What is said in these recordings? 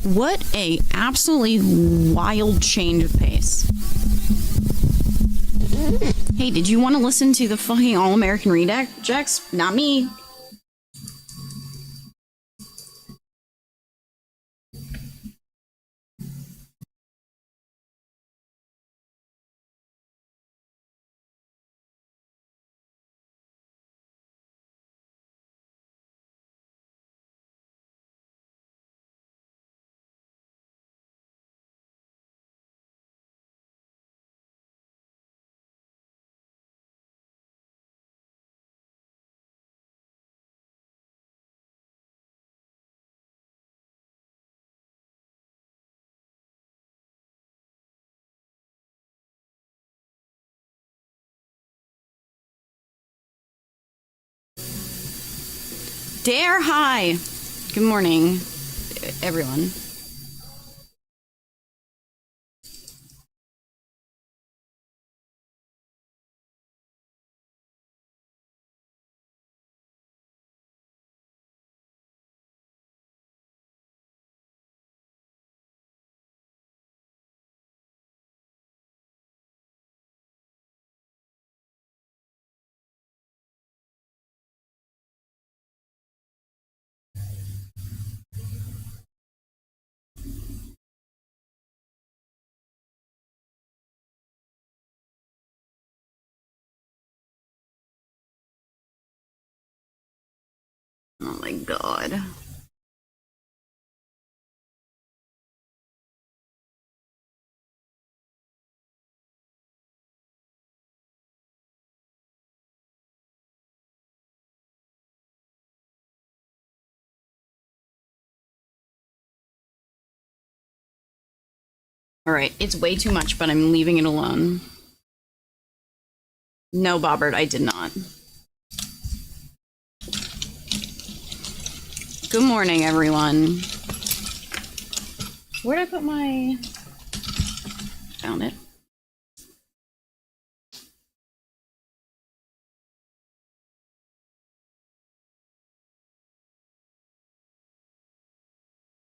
What a absolutely wild change of pace. Hey, did you want to listen to the fucking All-American Rejects? Not me. Dare hi. Good morning, everyone. Oh my god. Alright, it's way too much, but I'm leaving it alone. No, Bobbert, I did not. Good morning, everyone. Where'd I put my... Found it.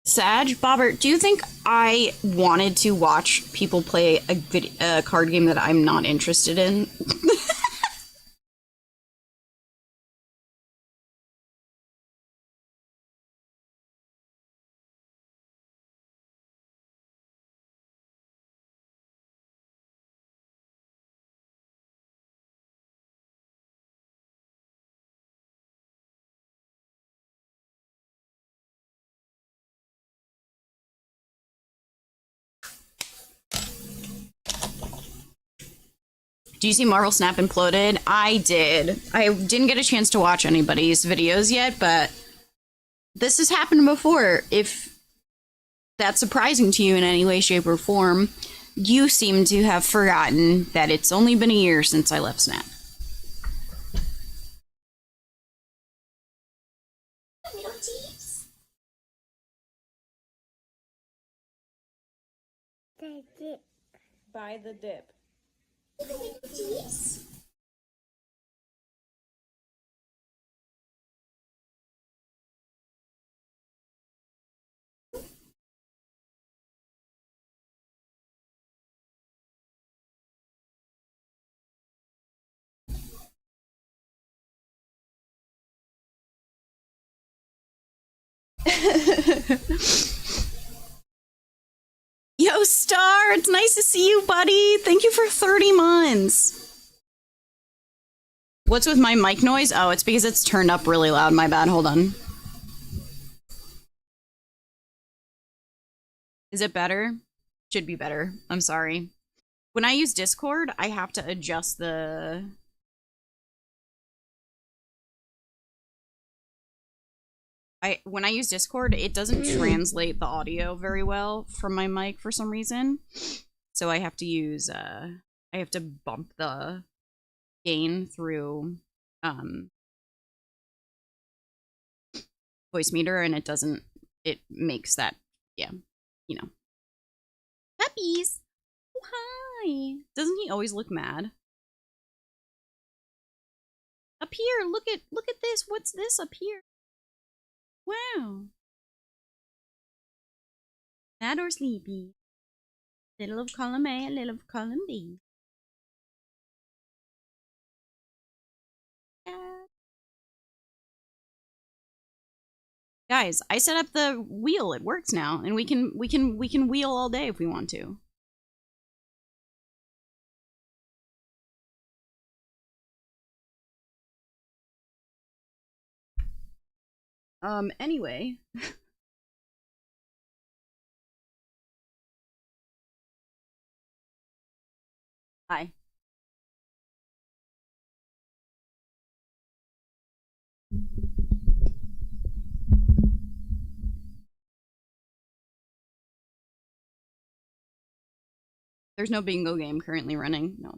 Sag, Bobbert, do you think I wanted to watch people play a card game that I'm not interested in? Do you see Marvel Snap imploded? I did. I didn't get a chance to watch anybody's videos yet, but this has happened before. If that's surprising to you in any way, shape, or form, you seem to have forgotten that it's only been a year since I left Snap. Buy the dip. Yo, Star, it's nice to see you, buddy. Thank you for 30 months. What's with my mic noise? Oh, it's because it's turned up really loud. My bad. Hold on. Is it better? Should be better. I'm sorry. When I use Discord, I have to adjust the... When I use Discord, it doesn't translate the audio very well from my mic for some reason. So I have to use, I have to bump the gain through, voice meter, and it doesn't, it makes that, yeah, you know. Puppies! Oh, hi! Doesn't he always look mad? Up here, look at this. What's this up here? Wow. Mad or sleepy? Little of column A and little of column B. Guys, I set up the wheel. It works now, and we can wheel all day if we want to. Anyway. Hi. There's no bingo game currently running. No.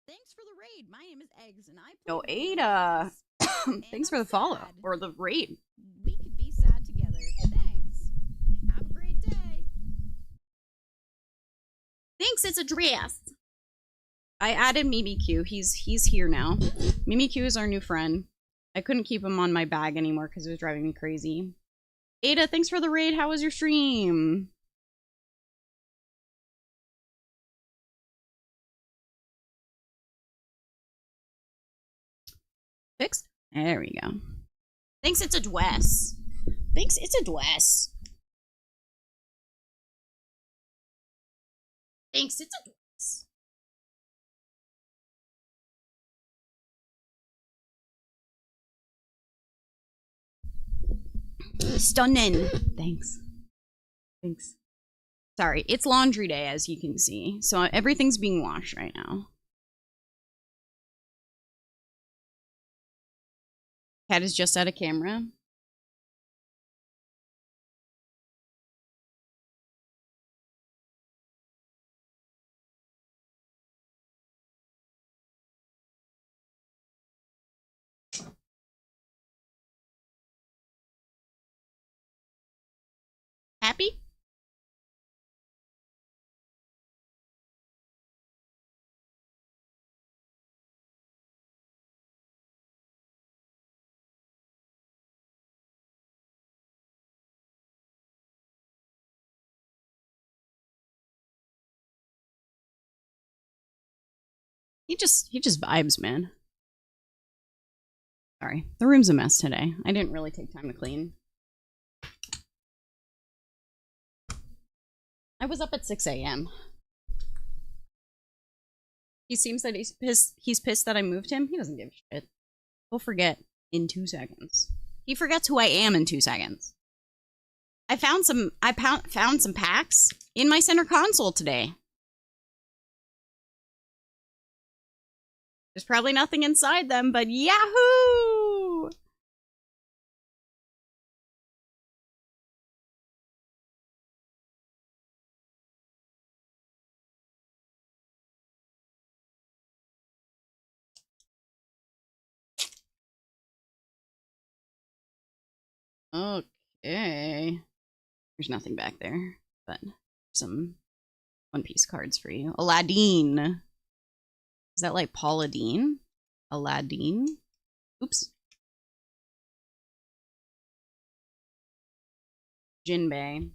Thanks for the raid. My name is Eggs, and I play. No, Ada. Thanks for the follow or the raid. We could be sad together. Thanks. Have a great day. Thanks. It's a dress. I added Mimikyu. He's here now. Mimikyu is our new friend. I couldn't keep him on my bag anymore because it was driving me crazy. Ada, thanks for the raid. How was your stream? Fixed? There we go. Thanks, it's a dress. Thanks, it's a dress. Thanks, it's a dress. Stunning. Thanks. Thanks. Sorry, it's laundry day, as you can see. So everything's being washed right now. Cat is just out of camera. Happy? He just vibes, man. Sorry. The room's a mess today. I didn't really take time to clean. I was up at 6 a.m. He seems that he's pissed that I moved him. He doesn't give a shit. He'll forget in 2 seconds. He forgets who I am in 2 seconds. I found some packs in my center console today. There's probably nothing inside them, but yahoo! Okay. There's nothing back there, but some One Piece cards for you. Aladdin. Is that like Paula Deen? Aladdin? Oops. Jinbei.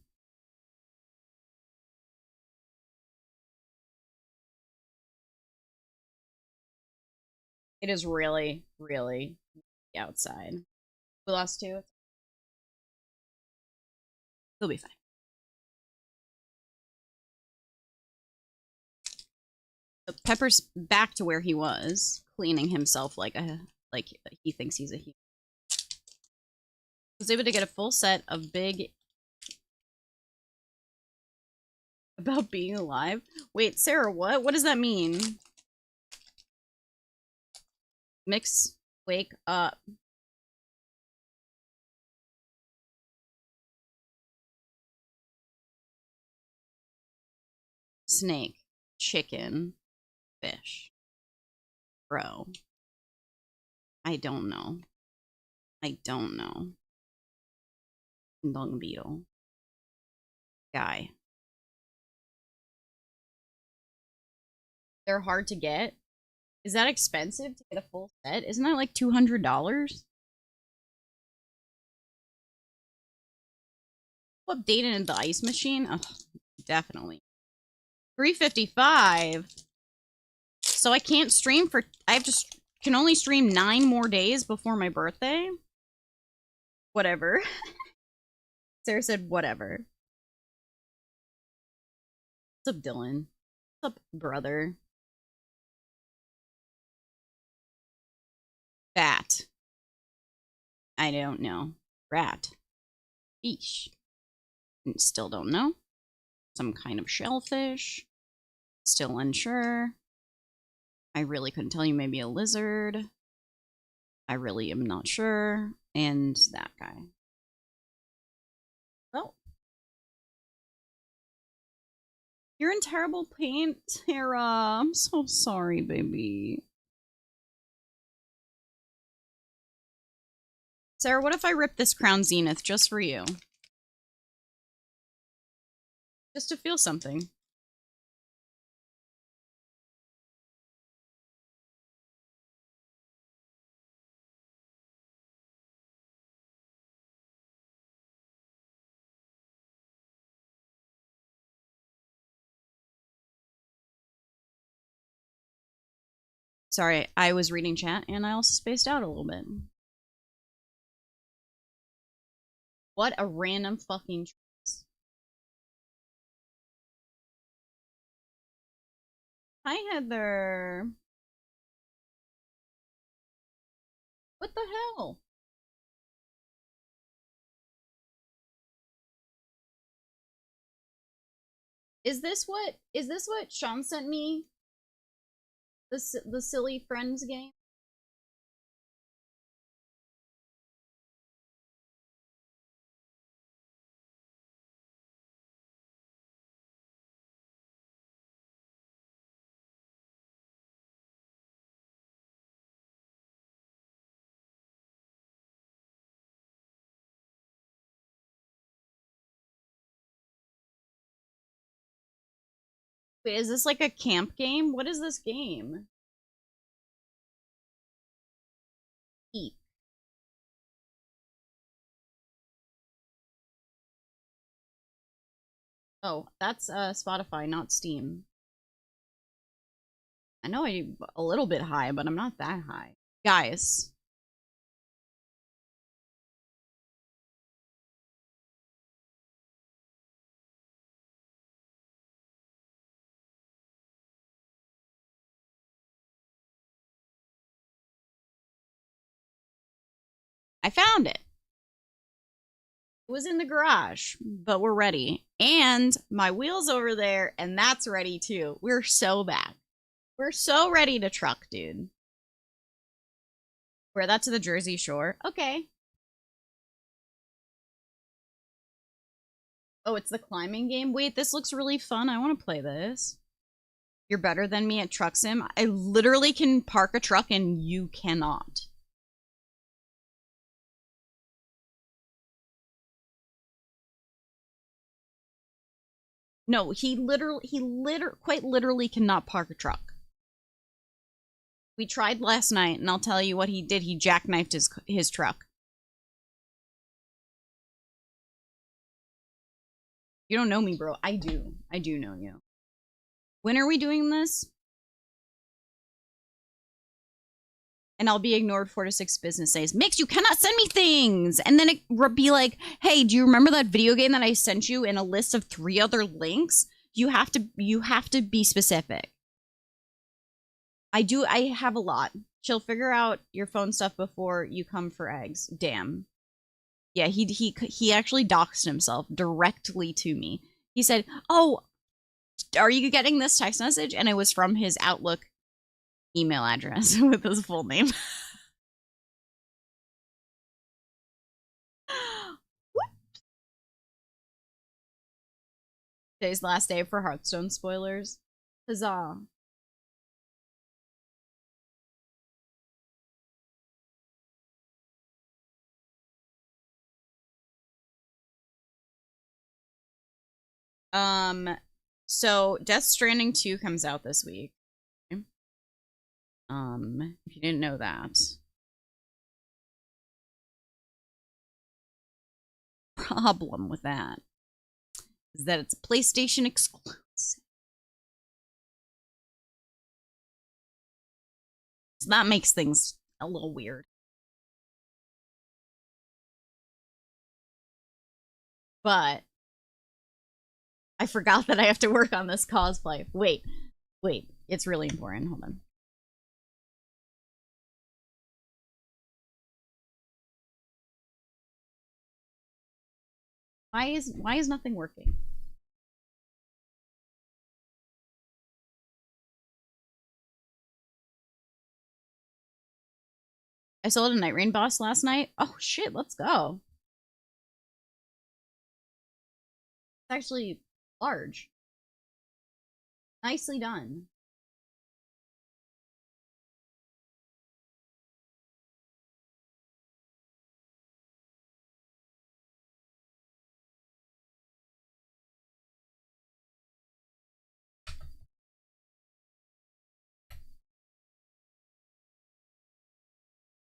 It is really, really outside. We lost 2. He'll be fine. So Pepper's back to where he was, cleaning himself like he thinks he's a human. Was able to get a full set of big about being alive. Wait, Sarah, what? What does that mean? Mix, wake up. Snake, chicken, fish. Bro. I don't know. I don't know. Dung beetle. Guy. They're hard to get. Is that expensive to get a full set? Isn't that like $200? Updated the ice machine? Oh, definitely. 3:55. So I can't stream for. I have to. Can only stream 9 more days before my birthday. Whatever. Sarah said, whatever. What's up, Dylan? What's up, brother? Bat. I don't know. Rat. Fish. Still don't know. Some kind of shellfish. Still unsure. I really couldn't tell you. Maybe a lizard. I really am not sure. And that guy. Oh. You're in terrible pain, Tara. I'm so sorry, baby. Sarah, what if I rip this Crown Zenith just for you? Just to feel something. Sorry, I was reading chat and I also spaced out a little bit. What a random fucking choice. Hi, Heather. What the hell? Is this what Sean sent me? The silly friends game? Wait, is this like a camp game? What is this game? Eat. Oh, that's Spotify, not Steam. I know I'm a little bit high, but I'm not that high. Guys. I found it. It was in the garage, but we're ready. And my wheel's over there, and that's ready too. We're so back. We're so ready to truck, dude. Wear that to the Jersey Shore. Okay. Oh, it's the climbing game? Wait, this looks really fun. I want to play this. You're better than me at Truck Sim. I literally can park a truck and you cannot. No, quite literally cannot park a truck. We tried last night, and I'll tell you what he did. He jackknifed his truck. You don't know me, bro. I do. I do know you. When are we doing this? And I'll be ignored 4 to 6 business days. Mix, you cannot send me things. And then it be like, hey, do you remember that video game that I sent you in a list of 3 other links? You have to be specific. I have a lot. She'll figure out your phone stuff before you come for eggs. Damn. Yeah, he actually doxed himself directly to me. He said, "Oh, are you getting this text message?" And it was from his Outlook email address with his full name. Today's last day for Hearthstone spoilers. Huzzah. So Death Stranding 2 comes out this week. If you didn't know that. Problem with that. is that it's a PlayStation exclusive. So that makes things a little weird. But I forgot that I have to work on this cosplay. Wait. It's really important. Hold on. Why is nothing working? I sold a Night Rain boss last night. Oh shit, let's go. It's actually large. Nicely done.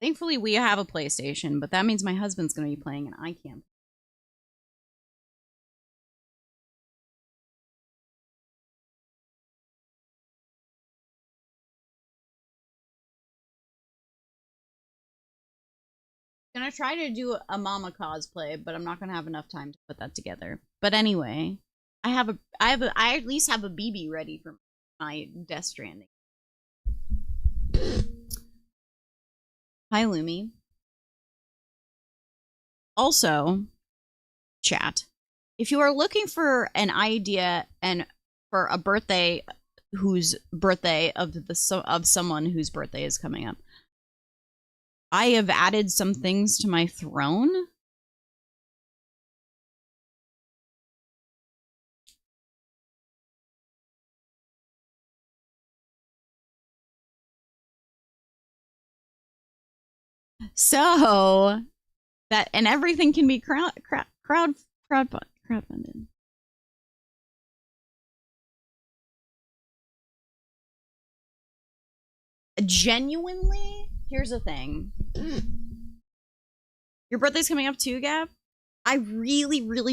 Thankfully, we have a PlayStation, but that means my husband's going to be playing and I can't. I'm gonna try to do a mama cosplay, but I'm not gonna have enough time to put that together. But anyway, I at least have a BB ready for my Death Stranding. Hi, Lumi. Also, chat, if you are looking for an idea and for a birthday whose birthday of someone whose birthday is coming up, I have added some things to my throne. So that, and everything can be crowdfunded. Genuinely, here's the thing. Your birthday's coming up too, Gab. I really need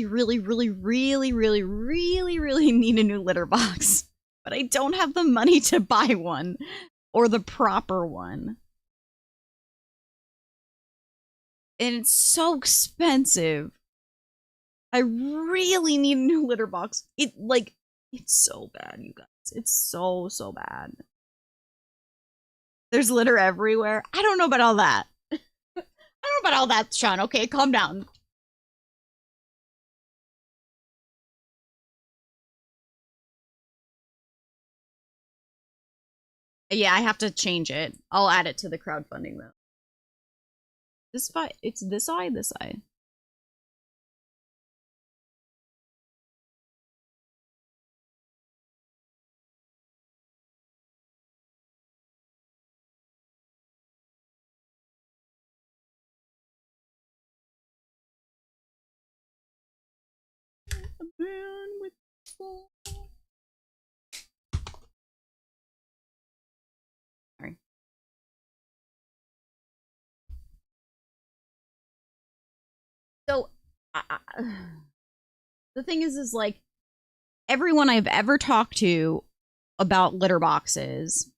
a new litter box, but I don't have the money to buy one or the proper one. And it's so expensive. I really need a new litter box. It's so bad, you guys. It's so bad. There's litter everywhere. I don't know about all that. I don't know about all that, Sean. Okay, calm down. Yeah, I have to change it. I'll add it to the crowdfunding though. It's this eye, this eye. Man with sorry. So, the thing is like everyone I've ever talked to about litter boxes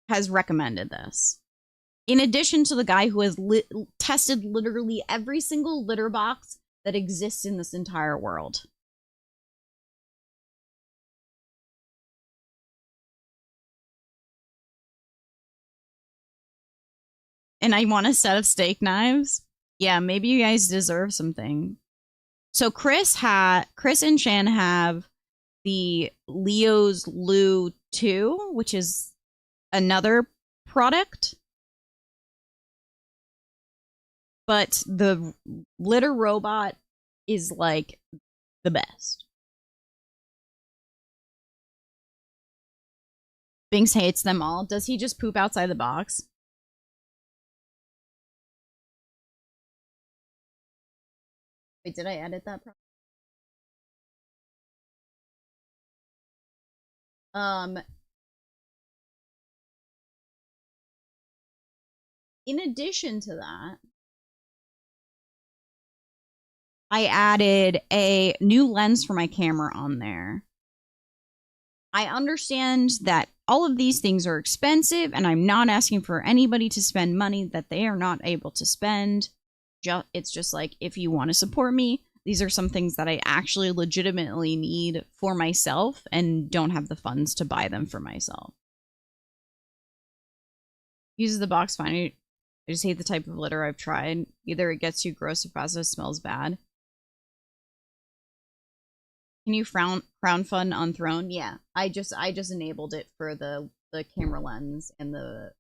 has recommended this. In addition to the guy who has tested literally every single litter box that exists in this entire world. And I want a set of steak knives. Yeah, maybe you guys deserve something. So Chris and Shan have the Leo's Lou 2, which is another product. But the litter robot is like the best. Binks hates them all. Does he just poop outside the box? Wait, did I edit that? In addition to that, I added a new lens for my camera on there. I understand that all of these things are expensive, and I'm not asking for anybody to spend money that they are not able to spend. It's just like, if you want to support me, these are some things that I actually legitimately need for myself and don't have the funds to buy them for myself. Uses the box fine. I just hate the type of litter I've tried. Either it gets too gross or fast, it smells bad. Can you crown fund on Throne? Yeah, I just enabled it for the camera lens and the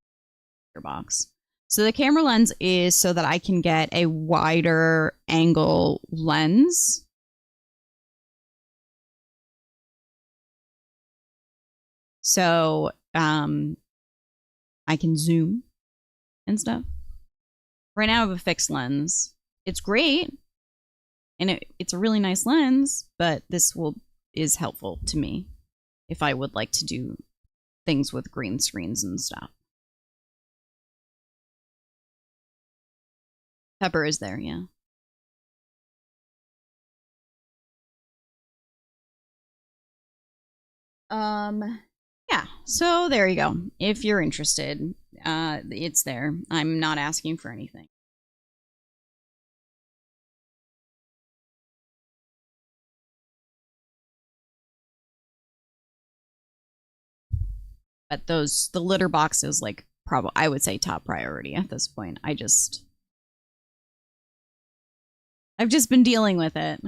box. So the camera lens is so that I can get a wider angle lens. So I can zoom and stuff. Right now I have a fixed lens. It's great. And it's a really nice lens, but this is helpful to me if I would like to do things with green screens and stuff. Pepper is there, yeah. Yeah, so there you go. If you're interested, it's there. I'm not asking for anything. But the litter box is like probably, I would say, top priority at this point. I've just been dealing with it.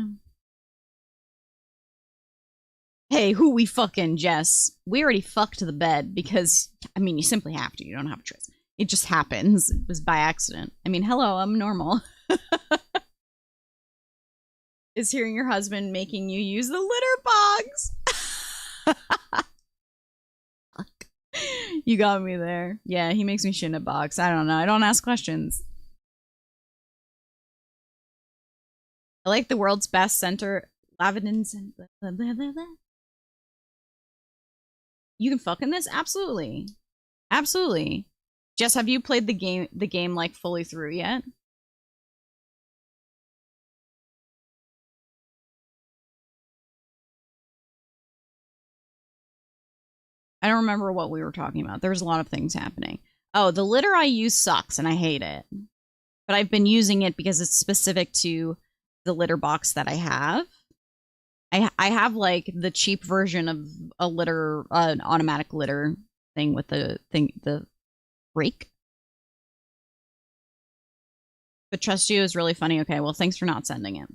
Hey, who we fucking, Jess? We already fucked the bed because, I mean, you simply have to. You don't have a choice. It just happens. It was by accident. I mean, hello, I'm normal. Is hearing your husband making you use the litter box? You got me there. Yeah, he makes me shit in a box. I don't know. I don't ask questions. I like the world's best center. Lavendins and blah, blah, blah, blah, blah. You can fuck in this? Absolutely. Absolutely. Jess, have you played the game like fully through yet? I don't remember what we were talking about. There's a lot of things happening. Oh, the litter I use sucks and I hate it. But I've been using it because it's specific to the litter box that I have. I have like the cheap version of a litter, an automatic litter thing with the rake. But Trust You is really funny. Okay, well, thanks for not sending it.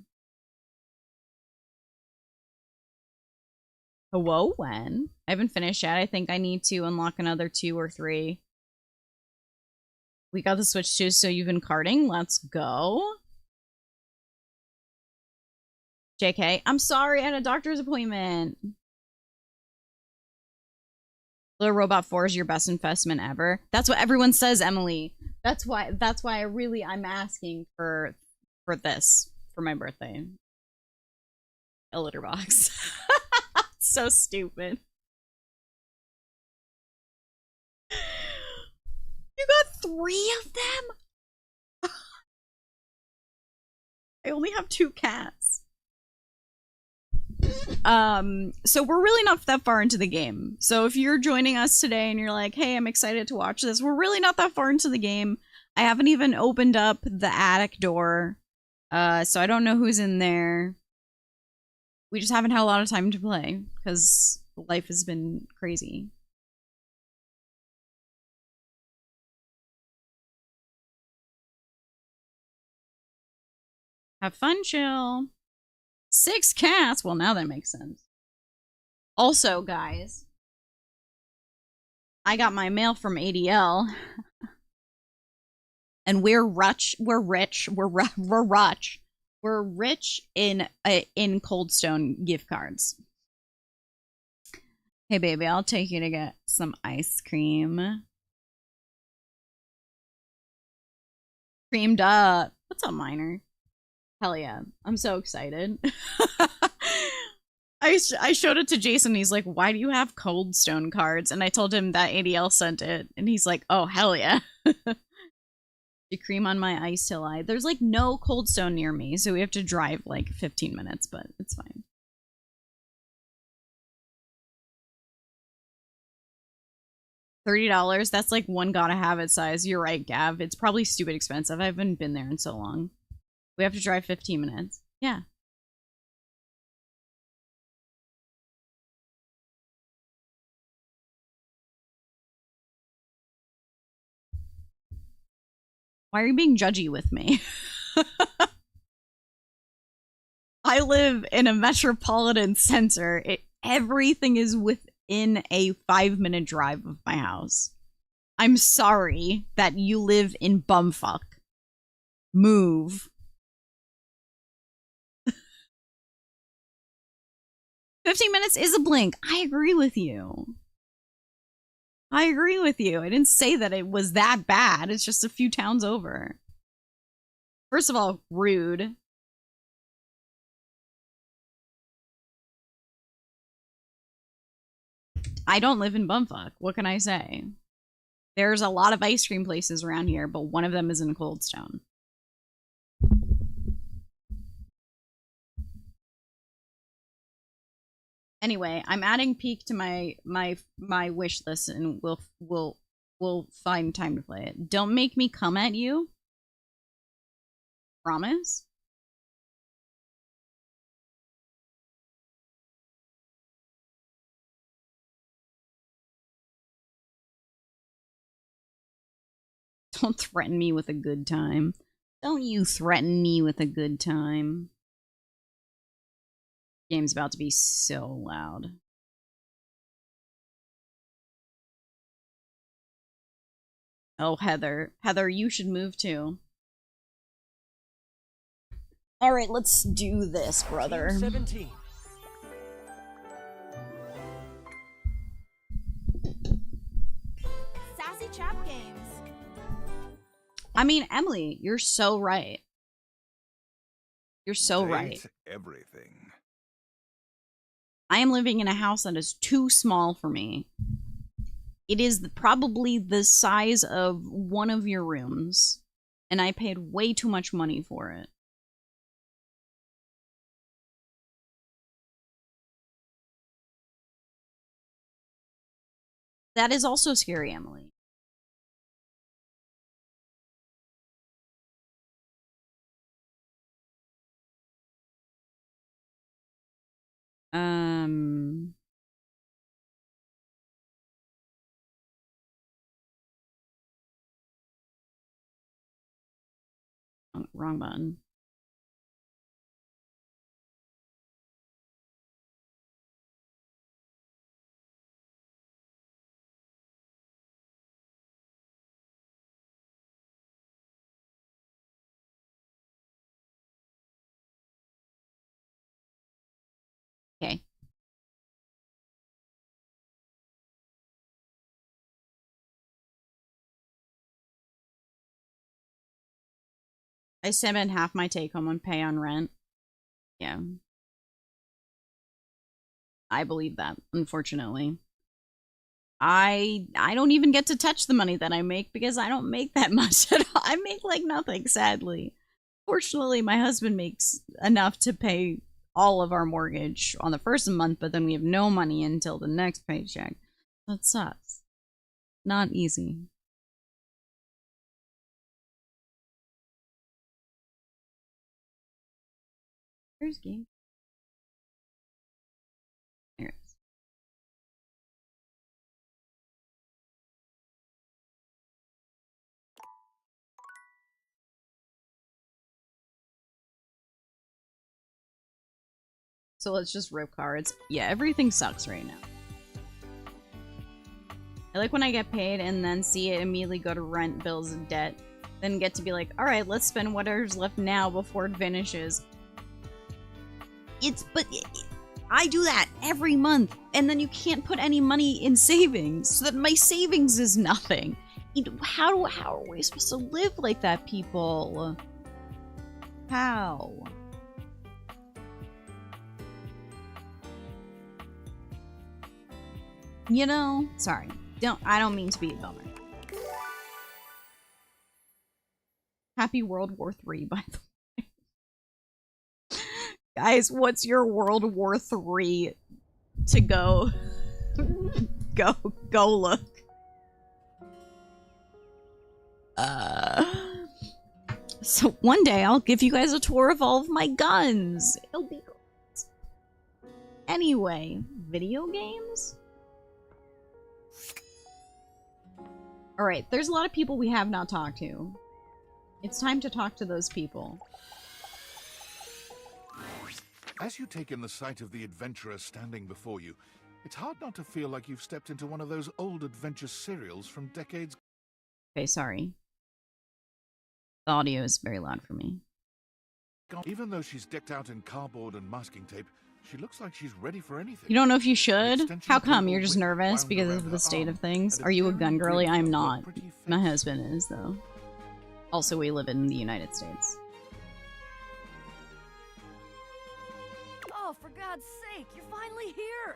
Whoa, when? I haven't finished yet. I think I need to unlock another 2 or 3. We got the Switch too, so you've been karting? Let's go. JK, I'm sorry, I had a doctor's appointment. Little Robot 4 is your best investment ever. That's what everyone says, Emily. That's why I'm asking for this for my birthday. A litter box. So stupid. You got 3 of them? I only have 2 cats. So we're really not that far into the game. So if you're joining us today and you're like, hey, I'm excited to watch this, we're really not that far into the game. I haven't even opened up the attic door. So I don't know who's in there. We just haven't had a lot of time to play because life has been crazy. Have fun, chill. 6 cats. Well, now that makes sense. Also, guys, I got my mail from ADL, and we're rich. We're rich. We're rich in Cold Stone gift cards. Hey, baby, I'll take you to get some ice cream. Creamed up. What's up, Minor? Hell yeah. I'm so excited. I showed it to Jason. He's like, why do you have Cold Stone cards? And I told him that ADL sent it. And he's like, oh, hell yeah. The cream on my ice till I. There's like no Cold Stone near me, so we have to drive like 15 minutes, but it's fine. $30. That's like one gotta have it size. You're right, Gav. It's probably stupid expensive. I haven't been there in so long. We have to drive 15 minutes. Yeah. Why are you being judgy with me? I live in a metropolitan center. Everything is within a 5-minute drive of my house. I'm sorry that you live in bumfuck. Move. 15 minutes is a blink. I agree with you. I agree with you. I didn't say that it was that bad. It's just a few towns over. First of all, rude. I don't live in bumfuck. What can I say? There's a lot of ice cream places around here, but one of them is in Cold Stone. Anyway, I'm adding Peak to my wish list, and we'll find time to play it. Don't make me come at you. Promise. Don't threaten me with a good time. Don't you threaten me with a good time. Game's about to be so loud. Oh, Heather. Heather, you should move too. Alright, let's do this, brother. Team 17. Sassy Trap Games. I mean, Emily, you're so right. You're so Date right. Everything. I am living in a house that is too small for me. It is probably the size of one of your rooms, and I paid way too much money for it. That is also scary, Emily. Wrong button. Okay. I spent half my take home on pay on rent. Yeah. I believe that, unfortunately. I don't even get to touch the money that I make because I don't make that much at all. I make like nothing, sadly. Fortunately, my husband makes enough to pay all of our mortgage on the first month, but then we have no money until the next paycheck. That sucks. Not easy. Where's game? There it is. So let's just rip cards. Yeah, everything sucks right now. I like when I get paid and then see it immediately go to rent, bills, and debt. Then get to be like, alright, let's spend whatever's left now before it vanishes. I do that every month, and then you can't put any money in savings, so that my savings is nothing. How are we supposed to live like that, people? How? You know, sorry. I don't mean to be a bummer. Happy World War III, by the way. Guys, what's your World War III to go? Go look. So one day I'll give you guys a tour of all of my guns. It'll be great. Anyway, video games? Alright, there's a lot of people we have not talked to. It's time to talk to those people. As you take in the sight of the adventurer standing before you, it's hard not to feel like you've stepped into one of those old adventure serials from decades. Okay, sorry. The audio is very loud for me. Even though she's decked out in cardboard and masking tape, she looks like she's ready for anything. You don't know if you should? How come? You're just nervous because of the state of things? Are you a gun girly? I'm not. My husband is, though. Also, we live in the United States. Oh, for God's sake, you're finally here!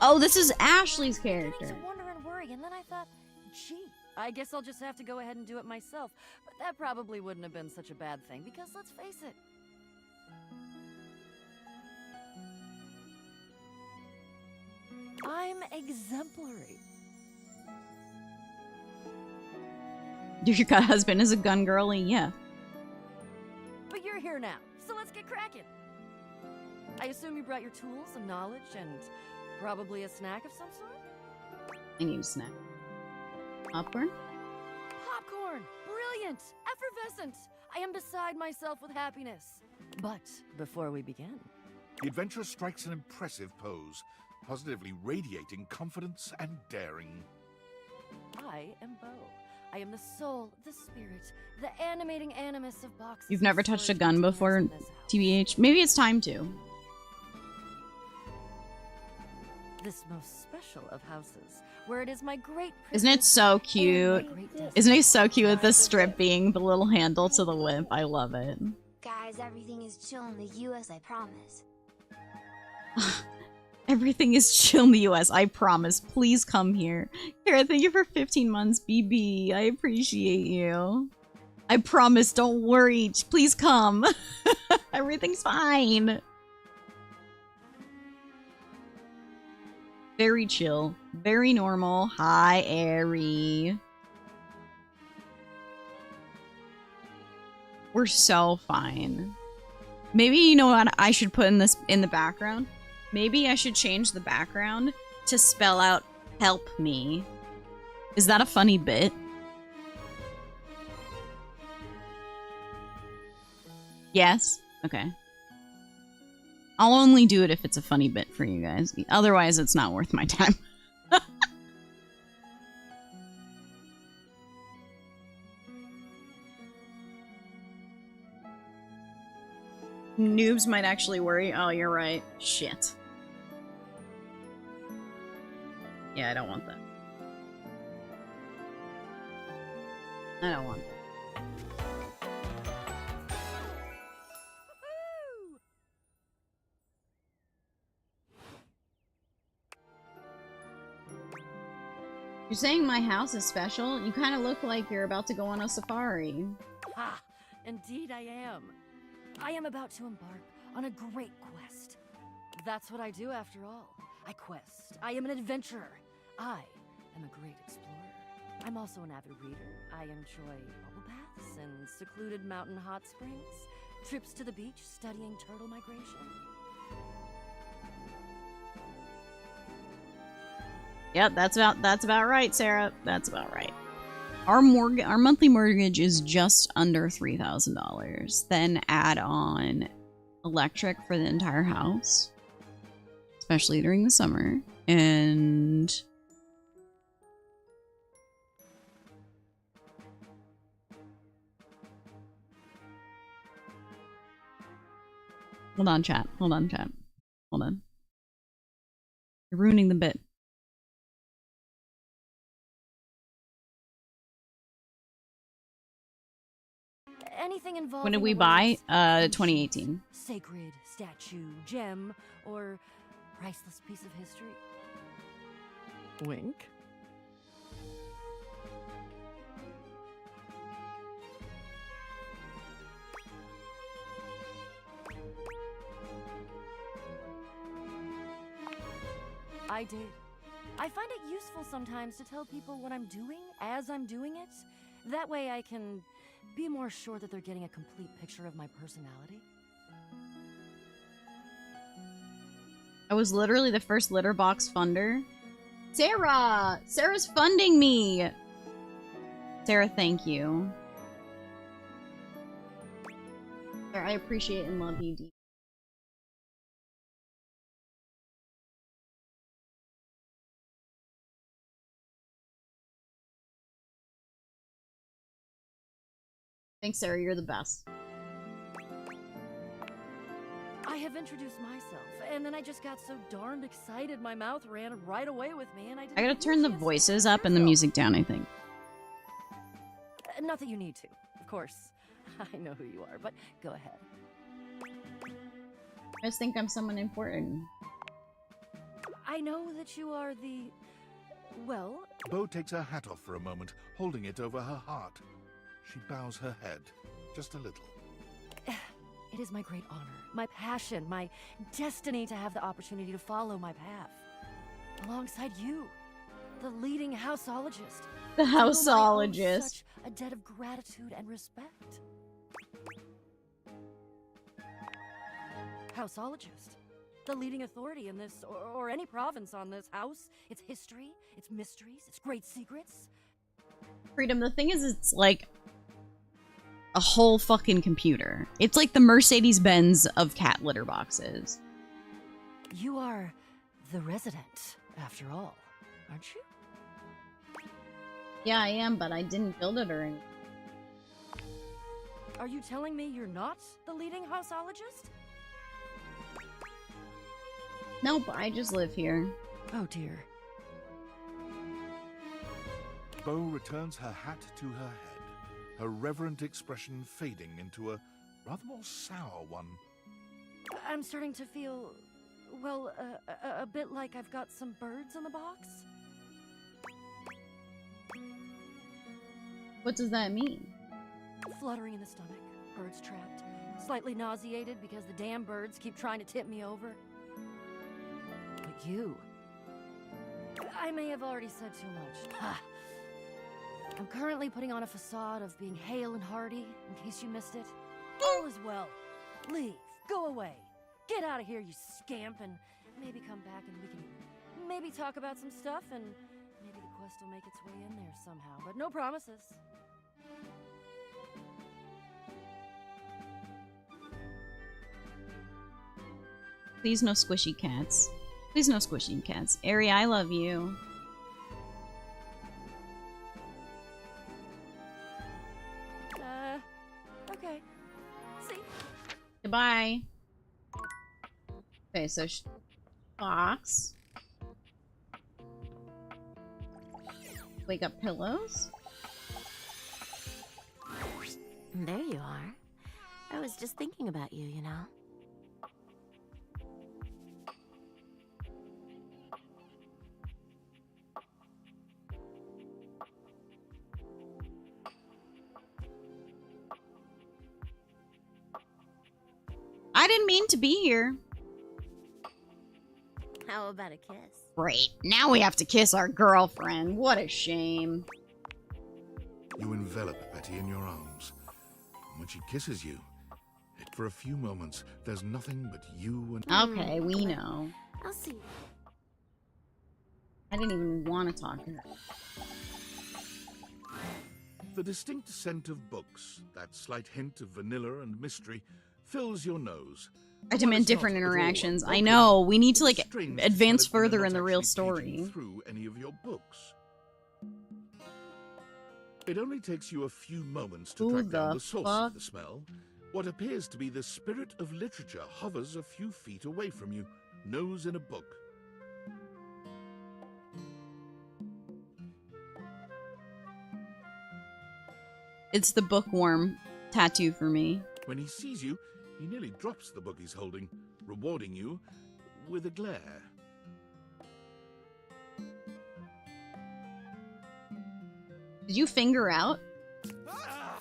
Oh, this is Ashley's character. I started to wonder and worry, and then I thought, gee, I guess I'll just have to go ahead and do it myself. But that probably wouldn't have been such a bad thing, because let's face it. I'm exemplary. Your husband is a gun girly? Yeah. But you're here now, so let's get cracking. I assume you brought your tools and knowledge and probably a snack of some sort? I need a snack. Popcorn? Popcorn! Brilliant! Effervescent! I am beside myself with happiness. But before we begin... The adventurer strikes an impressive pose, positively radiating confidence and daring. I am Bo. I am the soul, the spirit, the animating animus of boxes. You've never touched a gun before, TBH? Maybe it's time to. This most special of houses, where it is my great... Isn't it so cute? Isn't he so cute with the strip being the little handle to the whip? I love it. Guys, everything is chill in the US, I promise. Everything is chill in the US, I promise. Please come here. Kara, thank you for 15 months, BB. I appreciate you. I promise, don't worry. Please come. Everything's fine. Very chill. Very normal. Hi, Airy. We're so fine. Maybe, you know what I should put in the background? Maybe I should change the background to spell out help me. Is that a funny bit? Yes? Okay. I'll only do it if it's a funny bit for you guys. Otherwise, it's not worth my time. Noobs might actually worry. Oh, you're right. Shit. Yeah, I don't want that. I don't want that. You're saying my house is special? You kind of look like you're about to go on a safari. Ha! Indeed I am. I am about to embark on a great quest. That's what I do after all. I quest. I am an adventurer. I am a great explorer. I'm also an avid reader. I enjoy bubble baths and secluded mountain hot springs, trips to the beach, studying turtle migration. Yep, that's about right, Sarah. That's about right. Our monthly mortgage is just under $3,000. Then add on electric for the entire house, especially during the summer, and hold on, chat. Hold on, chat. Hold on. You're ruining the bit. Anything involved. When did we buy? 2018. Sacred statue, gem, or priceless piece of history. Wink. I did. I find it useful sometimes to tell people what I'm doing as I'm doing it. That way I can be more sure that they're getting a complete picture of my personality. I was literally the first litter box funder. Sarah! Sarah's funding me! Sarah, thank you. Sarah, I appreciate and love you deeply. Thanks, Sarah, you're the best. I have introduced myself, and then I just got so darned excited my mouth ran right away with me, and I didn't I gotta get a turn the chance to voices introduce up and the myself. music down, I think. Not that you need to, of course. I know who you are, but go ahead. I just think I'm someone important. I know that you are the... well... Bo takes her hat off for a moment, holding it over her heart. She bows her head, just a little. It is my great honor, my passion, my destiny to have the opportunity to follow my path. Alongside you, the leading houseologist. The to whom I owe houseologist. Such a debt of gratitude and respect. Houseologist. The leading authority in this, or any province on this house, its history, its mysteries, its great secrets. Freedom, the thing is, it's like a whole fucking computer. It's like the Mercedes-Benz of cat litter boxes. You are the resident, after all, aren't you? Yeah, I am, but I didn't build it or anything. Are you telling me you're not the leading houseologist? Nope, I just live here. Oh dear. Bo returns her hat to her head, her reverent expression fading into a rather more sour one. I'm starting to feel, well, a bit like I've got some birds in the box. What does that mean? Fluttering in the stomach, birds trapped, slightly nauseated because the damn birds keep trying to tip me over. But you... I may have already said too much. Ha! I'm currently putting on a facade of being hale and hearty, in case you missed it. All is well. Leave. Go away. Get out of here, you scamp, and maybe come back and we can maybe talk about some stuff, and maybe the quest will make its way in there somehow, but no promises. Please no squishy cats. Please no squishy cats. Ari, I love you. Okay. See? Goodbye. Okay, so box. Wake up pillows. There you are. I was just thinking about you, you know. I didn't mean to be here. How about a kiss? Great. Now we have to kiss our girlfriend. What a shame. You envelop Betty in your arms. And when she kisses you, for a few moments, there's nothing but you and... Okay, we know. I'll see. I didn't even want to talk to her. The distinct scent of books, that slight hint of vanilla and mystery, fills your nose. I demand different interactions. I know. We need to, like, Strange advance smell of further not in the real actually paging story. through any of your books. It only takes you a few moments to Who track down the the source fuck? of the smell. What appears to be the spirit of literature hovers a few feet away from you, nose in a book. It's the bookworm tattoo for me. When he sees you, he nearly drops the book he's holding, rewarding you with a glare. Did you finger out? Ah!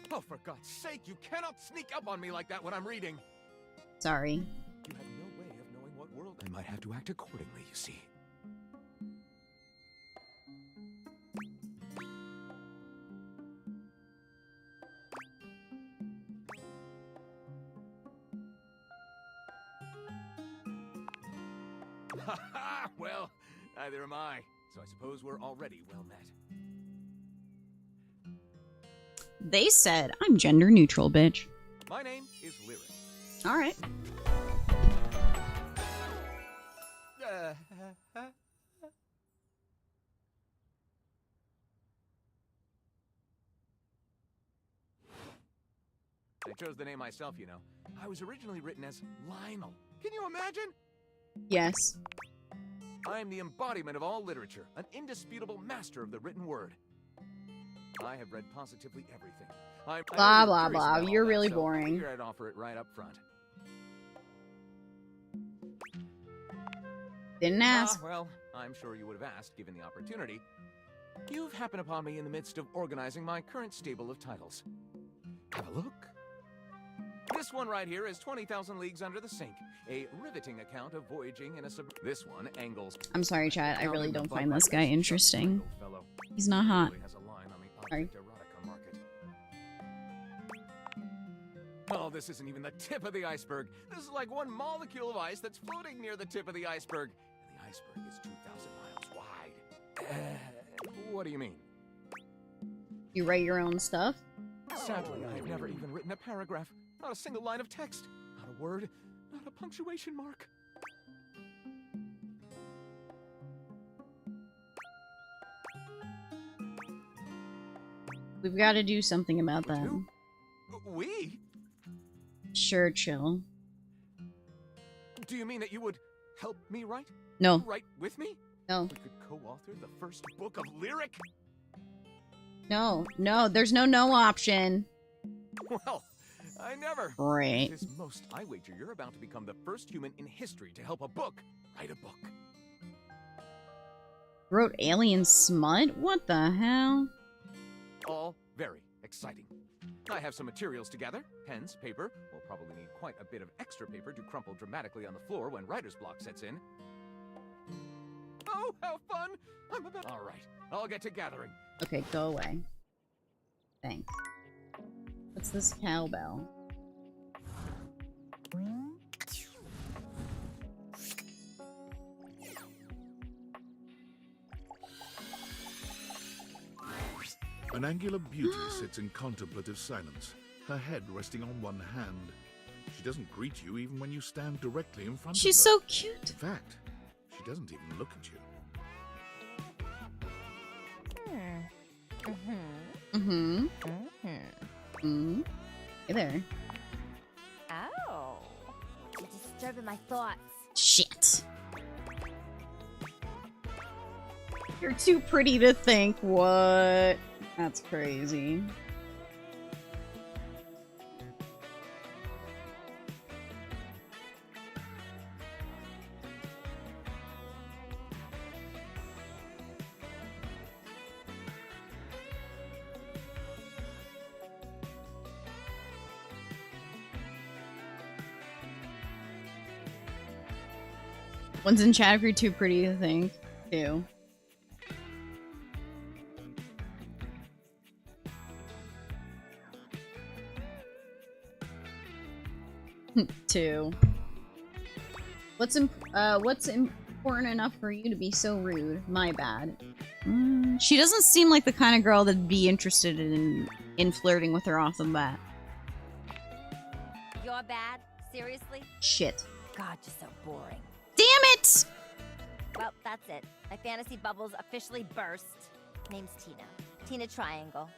Oh, for God's sake, you cannot sneak up on me like that when I'm reading. Sorry. You have no way of knowing what world I might have to act accordingly, you see. Ha ha! Well, neither am I. So I suppose we're already well met. They said I'm gender neutral, bitch. My name is Lyric. All right. I chose the name myself, you know. I was originally written as Lionel. Can you imagine? Yes. I'm the embodiment of all literature, an indisputable master of the written word. I have read positively everything. I know Blah, you're blah, curious blah. about all You're that, really so boring. I figured I'd offer it right up front. Didn't ask. Well, I'm sure you would have asked given the opportunity. You've happened upon me in the midst of organizing my current stable of titles. Have a look. This one right here is 20,000 Leagues Under the Sink, a riveting account of voyaging in a This one angles. I'm sorry, Chad. I Now, really in the don't Bud find this Light guy Racing Shop, interesting. Franco fellow He's not hot. really has a line on the Sorry. object erotica market. Oh, this isn't even the tip of the iceberg. This is like one molecule of ice that's floating near the tip of the iceberg. And the iceberg is 2,000 miles wide. What do you mean? You write your own stuff? Sadly, I've never even written a paragraph. Not a single line of text. Not a word. Not a punctuation mark. We've got to do something about But that. you? We? Sure, chill. Do you mean that you would help me write? No. Write with me? No. We could co-author the first book of lyric? No. No. There's no option. Well, I never. Great. This most, I wager you're about to become the first human in history to help a book write a book. Wrote alien smut? What the hell? All very exciting. I have some materials to gather. Pens, paper. We'll probably need quite a bit of extra paper to crumple dramatically on the floor when writer's block sets in. Oh, how fun! I'm about... All right, I'll get to gathering. Okay, go away. Thanks. What's this cowbell? An angular beauty sits in contemplative silence, her head resting on one hand. She doesn't greet you even when you stand directly in front She's of her. so cute. In fact, she doesn't even look at you. Mm-hmm. Hey there. Oh. You're disturbing my thoughts. Shit. You're too pretty to think. What? That's crazy. One's in chat if you're too pretty to think, too. Two. What's important enough for you to be so rude? My bad. She doesn't seem like the kind of girl that'd be interested in flirting with her off the bat. You're bad? Seriously? Shit. God, you're so boring. Damn it! Well, that's it. My fantasy bubbles officially burst. Name's Tina. Tina Triangle.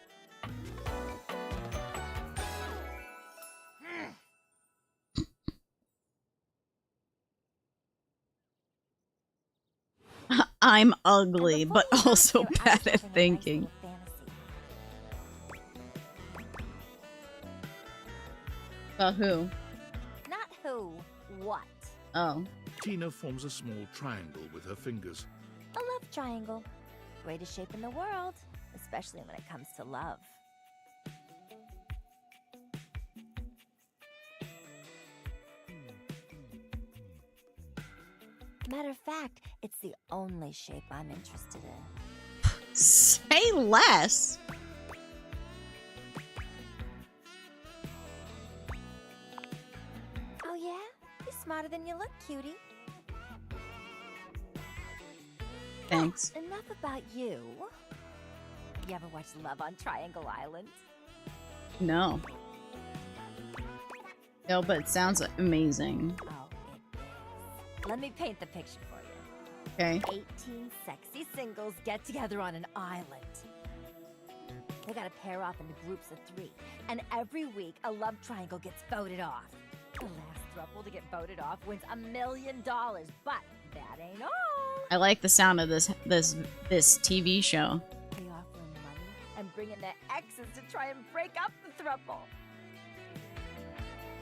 I'm ugly, And but before you also got here, I bad was at having a nice thinking. little fantasy. About who? Not who, what? Oh. Tina forms a small triangle with her fingers. A love triangle. Greatest shape in the world, especially when it comes to love. Matter of fact, it's the only shape I'm interested in. Say less. Oh yeah? You're smarter than you look, cutie. Thanks. Enough about you. You ever watch Love on Triangle Island? No. No, but it sounds amazing. Oh, it is. Let me paint the picture for you. Okay. 18 sexy singles get together on an island. They gotta pair off into groups of 3, and every week a love triangle gets voted off. The last throuple to get voted off wins $1 million, but that ain't all. I like the sound of this TV show. They offer them money and bring in their exes to try and break up the throuple.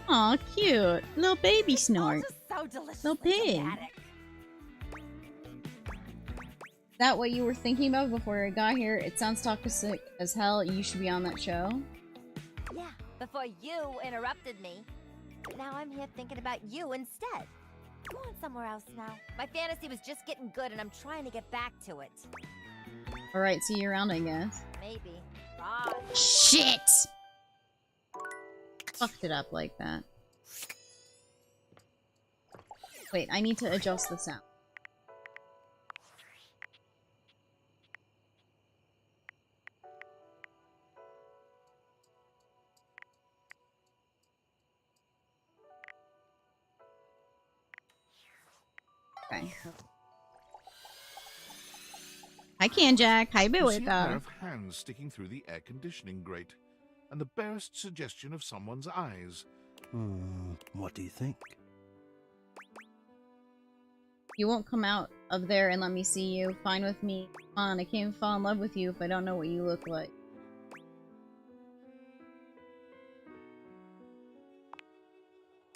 Aw, cute. Little baby It's all snort. just so deliciously Little pig. dramatic. Is that what you were thinking about before I got here? It sounds toxic as hell. You should be on that show. Yeah, before you interrupted me. But now I'm here thinking about you instead. Go on somewhere else now. My fantasy was just getting good and I'm trying to get back to it. Alright, see you around, I guess. Maybe. Bye. Shit! Fucked it up like that. Wait, I need to adjust the sound. Okay. Hi, Kanjak. Hi, You see a pair Bewika. of hands sticking through the air conditioning grate, and the barest suggestion of someone's eyes. What do you think? You won't come out of there and let me see you. Fine with me. Come on, I can't fall in love with you if I don't know what you look like.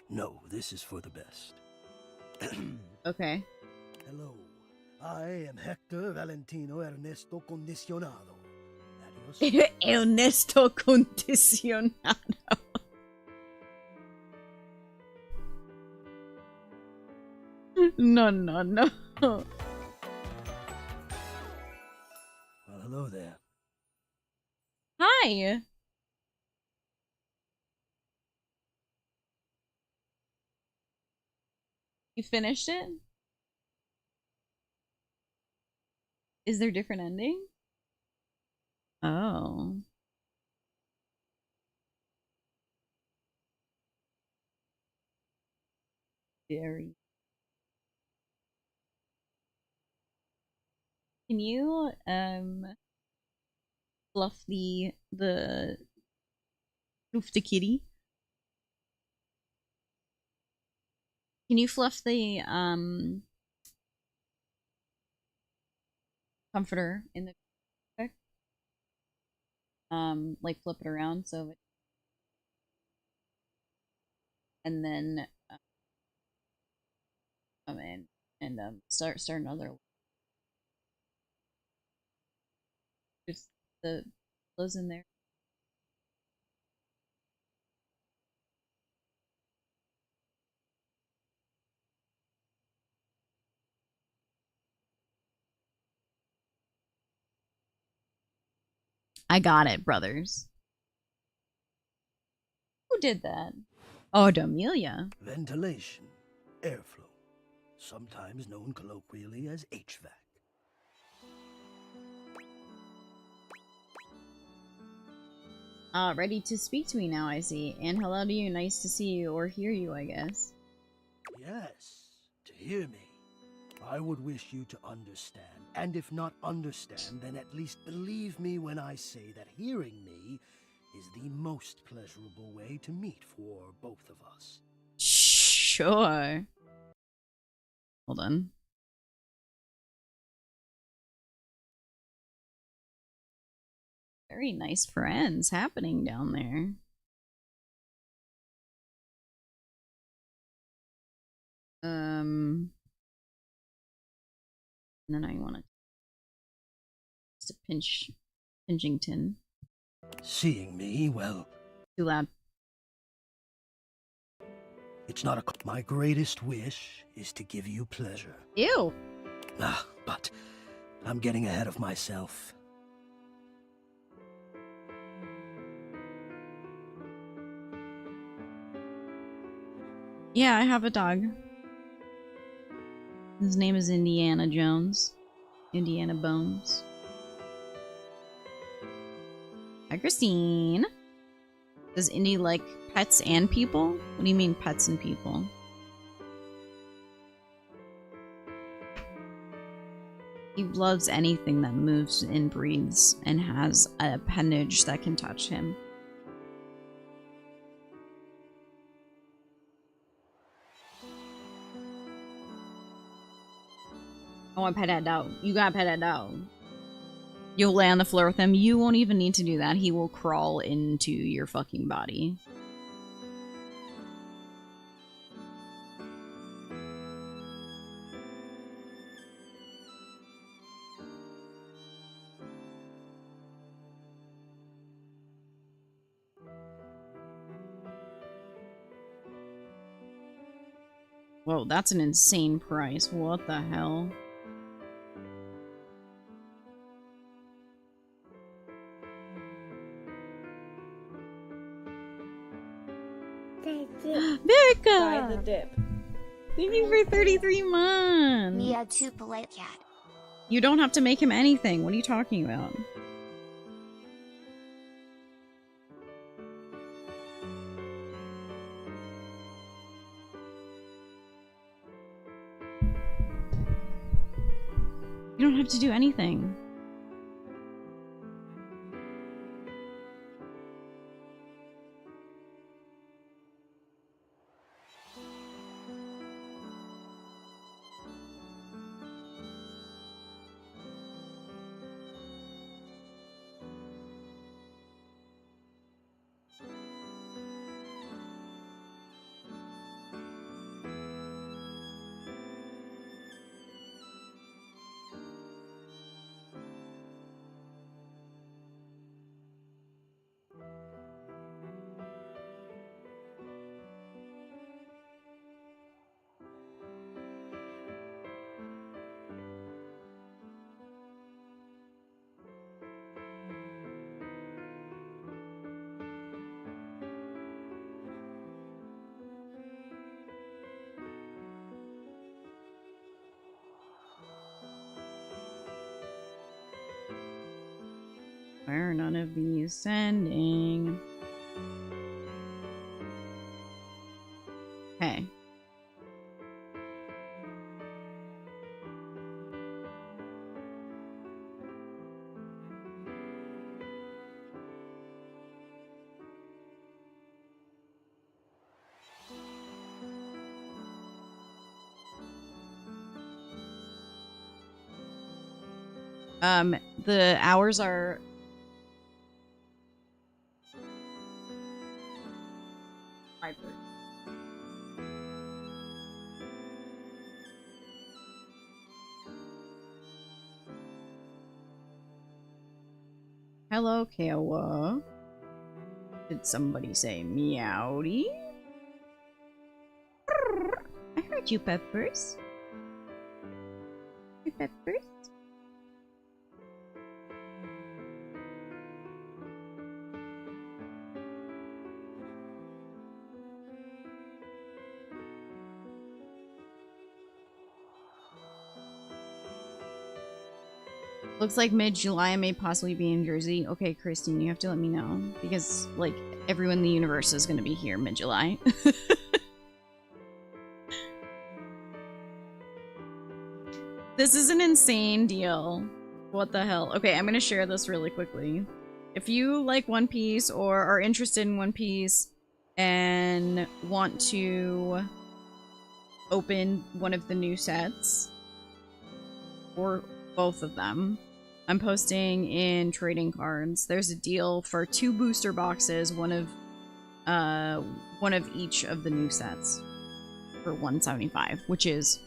No, this is for the best. Okay. Hello, I am Hector Valentino Ernesto Condicionado. Adios. Ernesto Condicionado. No, no, no. Well, hello there. Hi. You finished it? Is there different ending? Oh. Very. Can you fluff the kitty? Can you fluff the comforter in the pic? Like flip it around so it, and then come in and start another one. Just the clothes in there. I got it, brothers. Who did that? Oh, D'Amelia. Ventilation, airflow, sometimes known colloquially as HVAC. Ready to speak to me now, I see. And hello to you, nice to see you, or hear you, I guess. Yes, to hear me. I would wish you to understand, and if not understand, then at least believe me when I say that hearing me is the most pleasurable way to meet for both of us. Sure. Hold on. Very nice friends happening down there. And then I want to just a Pinchington. Seeing me, well, Too loud. It's not a. My greatest wish is to give you pleasure. Ew. But I'm getting ahead of myself. Yeah, I have a dog. His name is Indiana Jones. Indiana Bones. Hi, Christine. Does Indy like pets and people? What do you mean pets and people? He loves anything that moves and breathes and has an appendage that can touch him. I want to pet that dog. You gotta pet that dog. You'll lay on the floor with him. You won't even need to do that. He will crawl into your fucking body. Whoa, that's an insane price. What the hell? Verica! Try the dip. Thank you for 33 months! We are too polite, cat. You don't have to make him anything. What are you talking about? You don't have to do anything. Why are none of these sending? Okay. The hours are hello, Kawa. Did somebody say meowdy? I heard you, Peppers. Hey, Peppers. Looks like mid-July I may possibly be in Jersey. Okay, Christine, you have to let me know. Because, like, everyone in the universe is going to be here mid-July. This is an insane deal. What the hell? Okay, I'm going to share this really quickly. If you like One Piece or are interested in One Piece and want to open one of the new sets, or both of them, I'm posting in trading cards. There's a deal for 2 booster boxes, one of each of the new sets for $175, which is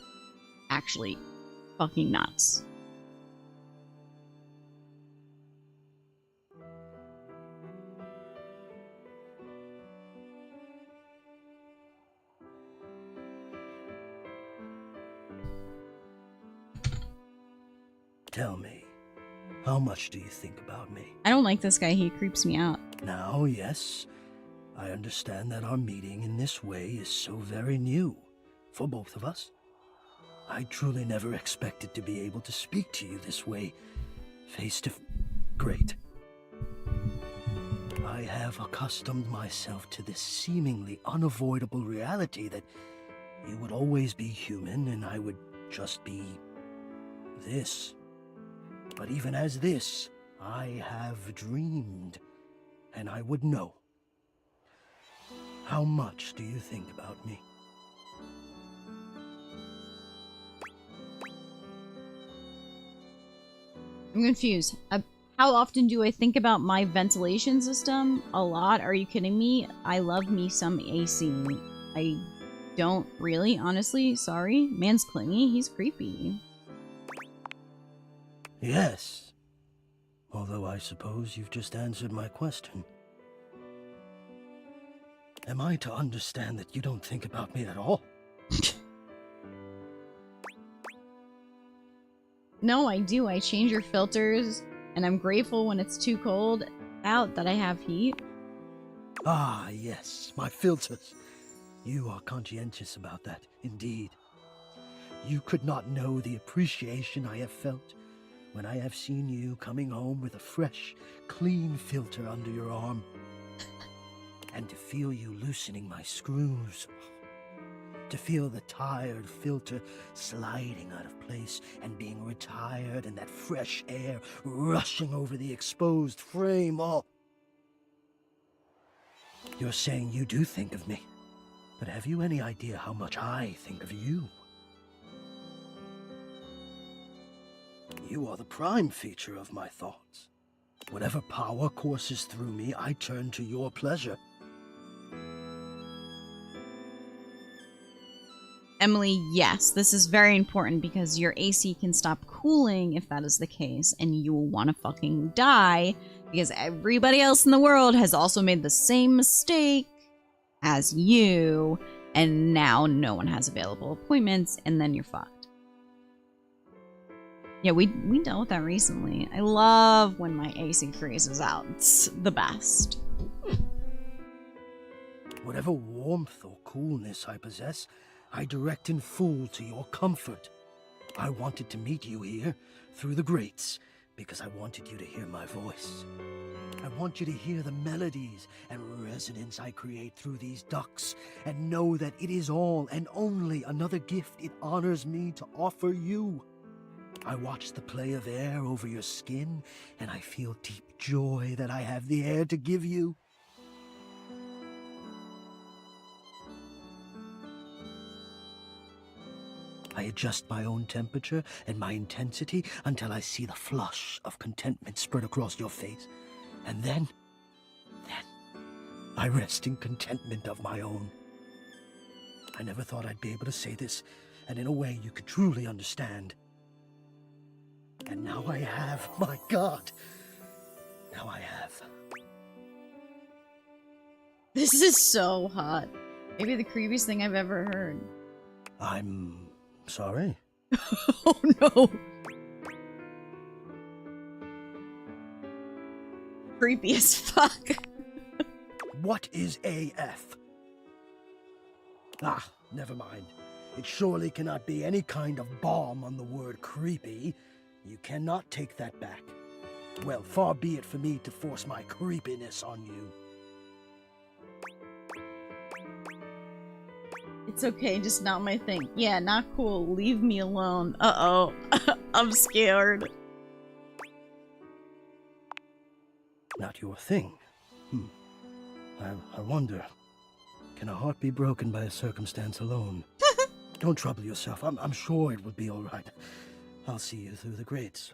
actually fucking nuts. Tell me, how much do you think about me? I don't like this guy. He creeps me out. Now, yes, I understand that our meeting in this way is so very new for both of us. I truly never expected to be able to speak to you this way, face to face. Great. I have accustomed myself to this seemingly unavoidable reality that you would always be human and I would just be this. But even as this, I have dreamed, and I would know. How much do you think about me? I'm confused. How often do I think about my ventilation system? A lot. Are you kidding me? I love me some AC. I don't really, honestly. Sorry. Man's clingy. He's creepy. Yes. Although I suppose you've just answered my question. Am I to understand that you don't think about me at all? No, I do. I change your filters, and I'm grateful when it's too cold out that I have heat. Ah, yes, my filters. You are conscientious about that, indeed. You could not know the appreciation I have felt when I have seen you coming home with a fresh, clean filter under your arm. And to feel you loosening my screws. To feel the tired filter sliding out of place and being retired and that fresh air rushing over the exposed frame. Oh. You're saying you do think of me, but have you any idea how much I think of you? You are the prime feature of my thoughts. Whatever power courses through me, I turn to your pleasure. Emily, yes, this is very important because your AC can stop cooling if that is the case, and you will want to fucking die because everybody else in the world has also made the same mistake as you, and now no one has available appointments, and then you're fucked. Yeah, we dealt with that recently. I love when my AC freezes out. It's the best. Whatever warmth or coolness I possess, I direct in full to your comfort. I wanted to meet you here, through the grates, because I wanted you to hear my voice. I want you to hear the melodies and resonance I create through these ducts, and know that it is all and only another gift it honors me to offer you. I watch the play of air over your skin, and I feel deep joy that I have the air to give you. I adjust my own temperature and my intensity until I see the flush of contentment spread across your face. And then I rest in contentment of my own. I never thought I'd be able to say this, and in a way you could truly understand. And now I have, my God. Now I have. This is so hot. Maybe the creepiest thing I've ever heard. I'm sorry. Oh no. Creepy as fuck. What is AF? Ah, never mind. It surely cannot be any kind of bomb on the word creepy. You cannot take that back. Well, far be it for me to force my creepiness on you. It's okay, just not my thing. Yeah, not cool. Leave me alone. Uh-oh. I'm scared. Not your thing. I wonder, can a heart be broken by a circumstance alone? Don't trouble yourself. I'm sure it will be all right. I'll see you through the grates.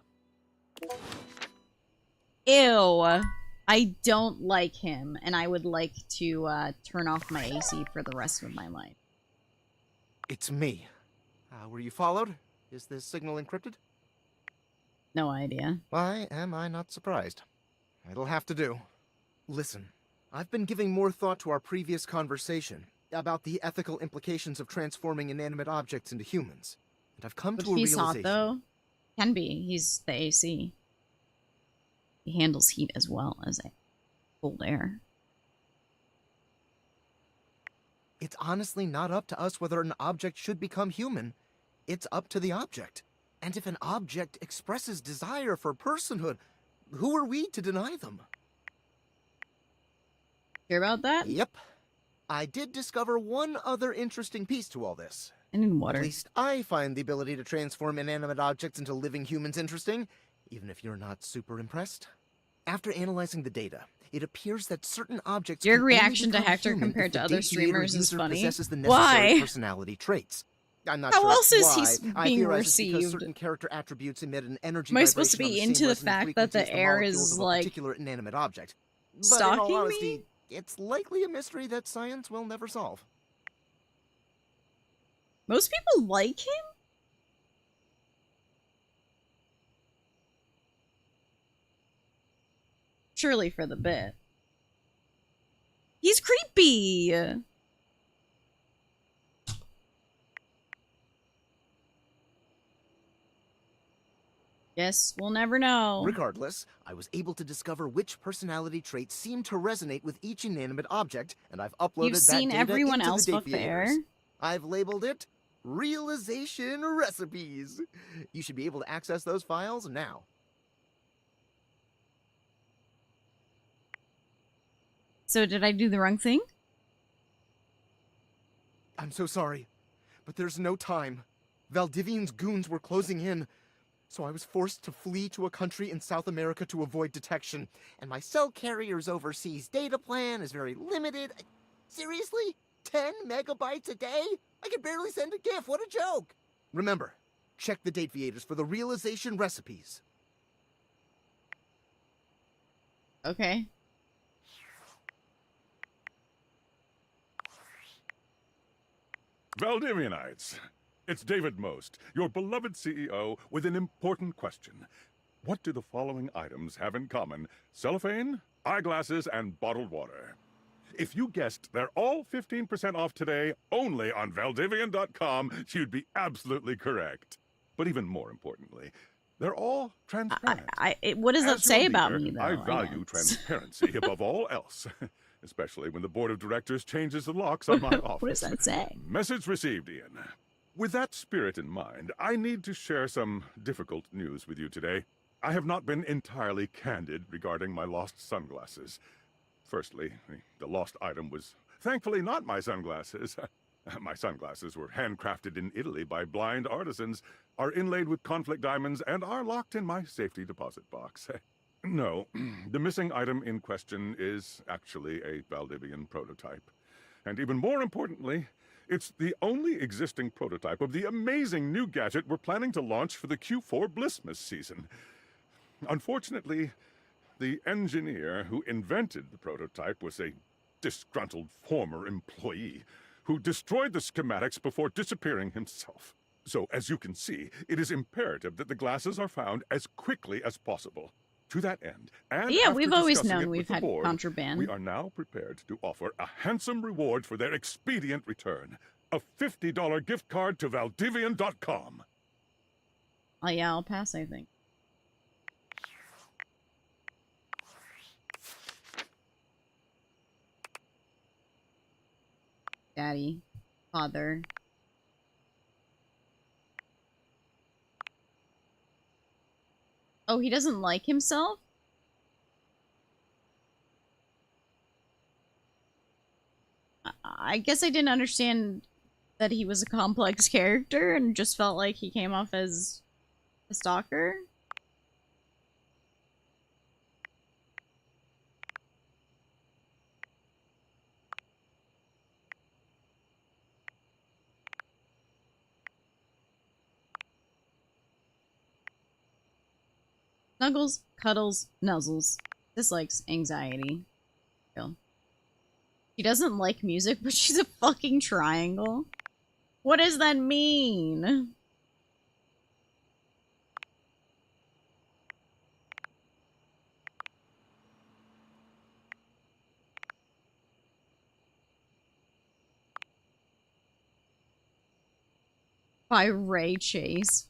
Ew. I don't like him, and I would like to turn off my AC for the rest of my life. It's me. Were you followed? Is this signal encrypted? No idea. Why am I not surprised? It'll have to do. Listen, I've been giving more thought to our previous conversation about the ethical implications of transforming inanimate objects into humans. And I've come But to a he's realization. hot, though. Can be. He's the AC. He handles heat as well as a cold air. It's honestly not up to us whether an object should become human. It's up to the object. And if an object expresses desire for personhood, who are we to deny them? Hear about that? Yep. I did discover one other interesting piece to all this. I need water. At least I find the ability to transform inanimate objects into living humans interesting, even if you're not super impressed. After analyzing the data, it appears that certain objects Your can only reaction to become Hector human compared if to the other data streamers is user funny. possesses the necessary Why? personality traits. I'm not How sure else is why. he I being theorize it's because received? certain character attributes emit an energy Am I vibration supposed to be on the into same the resonant fact that frequency the as the air molecules is, of a like, particular inanimate object? But in stalking all me? honesty, it's likely a mystery that science will never solve. Most people like him? Surely for the bit. He's creepy! Guess we'll never know. Regardless, I was able to discover which personality traits seem to resonate with each inanimate object, and I've uploaded You've that seen data everyone into else the fuck date there. viewers. I've labeled it Realization Recipes. You should be able to access those files now. So did I do the wrong thing? I'm so sorry, but there's no time. Valdivian's goons were closing in, so I was forced to flee to a country in South America to avoid detection. And my cell carrier's overseas data plan is very limited. Seriously? 10 megabytes a day? I can barely send a GIF. What a joke! Remember, check the date viators for the realization recipes. Okay. Valdivianites, it's David Most, your beloved CEO, with an important question. What do the following items have in common? Cellophane, eyeglasses, and bottled water. If you guessed they're all 15% off today only on Valdivian.com, you'd be absolutely correct. But even more importantly, they're all transparent. What does that As your say about leader, me, though? I value transparency above all else, especially when the board of directors changes the locks on my office. What does that say? Message received, Ian. With that spirit in mind, I need to share some difficult news with you today. I have not been entirely candid regarding my lost sunglasses. Firstly, the lost item was thankfully not my sunglasses. My sunglasses were handcrafted in Italy by blind artisans, are inlaid with conflict diamonds, and are locked in my safety deposit box. No, the missing item in question is actually a Valdivian prototype. And even more importantly, it's the only existing prototype of the amazing new gadget we're planning to launch for the Q4 Blissmas season. Unfortunately, the engineer who invented the prototype was a disgruntled former employee who destroyed the schematics before disappearing himself. So, as you can see, it is imperative that the glasses are found as quickly as possible. To that end, and Yeah, after we've always discussing known it with we've the had board, contraband. we are now prepared to offer a handsome reward for their expedient return. A $50 gift card to Valdivian.com. Oh yeah, I'll pass, I think. Daddy. Father. Oh, he doesn't like himself? I guess I didn't understand that he was a complex character and just felt like he came off as a stalker. Snuggles, cuddles, nuzzles. Dislikes anxiety. Kill. She doesn't like music, but she's a fucking triangle. What does that mean? By Ray Chase.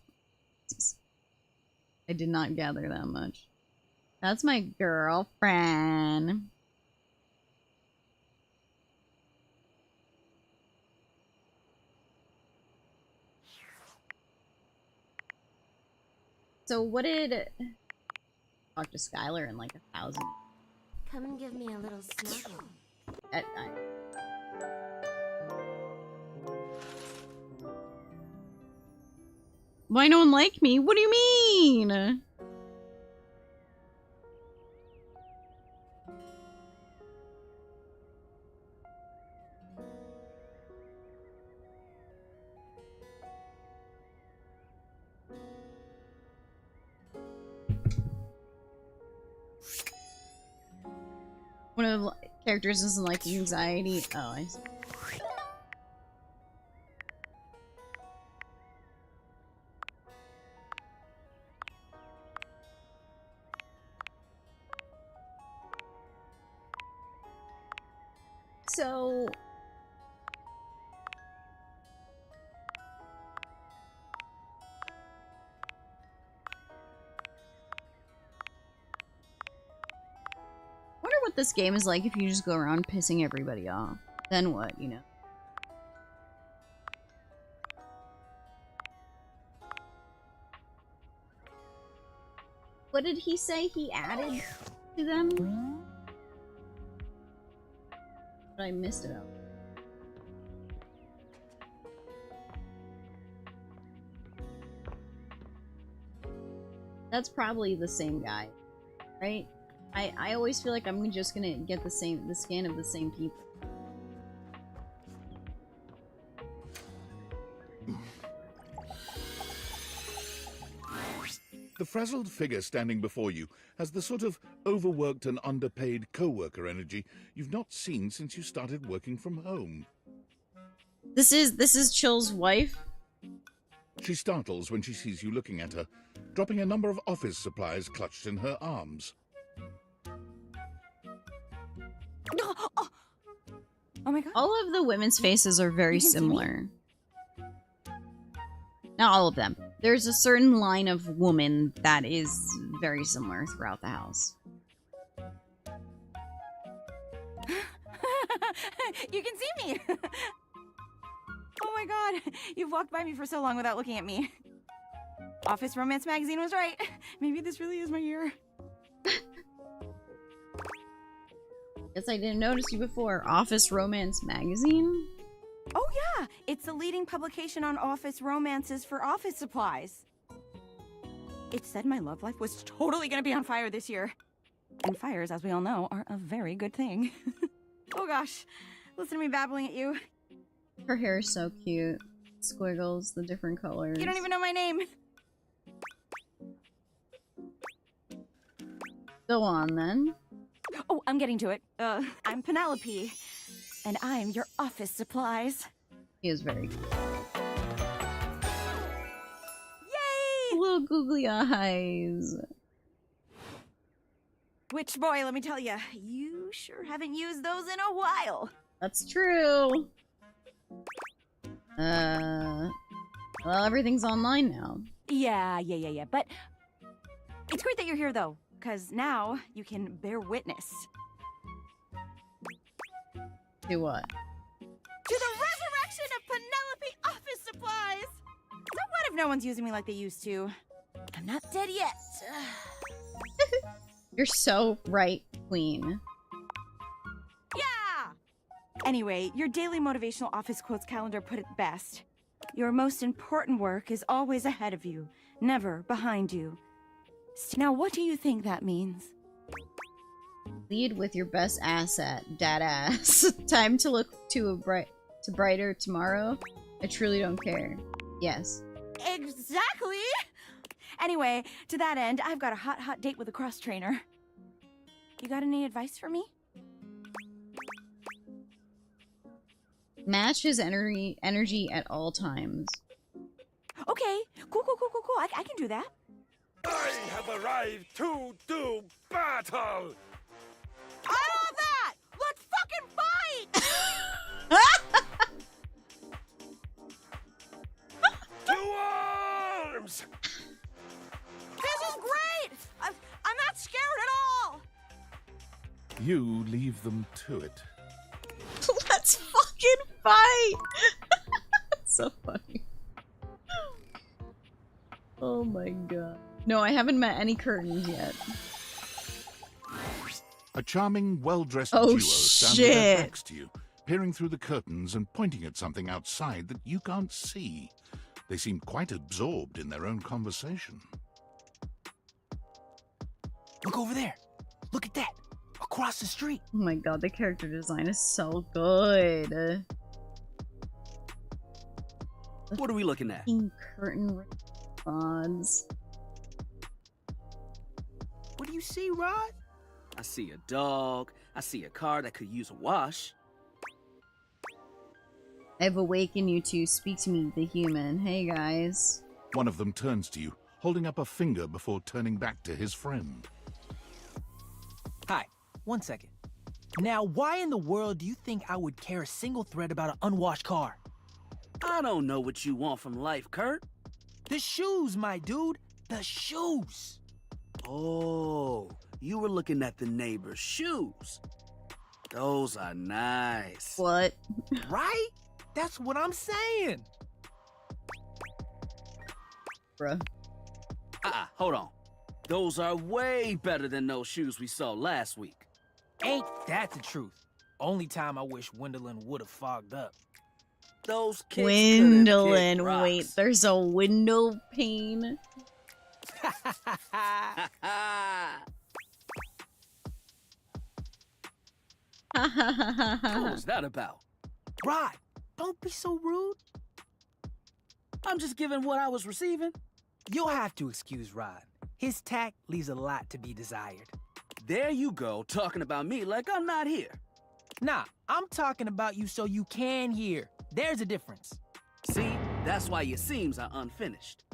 I did not gather that much. That's my girlfriend. So what did... Talk to Skylar in like 1,000. Come and give me a little snuggle. Why no one like me? What do you mean? One of the characters doesn't like anxiety. Oh, I see. So... wonder what this game is like if you just go around pissing everybody off. Then what, you know? What did he say he added to them? But I missed it out. That's probably the same guy, right? I always feel like I'm just gonna get the scan of the same people. The frazzled figure standing before you has the sort of overworked and underpaid co-worker energy you've not seen since you started working from home. This is Chill's wife. She startles when she sees you looking at her, dropping a number of office supplies clutched in her arms. Oh my god. All of the women's faces are very similar. Not all of them. There's a certain line of woman that is very similar throughout the house. You can see me! Oh my god, you've walked by me for so long without looking at me. Office Romance Magazine was right. Maybe this really is my year. Guess I didn't notice you before. Office Romance Magazine? Oh yeah, it's the leading publication on office romances for office supplies. It said my love life was totally gonna be on fire this year. And fires, as we all know, are a very good thing. Oh gosh, listen to me babbling at you. Her hair is so cute. Squiggles, the different colors. You don't even know my name. Go on, then. Oh, I'm getting to it. I'm Penelope, and I'm your office supplies. He is very cute. Yay! Little googly eyes. Which, boy, let me tell you, you sure haven't used those in a while. That's true. Well, everything's online now. Yeah. But it's great that you're here, though, because now you can bear witness. Do what? To the resurrection of Penelope office supplies! So what if no one's using me like they used to? I'm not dead yet. You're so right, Queen. Yeah! Anyway, your daily motivational office quotes calendar put it best. Your most important work is always ahead of you, never behind you. Now, what do you think that means? Lead with your best asset, dad ass. Time to look to brighter tomorrow. I truly don't care. Yes. Exactly! Anyway, to that end, I've got a hot date with a cross trainer. You got any advice for me? Match his energy at all times. Okay, cool. I can do that. I have arrived to do battle! I love that! Let's fucking fight! To arms! This is leave them to it. Let's fucking fight! So funny. Oh my god. No, I haven't met any curtains yet. A charming, well-dressed Oh, duo stand with their shit. backs to you, peering through the curtains and pointing at something outside that you can't see. They seem quite absorbed in their own conversation. Look over there. Look at that. Across the street. Oh my god, the character design is so good. What are we looking at? Fucking curtain rods. What do you see, Rod? I see a dog. I see a car that could use a wash. I've awakened you to speak to me, the human. Hey guys. One of them turns to you, holding up a finger before turning back to his friend. Hi. 1 second. Now, why in the world do you think I would care a single thread about an unwashed car? I don't know what you want from life, Kurt. The shoes, my dude. The shoes. Oh, you were looking at the neighbor's shoes. Those are nice. What? Right? That's what I'm saying. Bruh. Hold on. Those are way better than those shoes we saw last week. Ain't that the truth? Only time I wish Wendolyn would have fogged up. Those kids couldn't kick Windowlin. rocks. Wait, there's a window pane? What was that about? Rod, don't be so rude. I'm just giving what I was receiving. You'll have to excuse Rod. His tact leaves a lot to be desired. There you go, talking about me like I'm not here. Nah, I'm talking about you so you can hear. There's a difference. See, that's why your seams are unfinished.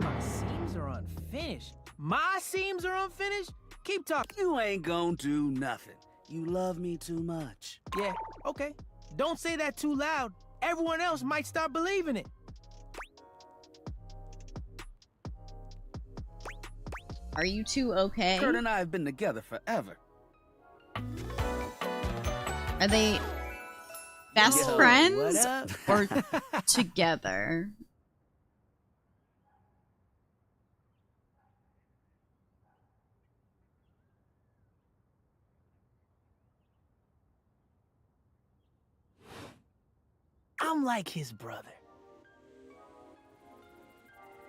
My seams are unfinished. My seams are unfinished? Keep talking. You ain't gonna do nothing. You love me too much. Yeah, okay. Don't say that too loud. Everyone else might start believing it. Are you two okay? Kurt and I have been together forever. Are they best Yo, friends what up? or together? I'm like his brother.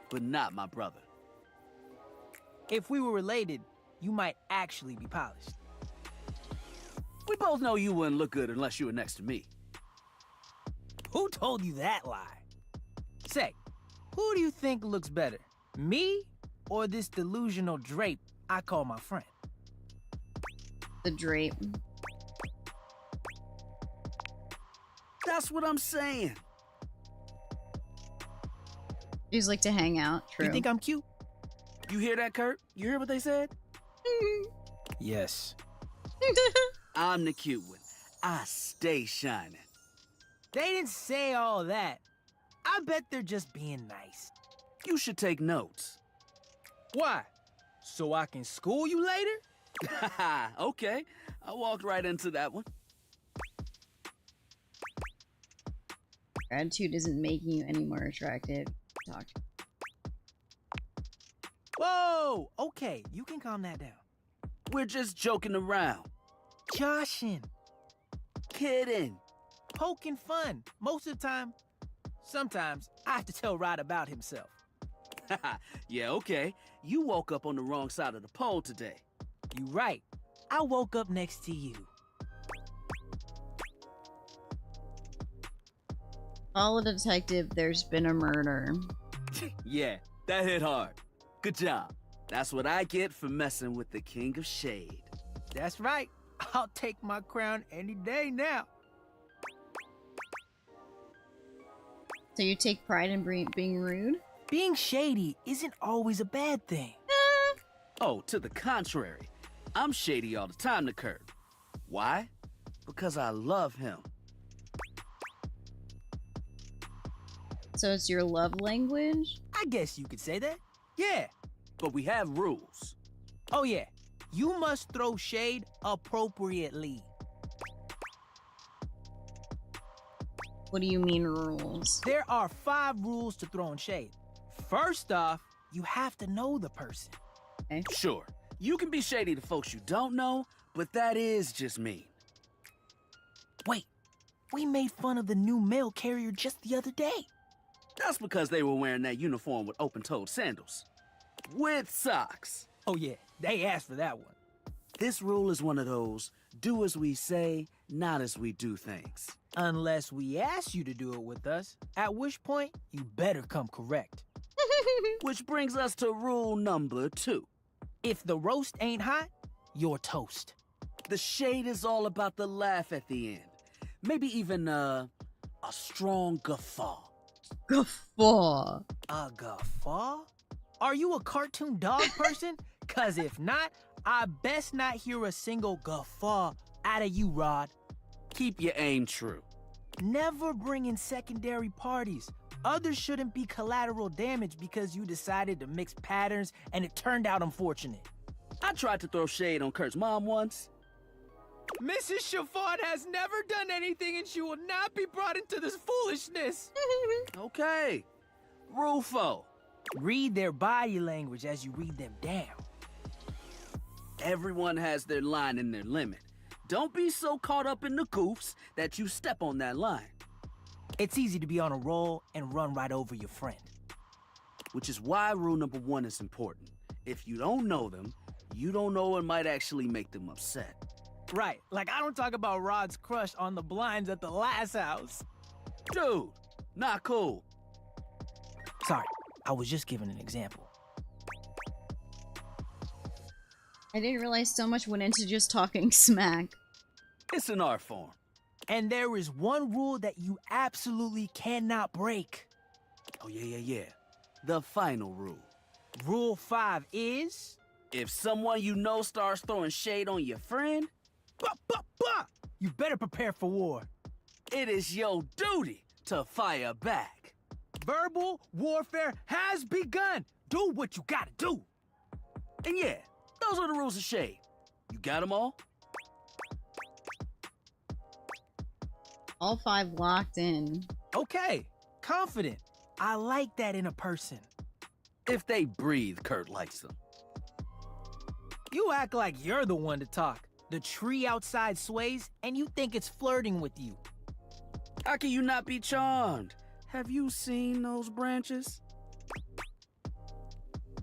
But not my brother. If we were related, you might actually be polished. We both know you wouldn't look good unless you were next to me. Who told you that lie? Say, who do you think looks better? Me or this delusional drape I call my friend? The drape. That's what I'm saying. You just like to hang out. True. You think I'm cute? You hear that, Kurt? You hear what they said? Yes. I'm the cute one. I stay shining. They didn't say all that. I bet they're just being nice. You should take notes. Why? So I can school you later? Okay, I walked right into that one. Gratitude isn't making you any more attractive. Talk. Whoa! Okay, you can calm that down. We're just joking around. Joshing. Kidding. Poking fun. Most of the time. Sometimes I have to tell Rod about himself. Yeah, okay. You woke up on the wrong side of the pole today. You right. I woke up next to you. Call a detective, there's been a murder. Yeah, that hit hard. Good job. That's what I get for messing with the King of Shade. That's right. I'll take my crown any day now. So you take pride in being rude? Being shady isn't always a bad thing. Oh, to the contrary. I'm shady all the time to Kurt. Why? Because I love him. So it's your love language? I guess you could say that. Yeah. But we have rules. Oh yeah. You must throw shade appropriately. What do you mean rules? There are 5 rules to throwing shade. First off, you have to know the person. Okay. Sure, you can be shady to folks you don't know, but that is just mean. Wait, we made fun of the new mail carrier just the other day. That's because they were wearing that uniform with open-toed sandals. With socks. Oh yeah, they asked for that one. This rule is one of those, do as we say, not as we do things. Unless we ask you to do it with us, at which point you better come correct. Which brings us to rule number 2. If the roast ain't hot, you're toast. The shade is all about the laugh at the end. Maybe even a strong guffaw. Guffaw. A guffaw? Are you a cartoon dog person? Cause if not, I best not hear a single guffaw out of you, Rod. Keep your aim true. Never bring in secondary parties. Others shouldn't be collateral damage because you decided to mix patterns and it turned out unfortunate. I tried to throw shade on Kurt's mom once. Mrs. Chiffon has never done anything and she will not be brought into this foolishness. Okay. Rule 4. Read their body language as you read them down. Everyone has their line and their limit. Don't be so caught up in the goofs that you step on that line. It's easy to be on a roll and run right over your friend. Which is why rule number 1 is important. If you don't know them, you don't know what might actually make them upset. Right, like I don't talk about Rod's crush on the blinds at the last house. Dude, not cool. Sorry, I was just giving an example. I didn't realize so much went into just talking smack. It's an art form. And there is one rule that you absolutely cannot break. Oh, yeah. The final rule. Rule 5 is... If someone you know starts throwing shade on your friend... You better prepare for war. It is your duty to fire back. Verbal warfare has begun. Do what you gotta do. And yeah, those are the rules of shade. You got them all? All 5 locked in. Okay, confident. I like that in a person. If they breathe, Kurt likes them. You act like you're the one to talk. The tree outside sways, and you think it's flirting with you. How can you not be charmed? Have you seen those branches?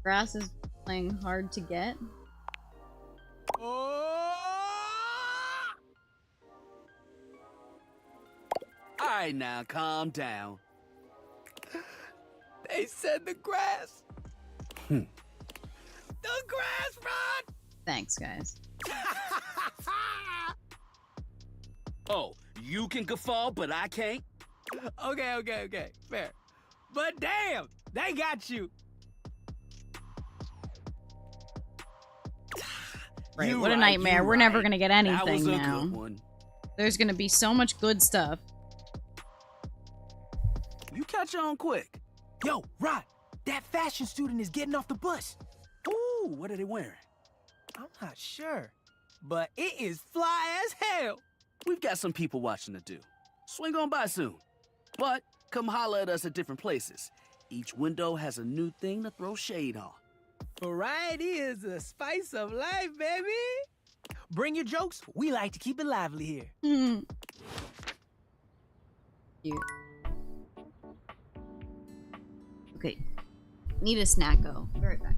Grass is playing hard to get. Alright now, calm down. They said the grass. The grass, Rod! Thanks, guys. Oh, you can guffaw, but I can't? Okay. Fair. But damn, they got you. Right, what a nightmare. We're never gonna get anything that was a now. Good one. There's gonna be so much good stuff. You catch on quick. Yo, Rod, that fashion student is getting off the bus. Ooh, what are they wearing? I'm not sure, but it is fly as hell. We've got some people watching to do. Swing on by soon. But come holler at us at different places. Each window has a new thing to throw shade on. Variety is the spice of life, baby. Bring your jokes. We like to keep it lively here. Cute. Okay. Need a snacko. Be right back.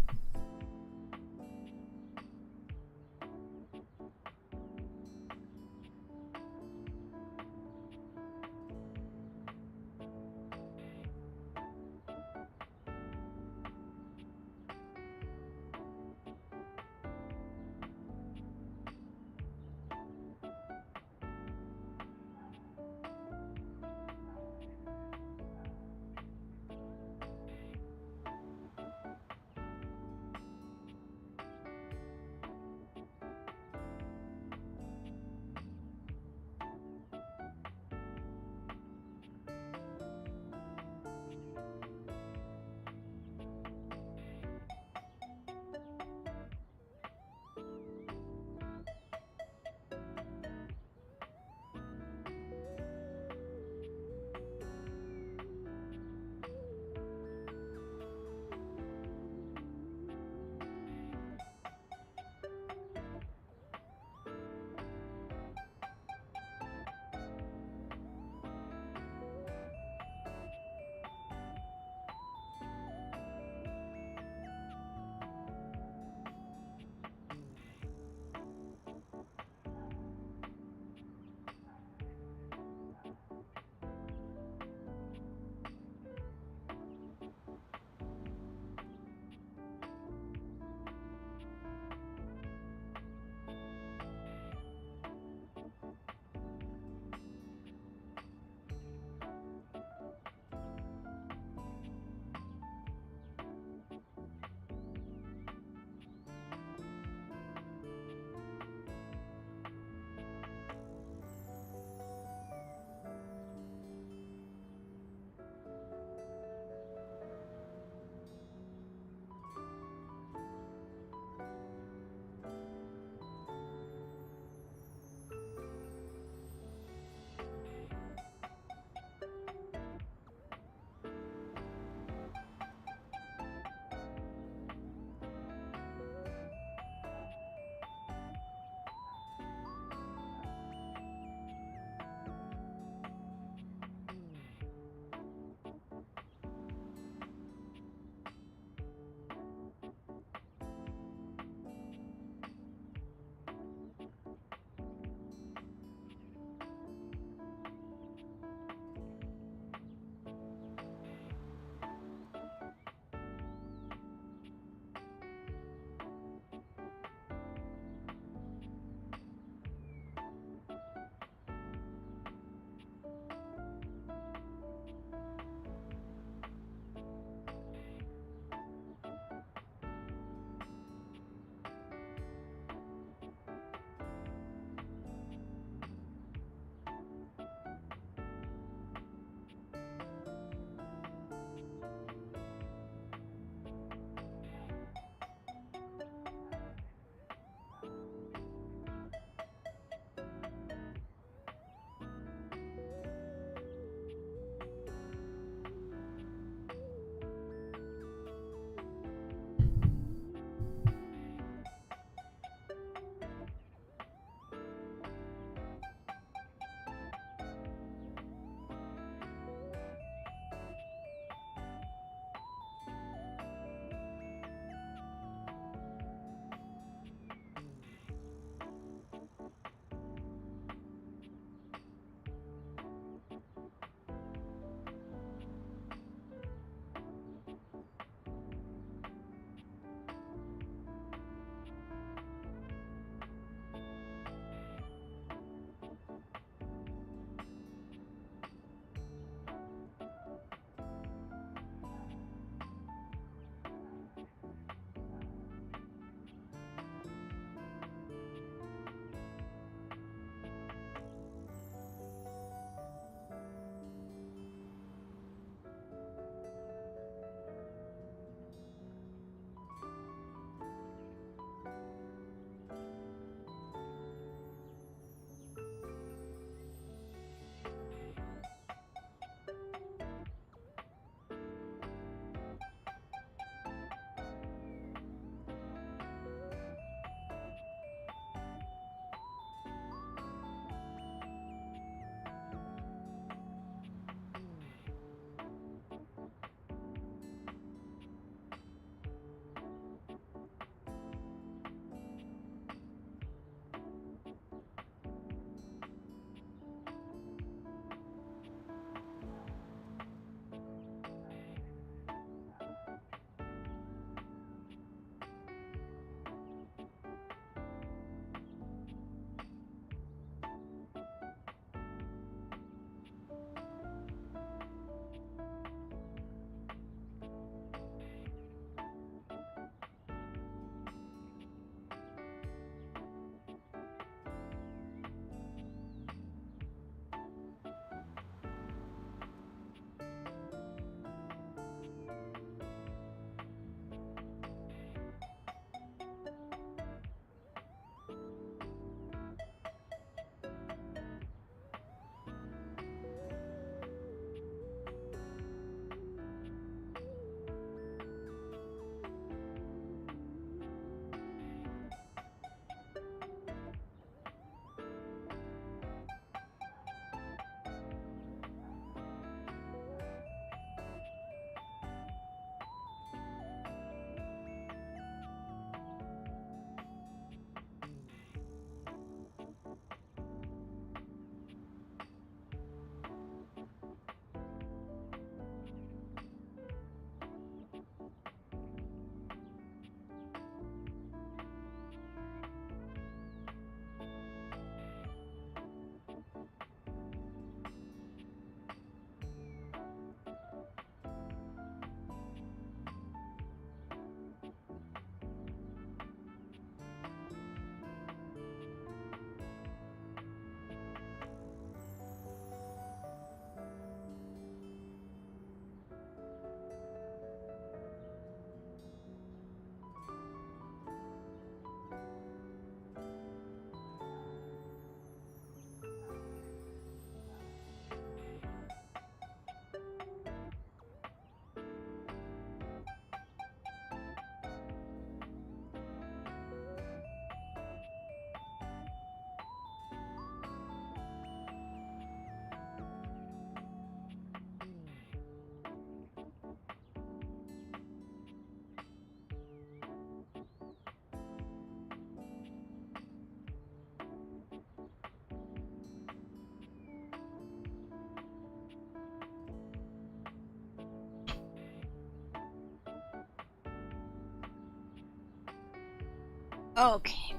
Okay.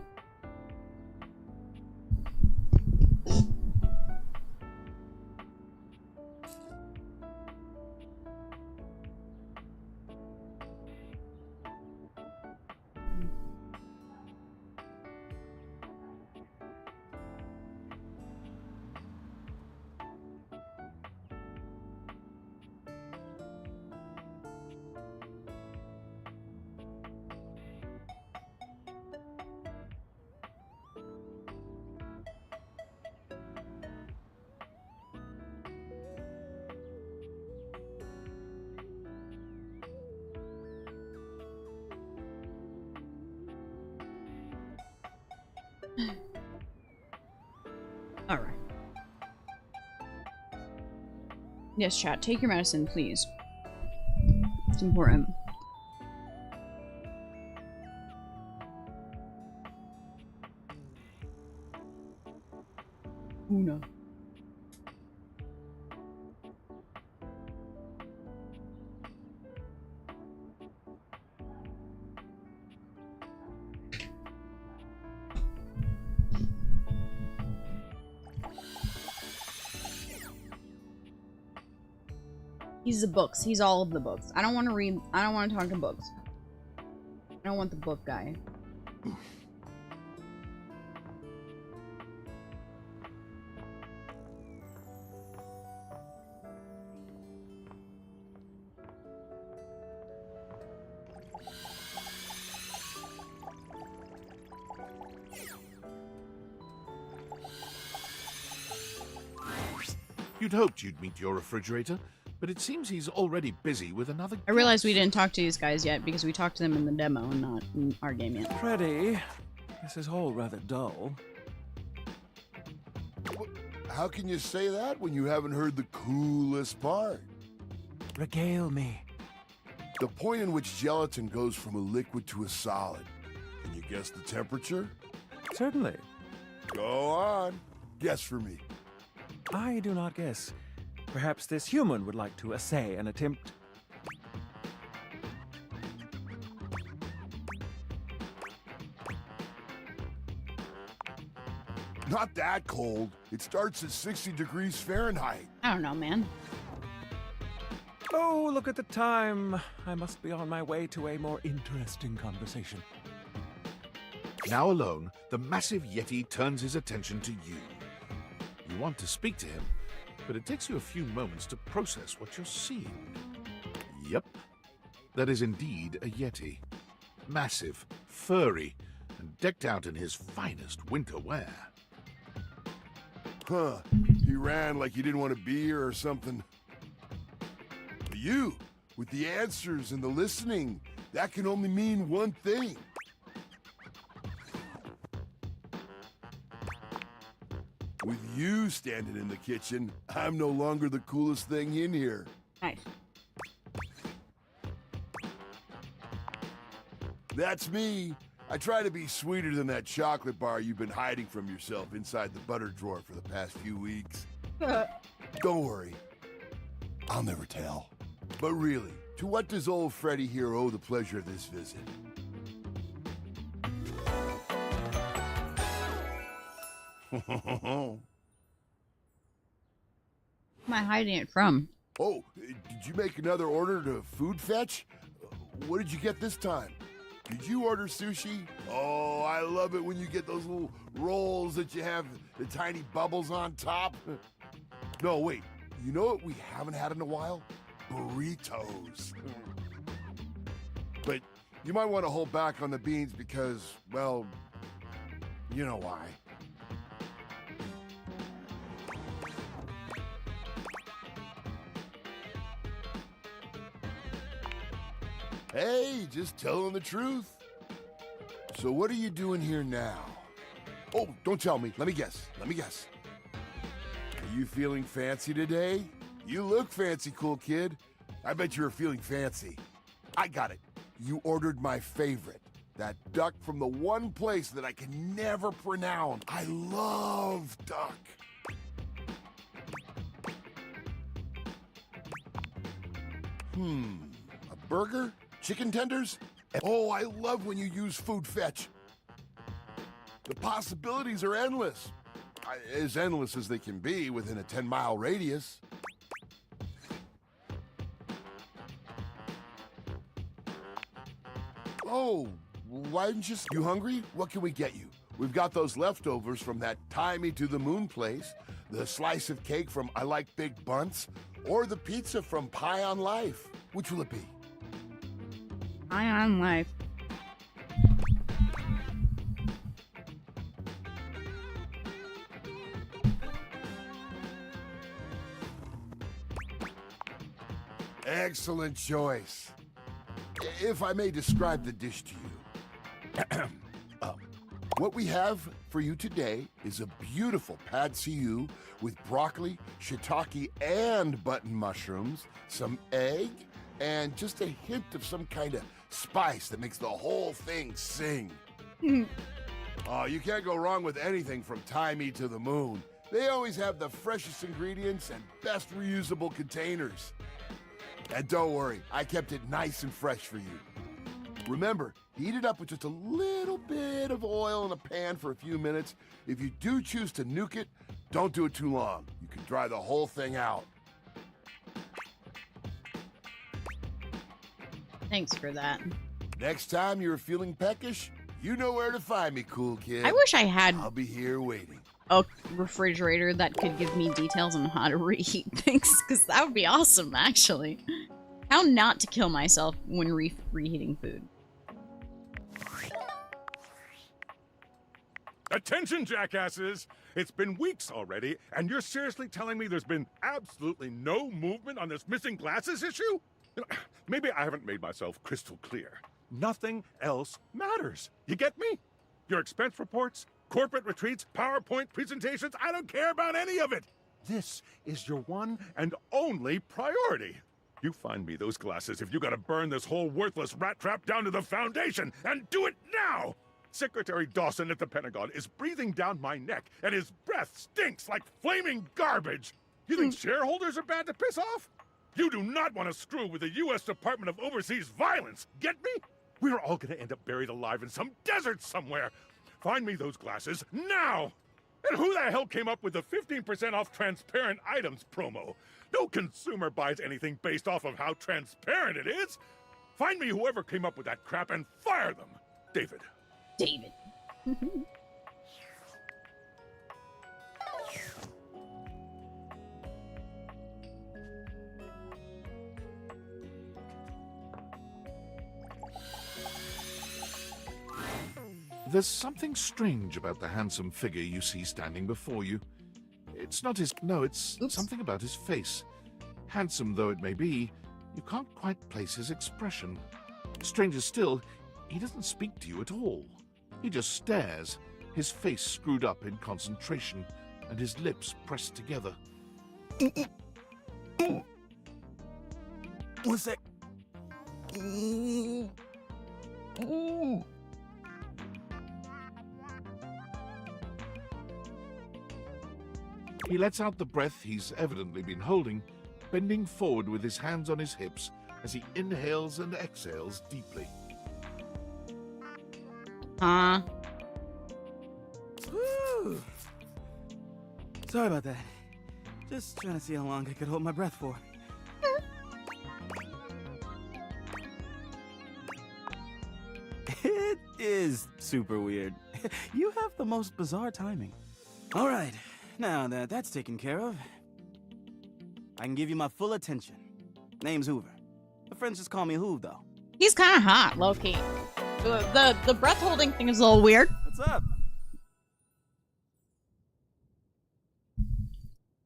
All right. Yes, chat. Take your medicine, please. It's important. Una. He's the books. He's all of the books. I don't want to read. I don't want to talk to books. I don't want the book guy. You'd hoped you'd meet your refrigerator, but it seems he's already busy with another I realized guest. we didn't talk to these guys yet because we talked to them in the demo and not in our game yet. Freddy, this is all rather dull. How can you say that when you haven't heard the coolest part? Regale me. The point in which gelatin goes from a liquid to a solid. Can you guess the temperature? Certainly. Go on. Guess for me. I do not guess. Perhaps this human would like to essay an attempt. Not that cold. It starts at 60 degrees Fahrenheit. I don't know, man. Oh, look at the time. I must be on my way to a more interesting conversation. Now alone, the massive Yeti turns his attention to you. You want to speak to him, but it takes you a few moments to process what you're seeing. Yep, that is indeed a Yeti. Massive, furry, and decked out in his finest winter wear. Huh. He ran like he didn't want to be here or something. But you, with the answers and the listening, that can only mean one thing. With you standing in the kitchen, I'm no longer the coolest thing in here. Nice. That's me. I try to be sweeter than that chocolate bar you've been hiding from yourself inside the butter drawer for the past few weeks. Don't worry. I'll never tell. But really, to what does old Freddy here owe the pleasure of this visit? Who am I hiding it from? Oh, did you make another order to food fetch? What did you get this time? Did you order sushi? Oh, I love it when you get those little rolls that you have the tiny bubbles on top. No, wait. You know what we haven't had in a while? Burritos. But you might want to hold back on the beans because, well, you know why. Hey, just telling the truth. So what are you doing here now? Oh, don't tell me. Let me guess. Are you feeling fancy today? You look fancy, cool kid. I bet you were feeling fancy. I got it. You ordered my favorite. That duck from the one place that I can never pronounce. I love duck. A burger? Chicken tenders? Oh, I love when you use food fetch. possibilities are endless. As endless as they can be within a 10-mile radius. Oh, why didn't you hungry? What can we get you? We've got those leftovers from that Tie Me to the Moon place, the slice of cake from I Like Big Bunts, or the pizza from Pie on Life. Which will it be? Pie on Life. Excellent choice. If I may describe the dish to you. What we have for you today is a beautiful pad see ew with broccoli, shiitake, and button mushrooms, some egg, and just a hint of some kind of spice that makes the whole thing sing. Oh, you can't go wrong with anything from Tie Me to the Moon. They always have the freshest ingredients and best reusable containers. And don't worry, I kept it nice and fresh for you. Remember, heat it up with just a little bit of oil in a pan for a few minutes. If you do choose to nuke it, don't do it too long. You can dry the whole thing out. Thanks for that. Next time you're feeling peckish, you know where to find me, cool kid. I wish I had I'll be here waiting. a refrigerator that could give me details on how to reheat things, because that would be awesome, actually. How not to kill myself when reheating food. Attention, jackasses! It's been weeks already, and you're seriously telling me there's been absolutely no movement on this missing glasses issue? You know, maybe I haven't made myself crystal clear. Nothing else matters. You get me? Your expense reports, corporate retreats, PowerPoint presentations, I don't care about any of it. This is your one and only priority. You find me those glasses if you gotta burn this whole worthless rat trap down to the foundation, and do it now! Secretary Dawson at the Pentagon is breathing down my neck, and his breath stinks like flaming garbage. You think shareholders are bad to piss off? You do not want to screw with the U.S. Department of Overseas Violence, get me? We're all gonna end up buried alive in some desert somewhere. Find me those glasses now! And who the hell came up with the 15% off transparent items promo? No consumer buys anything based off of how transparent it is. Find me whoever came up with that crap and fire them. David. David. There's something strange about the handsome figure you see standing before you. It's not his... No, it's something about his face. Handsome though it may be, you can't quite place his expression. Stranger still, he doesn't speak to you at all. He just stares, his face screwed up in concentration, and his lips pressed together. One sec. He lets out the breath he's evidently been holding, bending forward with his hands on his hips as he inhales and exhales deeply. Woo. Sorry about that. Just trying to see how long I could hold my breath for. It is super weird. You have the most bizarre timing. All right, now that that's taken care of, I can give you my full attention. Name's Hoover. My friends just call me Hoov, though. He's kind of hot, low-key. The breath holding thing is a little weird. What's up?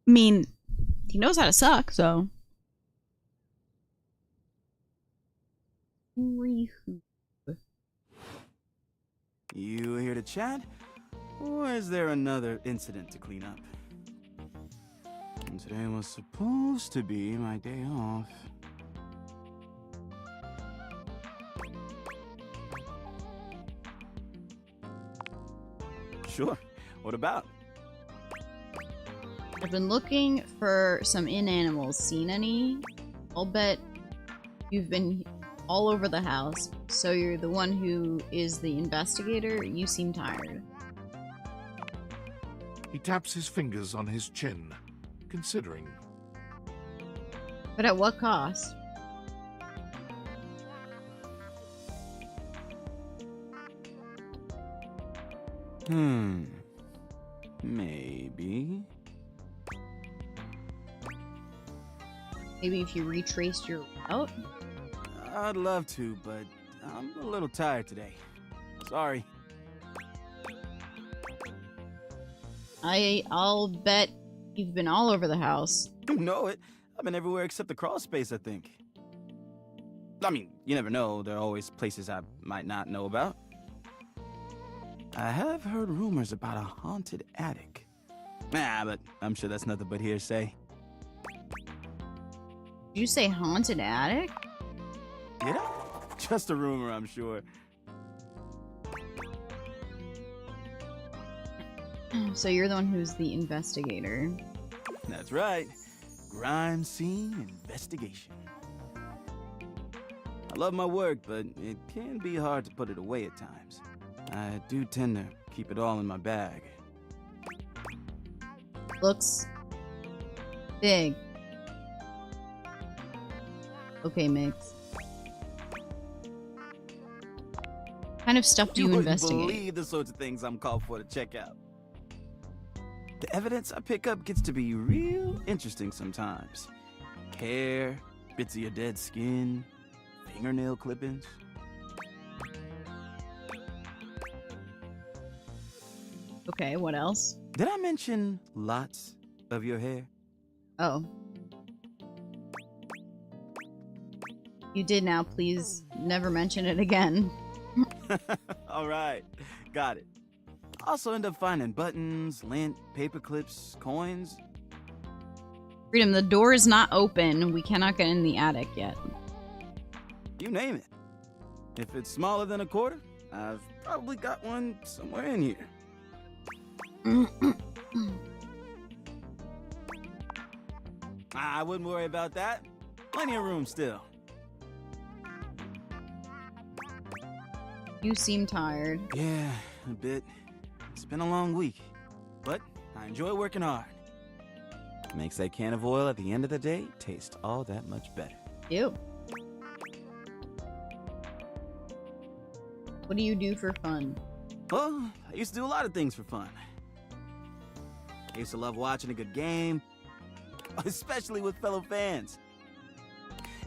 I mean, he knows how to suck, so. Henry Hoover. You here to chat? Or is there another incident to clean up? And today was supposed to be my day off. Sure. What about? I've been looking for some inanimals. Seen any? I'll bet you've been all over the house. So you're the one who is the investigator? You seem tired. He taps his fingers on his chin, considering. But at what cost? Maybe. Maybe if you retraced your route? I'd love to, but I'm a little tired today. Sorry. I'll bet you've been all over the house. You know it. I've been everywhere except the crawl space, I think. I mean, you never know. There are always places I might not know about. I have heard rumors about a haunted attic. Nah, but I'm sure that's nothing but hearsay. Did you say haunted attic? Did I? Just a rumor, I'm sure. So you're the one who's the investigator. That's right. Crime scene investigation. I love my work, but it can be hard to put it away at times. I do tend to keep it all in my bag. Looks big. Okay, Mix. What kind of stuff do you wouldn't investigate? believe the sorts of things I'm called for to check out. The evidence I pick up gets to be real interesting sometimes. Hair, bits of your dead skin, fingernail clippings. Okay, what else? Did I mention lots of your hair? Oh. You did now. Please never mention it again. All right, got it. Also end up finding buttons, lint, paper clips, coins. Freedom, the door is not open. We cannot get in the attic yet. You name it. If it's smaller than a quarter, I've probably got one somewhere in here. I wouldn't worry about that. Plenty of room still. You seem tired. Yeah, a bit. It's been a long week, but I enjoy working hard. Makes that can of oil at the end of the day taste all that much better. Ew. What do you do for fun? Well, I used to do a lot of things for fun. I used to love watching a good game, especially with fellow fans.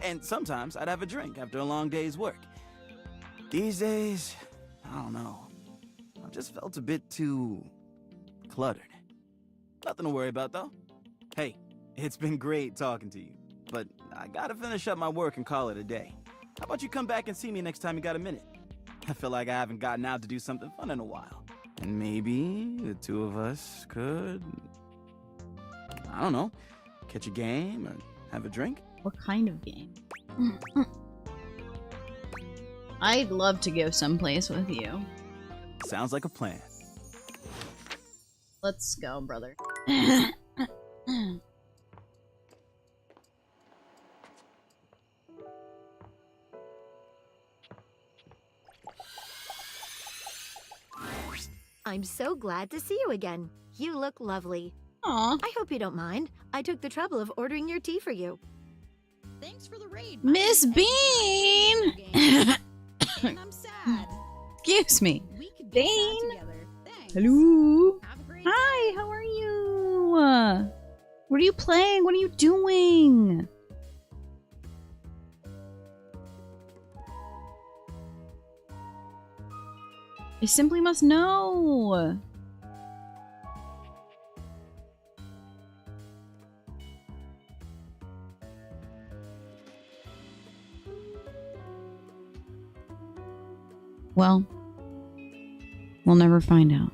And sometimes I'd have a drink after a long day's work. These days, I don't know. I've just felt a bit too cluttered. Nothing to worry about, though. Hey, it's been great talking to you, but I gotta finish up my work and call it a day. How about you come back and see me next time you got a minute? I feel like I haven't gotten out to do something fun in a while. And maybe the two of us could, I don't know, catch a game or have a drink? What kind of game? I'd love to go someplace with you. Sounds like a plan. Let's go, brother. I'm so glad to see you again. You look lovely. Aw. I hope you don't mind. I took the trouble of ordering your tea for you. Thanks for the raid. Miss Bean! I'm sad. Excuse me. We could be Bean? sad together. Thanks. Hello? Have a great Hi, how are you? What are you playing? What are you doing? I simply must know. Well, we'll never find out.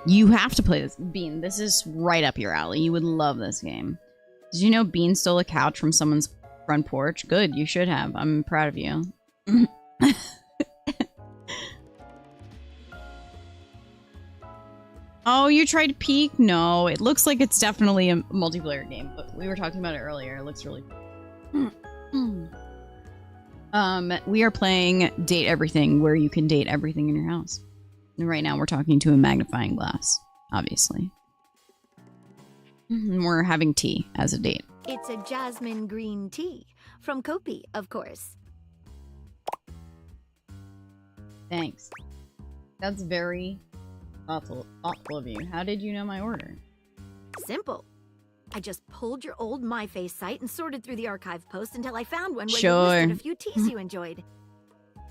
You have to play this. Bean, this is right up your alley. You would love this game. Did you know Bean stole a couch from someone's front porch? Good, you should have. I'm proud of you. Oh, you tried to peek? No, it looks like it's definitely a multiplayer game, but we were talking about it earlier. It looks really cool. We are playing Date Everything, where you can date everything in your house. And right now we're talking to a magnifying glass, obviously. And we're having tea as a date. It's a jasmine green tea from Kopi, of course. Thanks. That's very thoughtful of you. How did you know my order? Simple. I just pulled your old MyFace site and sorted through the archive posts until I found one where you Sure. listed a few teas you enjoyed.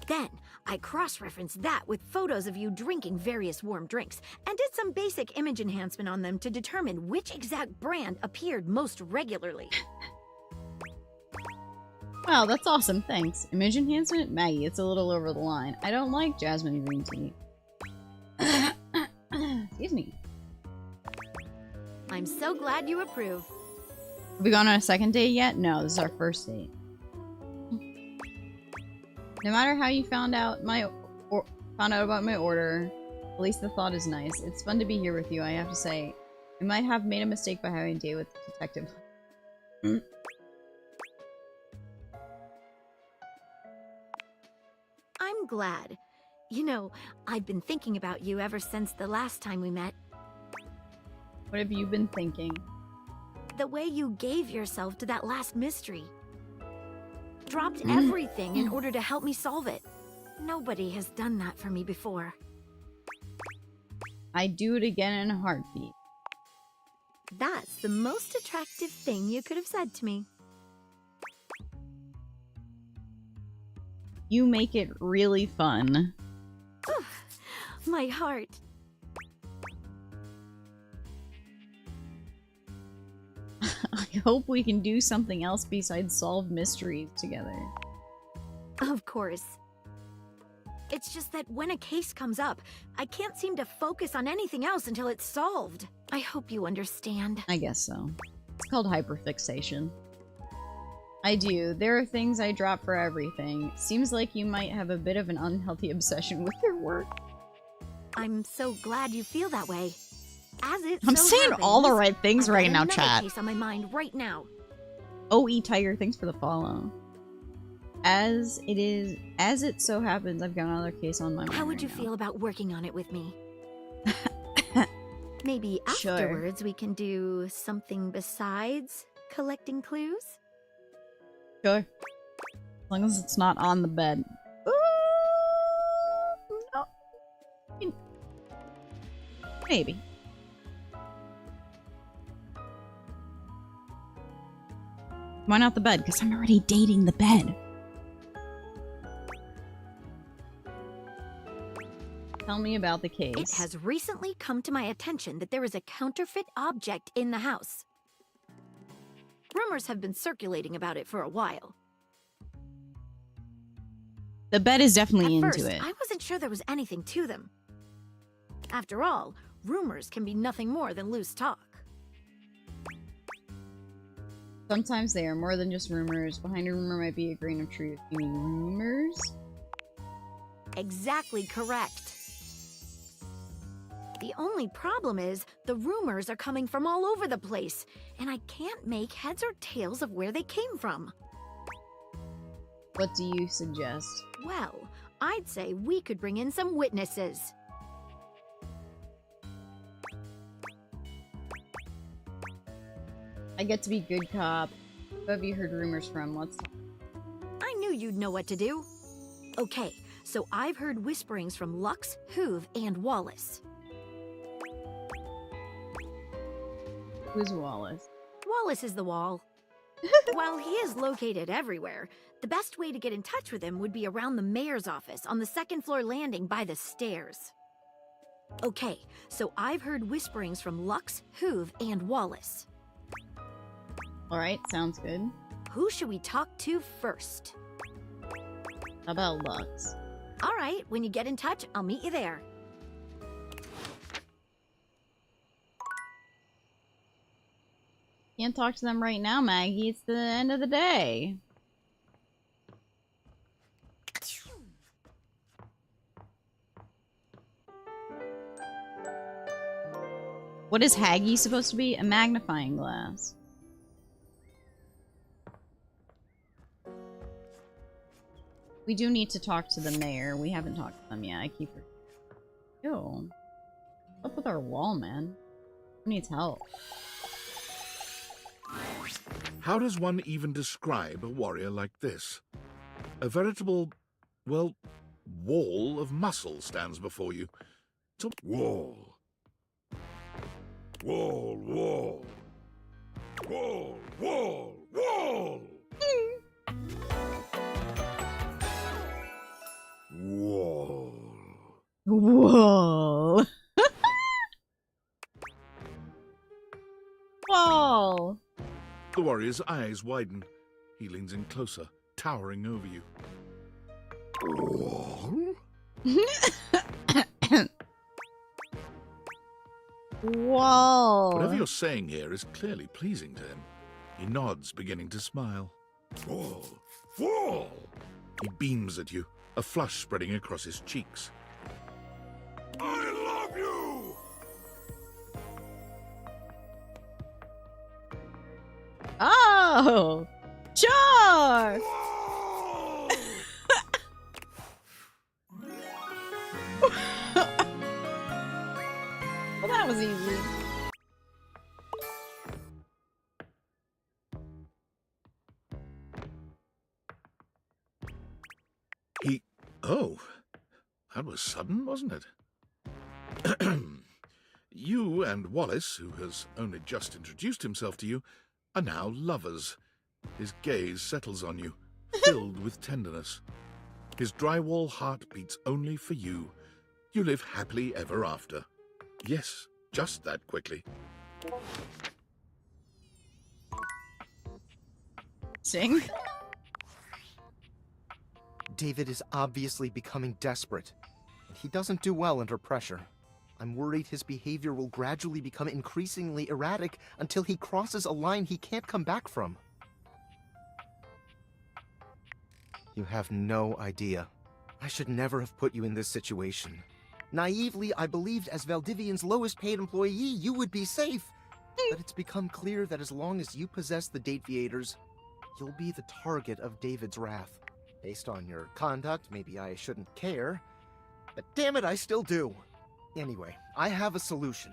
Then, I cross-referenced that with photos of you drinking various warm drinks and did some basic image enhancement on them to determine which exact brand appeared most regularly. Wow, that's awesome. Thanks. Image enhancement? Maggie, it's a little over the line. I don't like jasmine green tea. Excuse me. I'm so glad you approve. Have we gone on a second date yet? No, this is our first date. No matter how you found out about my order, at least the thought is nice. It's fun to be here with you, I have to say. I might have made a mistake by having a date with the detective. I'm glad. You know, I've been thinking about you ever since the last time we met. What have you been thinking? The way you gave yourself to that last mystery. Dropped everything in order to help me solve it. Nobody has done that for me before. I'd do it again in a heartbeat. That's the most attractive thing you could have said to me. You make it really fun. My heart. I hope we can do something else besides solve mysteries together. Of course. It's just that when a case comes up, I can't seem to focus on anything else until it's solved. I hope you understand. I guess so. It's called hyperfixation. I do. There are things I drop for everything. Seems like you might have a bit of an unhealthy obsession with your work. I'm so glad you feel that way. As it I'm so saying happens, all the right things I've right got now, another chat. case on my mind right now. OE Tiger, thanks for the follow. As it so happens, I've got another case on my mind. How would right you now. feel about working on it with me? Maybe Sure. afterwards we can do something besides collecting clues? Sure. As long as it's not on the bed. No. Maybe. Why not the bed? Because I'm already dating the bed. Tell me about the case. It has recently come to my attention that there is a counterfeit object in the house. Rumors have been circulating about it for a while. The bed is definitely At into first, it. I wasn't sure there was anything to them. After all, rumors can be nothing more than loose talk. Sometimes they are more than just rumors. Behind a rumor might be a grain of truth. You mean rumors? Exactly correct. The only problem is, the rumors are coming from all over the place, and I can't make heads or tails of where they came from. What do you suggest? Well, I'd say we could bring in some witnesses. I get to be good cop. Who have you heard rumors from? Let's talk. I knew you'd know what to do. Okay, so I've heard whisperings from Lux, Hoove, and Wallace. Who's Wallace? Wallace is the wall. While he is located everywhere, the best way to get in touch with him would be around the mayor's office on the second floor landing by the stairs. Okay, so I've heard whisperings from Lux, Hoove, and Wallace. Alright, sounds good. Who should we talk to first? How about Lux? Alright, when you get in touch, I'll meet you there. Can't talk to them right now, Maggie. It's the end of the day. What is Haggy supposed to be? A magnifying glass. We do need to talk to the mayor. We haven't talked to them yet. I keep... Yo. What's up with our wall, man? Who needs help? How does one even describe a warrior like this? A veritable, well, wall of muscle stands before you. Wall. Wall, wall. Wall, wall, wall! Wall. Whoa. Whoa. The warrior's eyes widen. He leans in closer, towering over you. Wall? Whoa. Whatever you're saying here is clearly pleasing to him. He nods, beginning to smile. Wall. Wall! He beams at you, a flush spreading across his cheeks. I love you! Oh! Sure! Well, that was easy. Oh, that was sudden, wasn't it? You and Wallace, who has only just introduced himself to you, are now lovers. His gaze settles on you, filled with tenderness. His drywall heart beats only for you. You live happily ever after. Yes, just that quickly. Sing? David is obviously becoming desperate. He doesn't do well under pressure. I'm worried his behavior will gradually become increasingly erratic until he crosses a line he can't come back from. You have no idea. I should never have put you in this situation. Naively, I believed as Valdivian's lowest paid employee, you would be safe. But it's become clear that as long as you possess the Dateviators, you'll be the target of David's wrath. Based on your conduct, maybe I shouldn't care, but damn it, I still do. Anyway, I have a solution.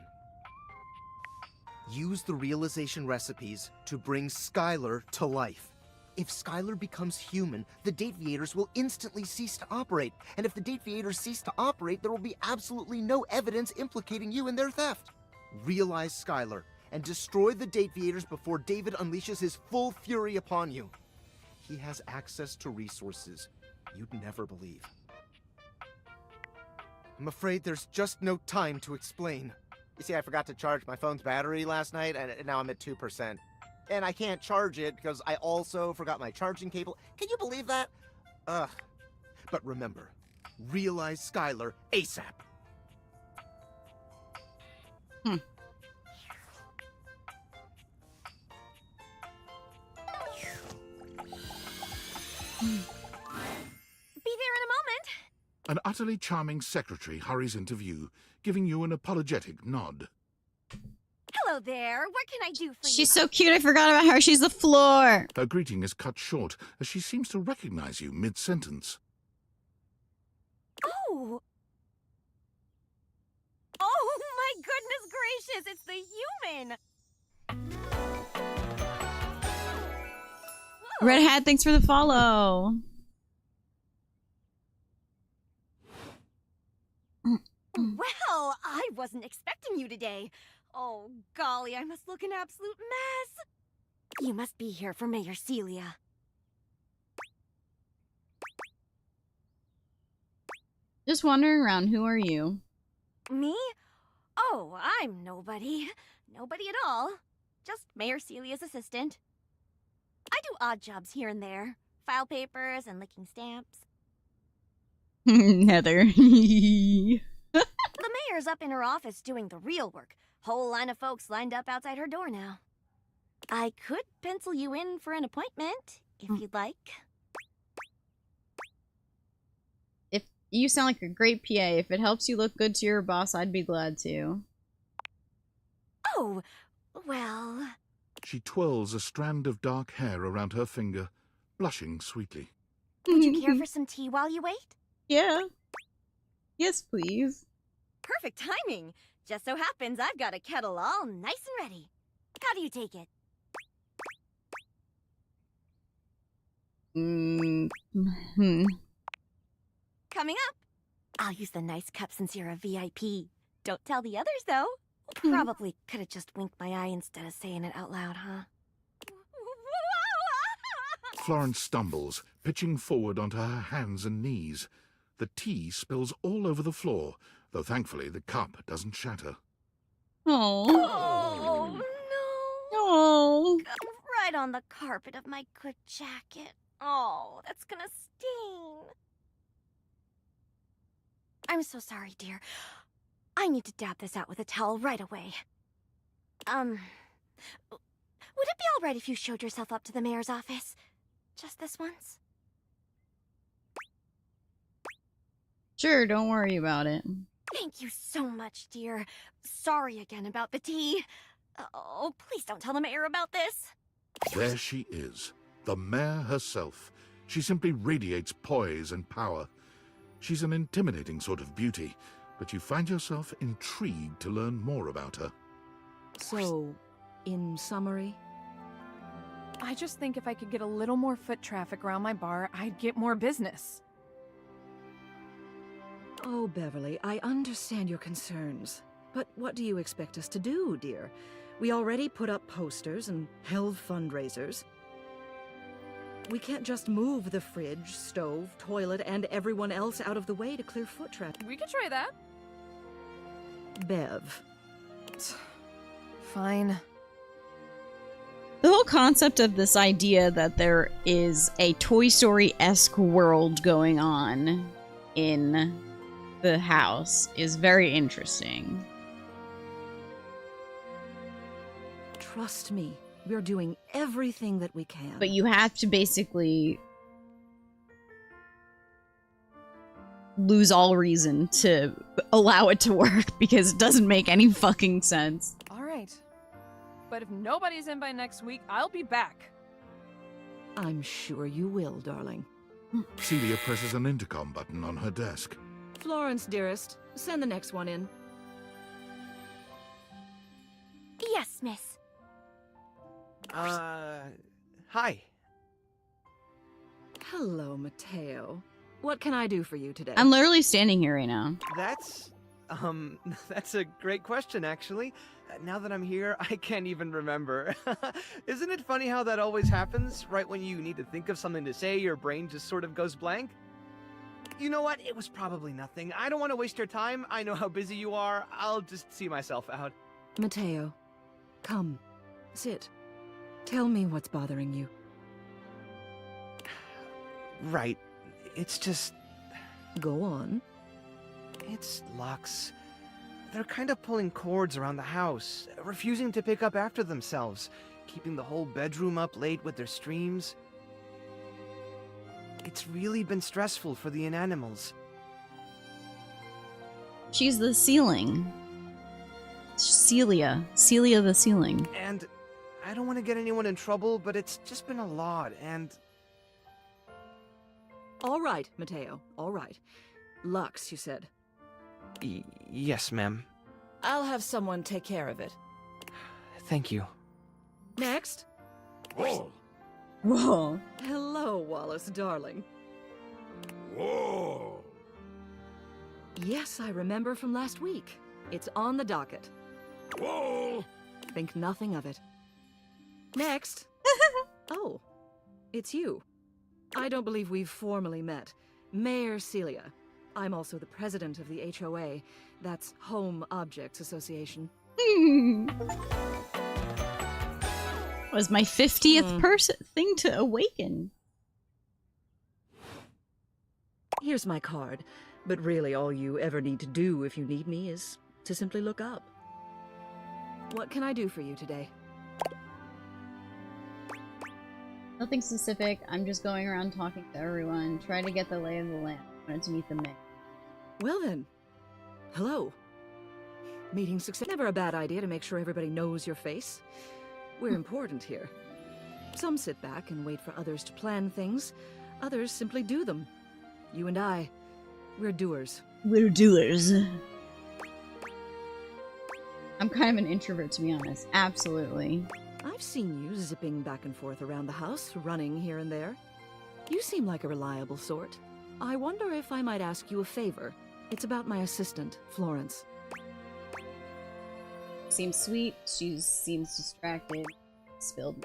Use the realization recipes to bring Skylar to life. If Skylar becomes human, the Dateviators will instantly cease to operate, and if the Dateviators cease to operate, there will be absolutely no evidence implicating you in their theft. Realize Skylar, and destroy the Dateviators before David unleashes his full fury upon you. He has access to resources you'd never believe. I'm afraid there's just no time to explain. You see, I forgot to charge my phone's battery last night, and now I'm at 2%. And I can't charge it because I also forgot my charging cable. Can you believe that? Ugh. But remember, realize Skylar ASAP. Be there in a moment. An utterly charming secretary hurries into view, giving you an apologetic nod. Hello there. What can I do for you? She's so cute, I forgot about her. She's the floor. Her greeting is cut short as she seems to recognize you mid-sentence. Oh! Oh my goodness gracious! It's the human! Red Hat, thanks for the follow. Well, I wasn't expecting you today. Oh, golly, I must look an absolute mess. You must be here for Mayor Celia. Just wandering around, who are you? Me? Oh, I'm nobody. Nobody at all. Just Mayor Celia's assistant. I do odd jobs here and there. File papers and licking stamps. Heather. The mayor's up in her office doing the real work. Whole line of folks lined up outside her door now. I could pencil you in for an appointment, if you'd like. If you sound like a great PA, if it helps you look good to your boss, I'd be glad to. Oh, well... She twirls a strand of dark hair around her finger, blushing sweetly. Would you care for some tea while you wait? Yeah. Yes, please. Perfect timing. Just so happens I've got a kettle all nice and ready. How do you take it? Coming up. I'll use the nice cup since you're a VIP. Don't tell the others, though. Probably could have just winked my eye instead of saying it out loud, huh? Florence stumbles, pitching forward onto her hands and knees. The tea spills all over the floor, though thankfully the cup doesn't shatter. Oh, no. Oh. Right on the carpet of my good jacket. Oh, that's gonna stain. I'm so sorry, dear. I need to dab this out with a towel right away. Would it be all right if you showed yourself up to the mayor's office? Just this once? Sure, don't worry about it. Thank you so much, dear. Sorry again about the tea. Oh, please don't tell the mayor about this. There she is, the mayor herself. She simply radiates poise and power. She's an intimidating sort of beauty, but you find yourself intrigued to learn more about her. So, in summary? I just think if I could get a little more foot traffic around my bar, I'd get more business. Oh, Beverly, I understand your concerns. But what do you expect us to do, dear? We already put up posters and held fundraisers. We can't just move the fridge, stove, toilet, and everyone else out of the way to clear foot traffic. We could try that. Bev. Fine. The whole concept of this idea that there is a Toy Story-esque world going on in the house is very interesting. Trust me, we're doing everything that we can. But you have to basically lose all reason to allow it to work because it doesn't make any fucking sense. All right. But if nobody's in by next week, I'll be back. I'm sure you will, darling. Celia presses an intercom button on her desk. Florence, dearest, send the next one in. Yes, miss. Hi. Hello, Mateo. What can I do for you today? I'm literally standing here right now. That's a great question, actually. Now that I'm here, I can't even remember. Isn't it funny how that always happens? Right when you need to think of something to say, your brain just sort of goes blank? You know what? It was probably nothing. I don't want to waste your time. I know how busy you are. I'll just see myself out. Mateo, come. Sit. Tell me what's bothering you. Right. It's just... Go on. It's Lux. They're kind of pulling cords around the house, refusing to pick up after themselves, keeping the whole bedroom up late with their streams. It's really been stressful for the inanimals. She's the ceiling. Celia. Celia the ceiling. And I don't want to get anyone in trouble, but it's just been a lot, and... All right, Mateo, all right. Lux, you said. Yes, ma'am. I'll have someone take care of it. Thank you. Next. Whoa! Whoa. Hello, Wallace, darling. Whoa! Yes, I remember from last week. It's on the docket. Whoa! Think nothing of it. Next. Oh, it's you. I don't believe we've formally met. Mayor Celia. I'm also the president of the HOA. That's Home Objects Association. Was my 50th person thing to awaken. Here's my card, but really all you ever need to do if you need me is to simply look up. What can I do for you today? Nothing specific. I'm just going around talking to everyone, trying to get the lay of the land. I wanted to meet the mayor. Well then, hello. Meeting success. Never a bad idea to make sure everybody knows your face. We're important here. Some sit back and wait for others to plan things. Others simply do them. You and I, we're doers. We're doers. I'm kind of an introvert, to be honest. Absolutely. I've seen you zipping back and forth around the house, running here and there. You seem like a reliable sort. I wonder if I might ask you a favor. It's about my assistant, Florence. Seems sweet. She seems distracted. Spilled.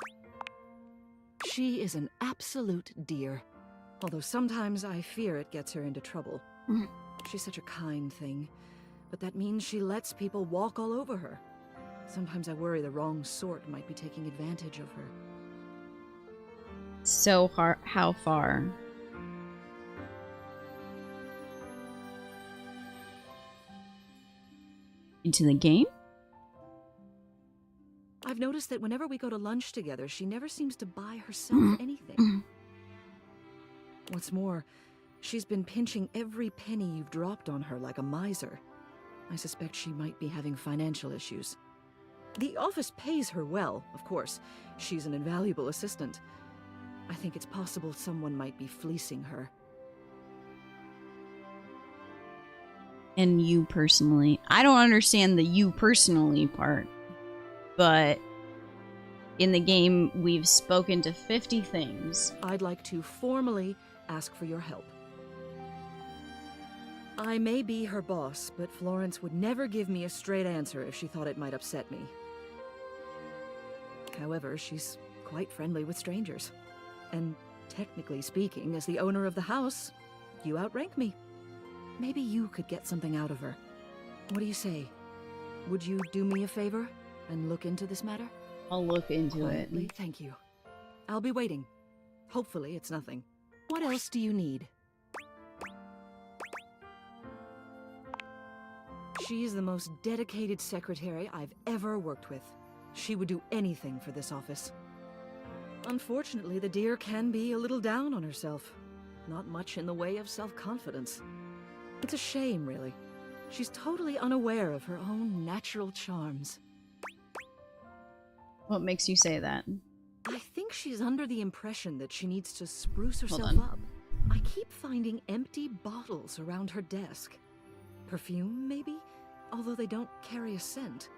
She is an absolute dear. Although sometimes I fear it gets her into trouble. She's such a kind thing. But that means she lets people walk all over her. Sometimes I worry the wrong sort might be taking advantage of her. So how far? Into the game? I've noticed that whenever we go to lunch together, she never seems to buy herself anything. What's more, she's been pinching every penny you've dropped on her like a miser. I suspect she might be having financial issues. The office pays her well, of course. She's an invaluable assistant. I think it's possible someone might be fleecing her. And you personally. I don't understand the you personally part. But in the game, we've spoken to 50 things. I'd like to formally ask for your help. I may be her boss, but Florence would never give me a straight answer if she thought it might upset me. However, she's quite friendly with strangers. And technically speaking, as the owner of the house, you outrank me. Maybe you could get something out of her. What do you say? Would you do me a favor and look into this matter? I'll look into Quietly, it. thank you. I'll be waiting. Hopefully it's nothing. What else do you need? She's the most dedicated secretary I've ever worked with. She would do anything for this office. Unfortunately, the dear can be a little down on herself. Not much in the way of self-confidence. It's a shame, really. She's totally unaware of her own natural charms. What makes you say that? I think she's under the impression that she needs to spruce Hold herself on. up. I keep finding empty bottles around her desk. Perfume, maybe? Although they don't carry a scent.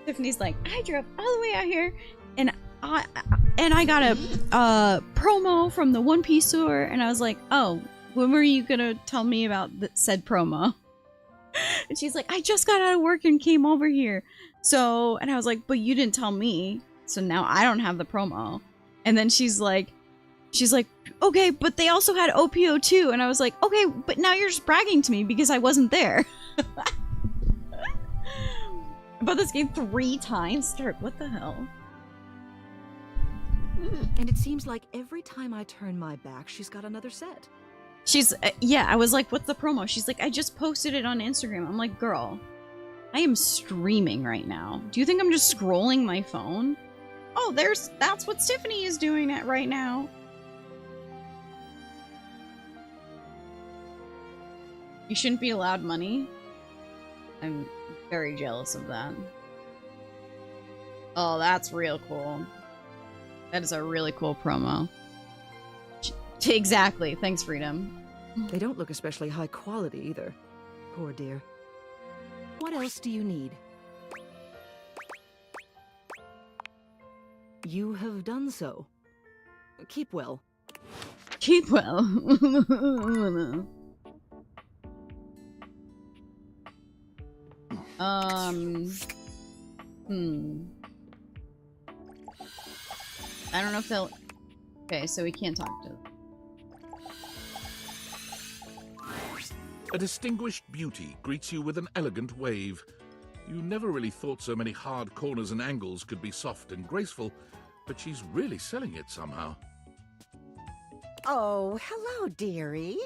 Tiffany's like, I drove all the way out here, and I got a promo from the One Piece store, and I was like, oh, when were you gonna tell me about said promo? And she's like, I just got out of work and came over here. So, and I was like, but you didn't tell me, so now I don't have the promo. And then she's like, okay, but they also had OPO too. And I was like, okay, but now you're just bragging to me because I wasn't there. I bought this game 3 times. Stark, what the hell? And it seems like every time I turn my back, she's got another set. She's, yeah, I was like, what's the promo? She's like, I just posted it on Instagram. I'm like, girl, I am streaming right now. Do you think I'm just scrolling my phone? Oh, that's what Tiffany is doing right now. You shouldn't be allowed money. I'm very jealous of that. Oh, that's real cool. That is a really cool promo. Exactly. Thanks, Freedom. They don't look especially high quality either. Poor dear. What else do you need? You have done so. Keep well. Keep well. I don't know if they'll... Okay, so we can't talk to them. A distinguished beauty greets you with an elegant wave. You never really thought so many hard corners and angles could be soft and graceful, but she's really selling it somehow. Oh, hello, dearie.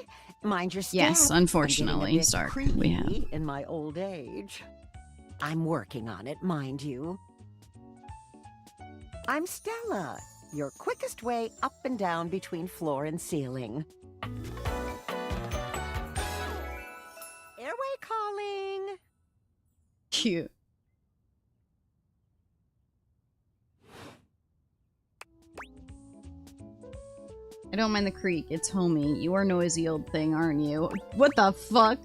Mind your step. Yes, unfortunately, I'm getting a bit Stark, creepy we have. in my old age. I'm working on it, mind you. I'm Stella, your quickest way up and down between floor and ceiling. Airway calling. Cute. I don't mind the creak. It's homey. You are a noisy old thing, aren't you? What the fuck?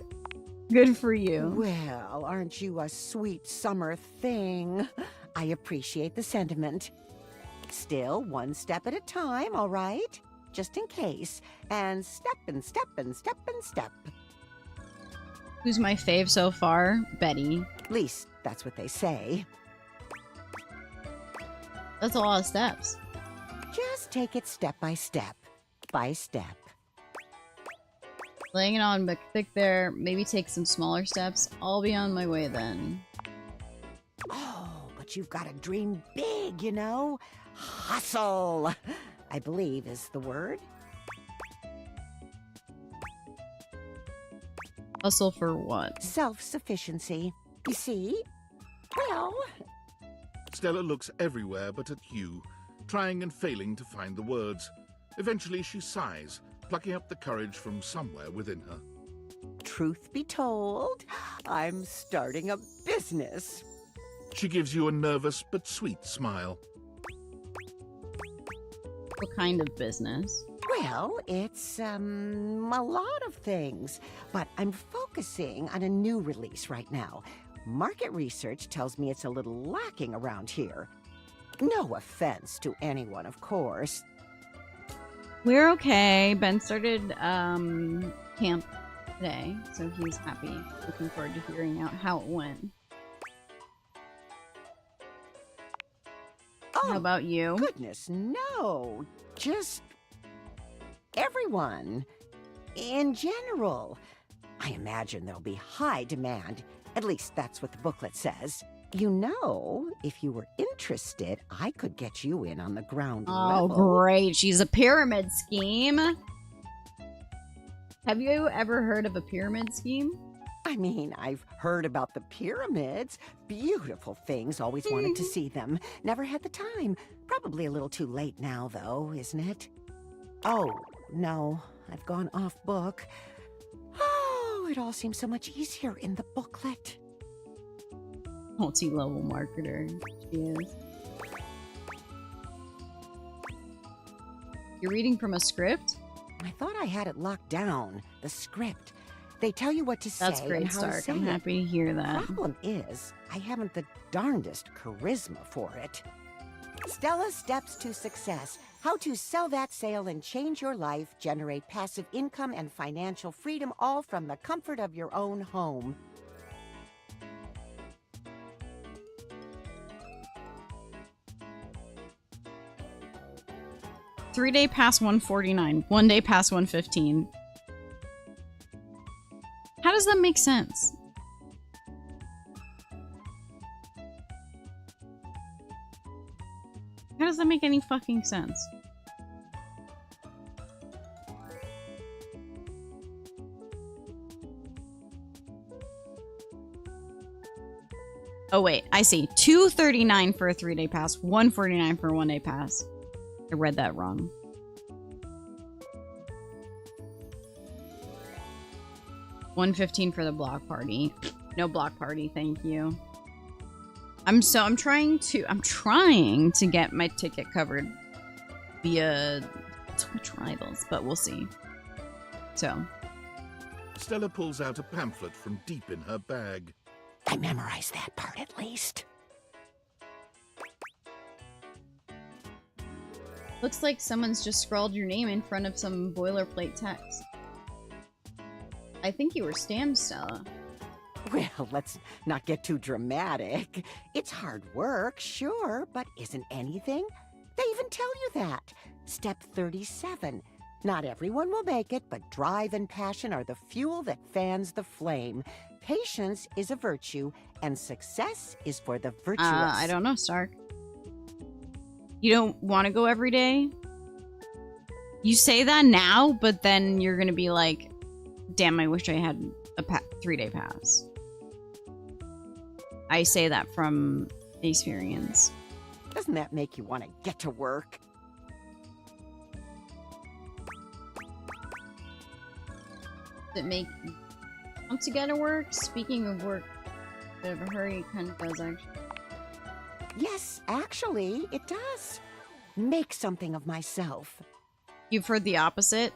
Good for you. Well, aren't you a sweet summer thing? I appreciate the sentiment. Still, one step at a time, all right? Just in case. And step and step and step and step. Who's my fave so far? Betty. At least, that's what they say. That's a lot of steps. Just take it step by step. By step. Laying it on thick there. Maybe take some smaller steps. I'll be on my way then. Oh, but you've got to dream big, you know? Hustle, I believe is the word. Hustle for what? Self-sufficiency. You see? Well... Stella looks everywhere but at you, trying and failing to find the words. Eventually she sighs, plucking up the courage from somewhere within her. Truth be told, I'm starting a business. She gives you a nervous but sweet smile. What kind of business? Well, it's, a lot of things. But I'm focusing on a new release right now. Market research tells me it's a little lacking around here. No offense to anyone, of course. We're okay. Ben started camp today, so he's happy. Looking forward to hearing out how it went. Oh, how about you? Goodness, no. Just everyone. In general. I imagine there'll be high demand. At least that's what the booklet says. You know, if you were interested, I could get you in on the ground level. Oh, great. She's a pyramid scheme. Have you ever heard of a pyramid scheme? I mean, I've heard about the pyramids. Beautiful things. Always wanted to see them. Never had the time. Probably a little too late now, though, isn't it? Oh, no. I've gone off book. Oh, it all seems so much easier in the booklet. Multi-level marketer. She is. You're reading from a script? I thought I had it locked down. The script. They tell you what to say That's great, and how to Stark. say I'm it. happy to hear that. Problem is, I haven't the darndest charisma for it. Stella's Steps to Success. How to sell that sale and change your life, generate passive income and financial freedom, all from the comfort of your own home. Three-day pass 149. 1 day pass 115. How does that make sense? How does that make any fucking sense? Oh wait, I see. 239 for a 3-day pass, 149 for a 1-day pass. I read that wrong. $115 for the block party. No block party, thank you. I'm trying to get my ticket covered via Twitch Rivals, but we'll see. So Stella pulls out a pamphlet from deep in her bag. I memorized that part at least. looks like someone's just scrawled your name in front of some boilerplate text. I think you were stammed, Stella. Well, let's not get too dramatic. It's hard work, sure, but isn't anything? They even tell you that. Step 37. Not everyone will make it, but drive and passion are the fuel that fans the flame. Patience is a virtue, and success is for the virtuous. I don't know, Stark. You don't want to go every day? You say that now, but then you're gonna be like, damn, I wish I had a 3-day pass. I say that from experience. Doesn't that make you want to get to work? Does it make you want to get to work? Speaking of work, bit of a hurry, it kind of does actually. Yes, actually, it does. Make something of myself. You've heard the opposite?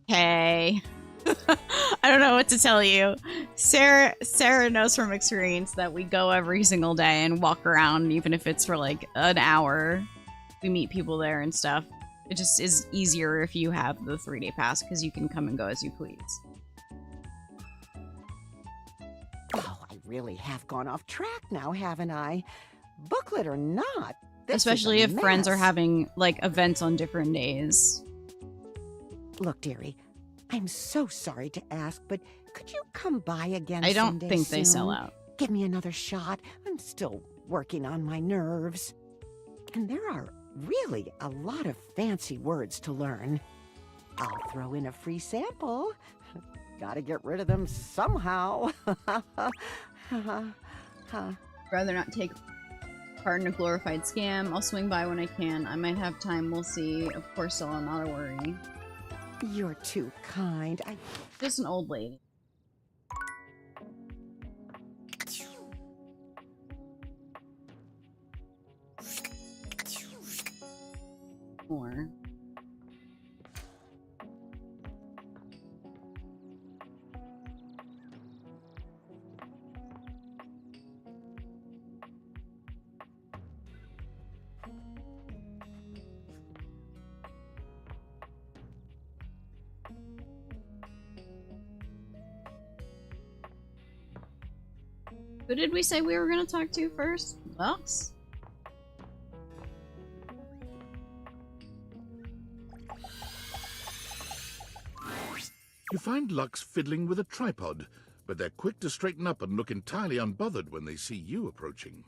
Hey. I don't know what to tell you. Sarah knows from experience that we go every single day and walk around, even if it's for like an hour. We meet people there and stuff. It just is easier if you have the 3-day pass because you can come and go as you please. Oh, I really have gone off track now, haven't I? Booklet or not, this especially is a if friends are mess. having like events on different days. Look, dearie, I'm so sorry to ask, but could you come by again I don't someday think they sell soon? out. Give me another shot. I'm still working on my nerves. And there are really a lot of fancy words to learn. I'll throw in a free sample. Gotta get rid of them somehow. Rather not take part in a glorified scam. I'll swing by when I can. I might have time. We'll see. Of course, Stella, not a worry. You're too kind. Just an old lady. More. Who did we say we were going to talk to first? Lux? You find Lux fiddling with a tripod, but they're quick to straighten up and look entirely unbothered when they see you approaching.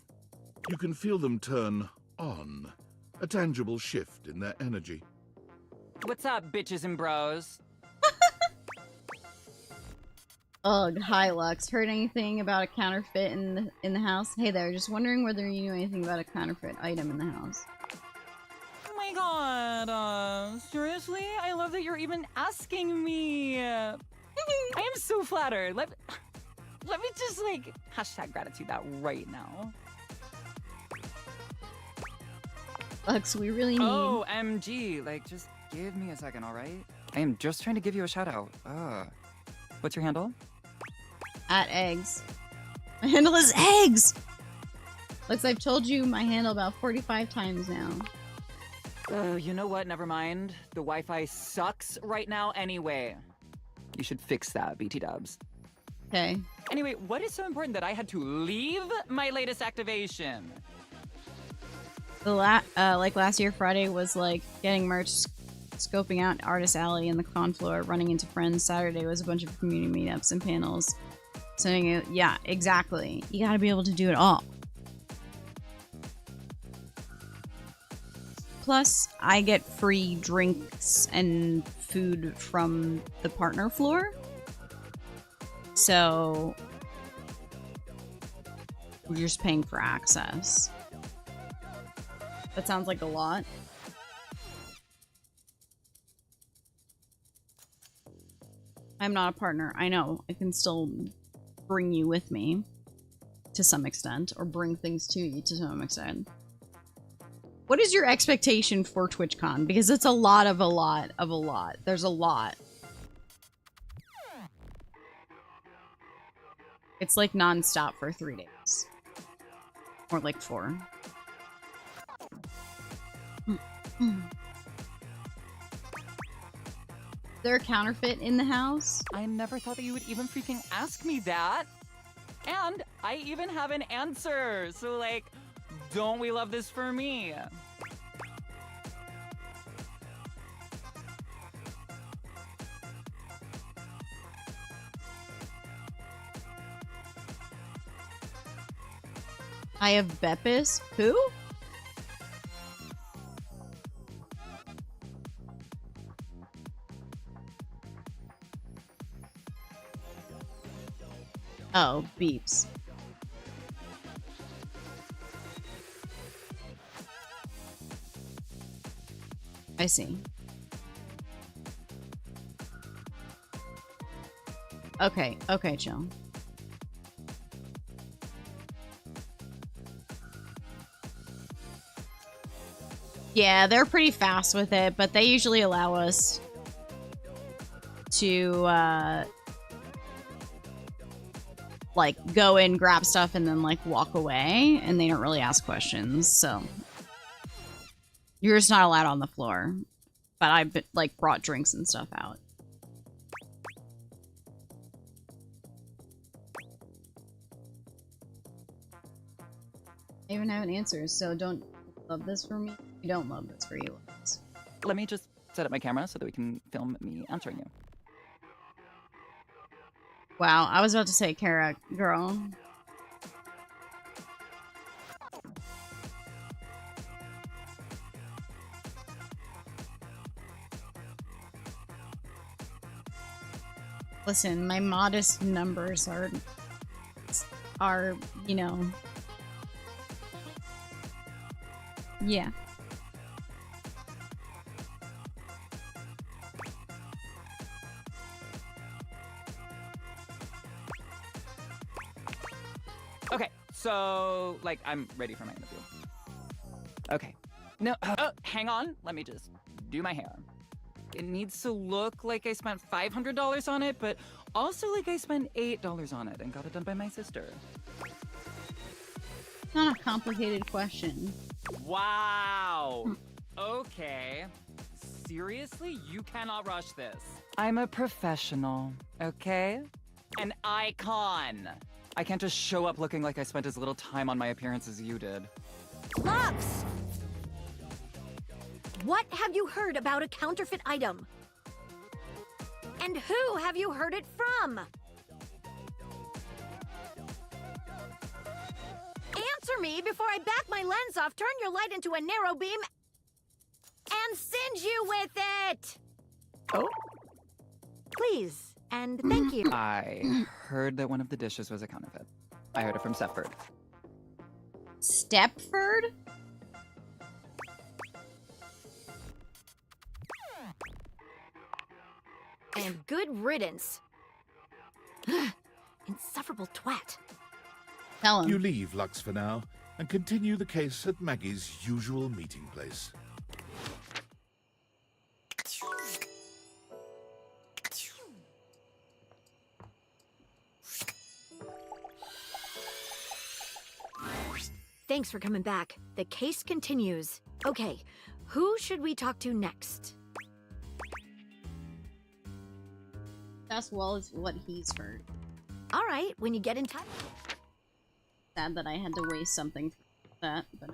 You can feel them turn on, a tangible shift in their energy. What's up, bitches and bros? Ugh, hi Lux. Heard anything about a counterfeit in the house? Hey there, just wondering whether you knew anything about a counterfeit item in the house. Oh my god, seriously? I love that you're even asking me. I am so flattered. Let me just like hashtag gratitude that right now. Lux, we really need... OMG, like just give me a second, alright? I am just trying to give you a shout out. What's your handle? At eggs. My handle is eggs! Looks I've told you my handle about 45 times now. You know what? Never mind. The Wi-Fi sucks right now anyway. You should fix that, BT dubs. Okay. Anyway, what is so important that I had to leave my latest activation? The like last year, Friday was like getting merch, scoping out Artist Alley and the con floor, running into friends. Saturday was a bunch of community meetups and panels. So yeah, exactly. You gotta be able to do it all. Plus, I get free drinks and food from the partner floor. So we're just paying for access. That sounds like a lot. I'm not a partner. I know. I can still bring you with me to some extent, or bring things to you to some extent. What is your expectation for TwitchCon? Because it's a lot of a lot of a lot. There's a lot. It's like non-stop for 3 days. Or like 4. Is there a counterfeit in the house? I never thought that you would even freaking ask me that. And I even have an answer. So like, don't we love this for me? I have Beppis. Who? Oh, beeps. I see. Okay, okay, chill. Yeah, they're pretty fast with it, but they usually allow us to, like, go in, grab stuff, and then, like, walk away, and they don't really ask questions, so... You're just not allowed on the floor. But I've, like, brought drinks and stuff out. I even have an answer, so don't love this for me. You don't love this for you. Let me just set up my camera so that we can film me answering you. Wow, I was about to say, Kara, girl. Listen, my modest numbers are, you know, yeah. Okay, so, like, I'm ready for my interview. Okay. No, hang on. Let me just do my hair. It needs to look like I spent $500 on it, but also like I spent $8 on it and got it done by my sister. Not a complicated question. Wow. Okay. Seriously? You cannot rush this. I'm a professional, okay? An icon. I can't just show up looking like I spent as little time on my appearance as you did. Lux! What have you heard about a counterfeit item? And who have you heard it from? Answer me before I back my lens off, turn your light into a narrow beam, and singe you with it! Oh? Please, and thank you. I heard that one of the dishes was a counterfeit. I heard it from Stepford. Stepford? And good riddance. Insufferable twat. Tell him. You leave Lux for now and continue the case at Maggie's usual meeting place. Thanks for coming back. The case continues. Okay, who should we talk to next? As well as what he's heard. All right, when you get in touch. Sad that I had to waste something for that, but...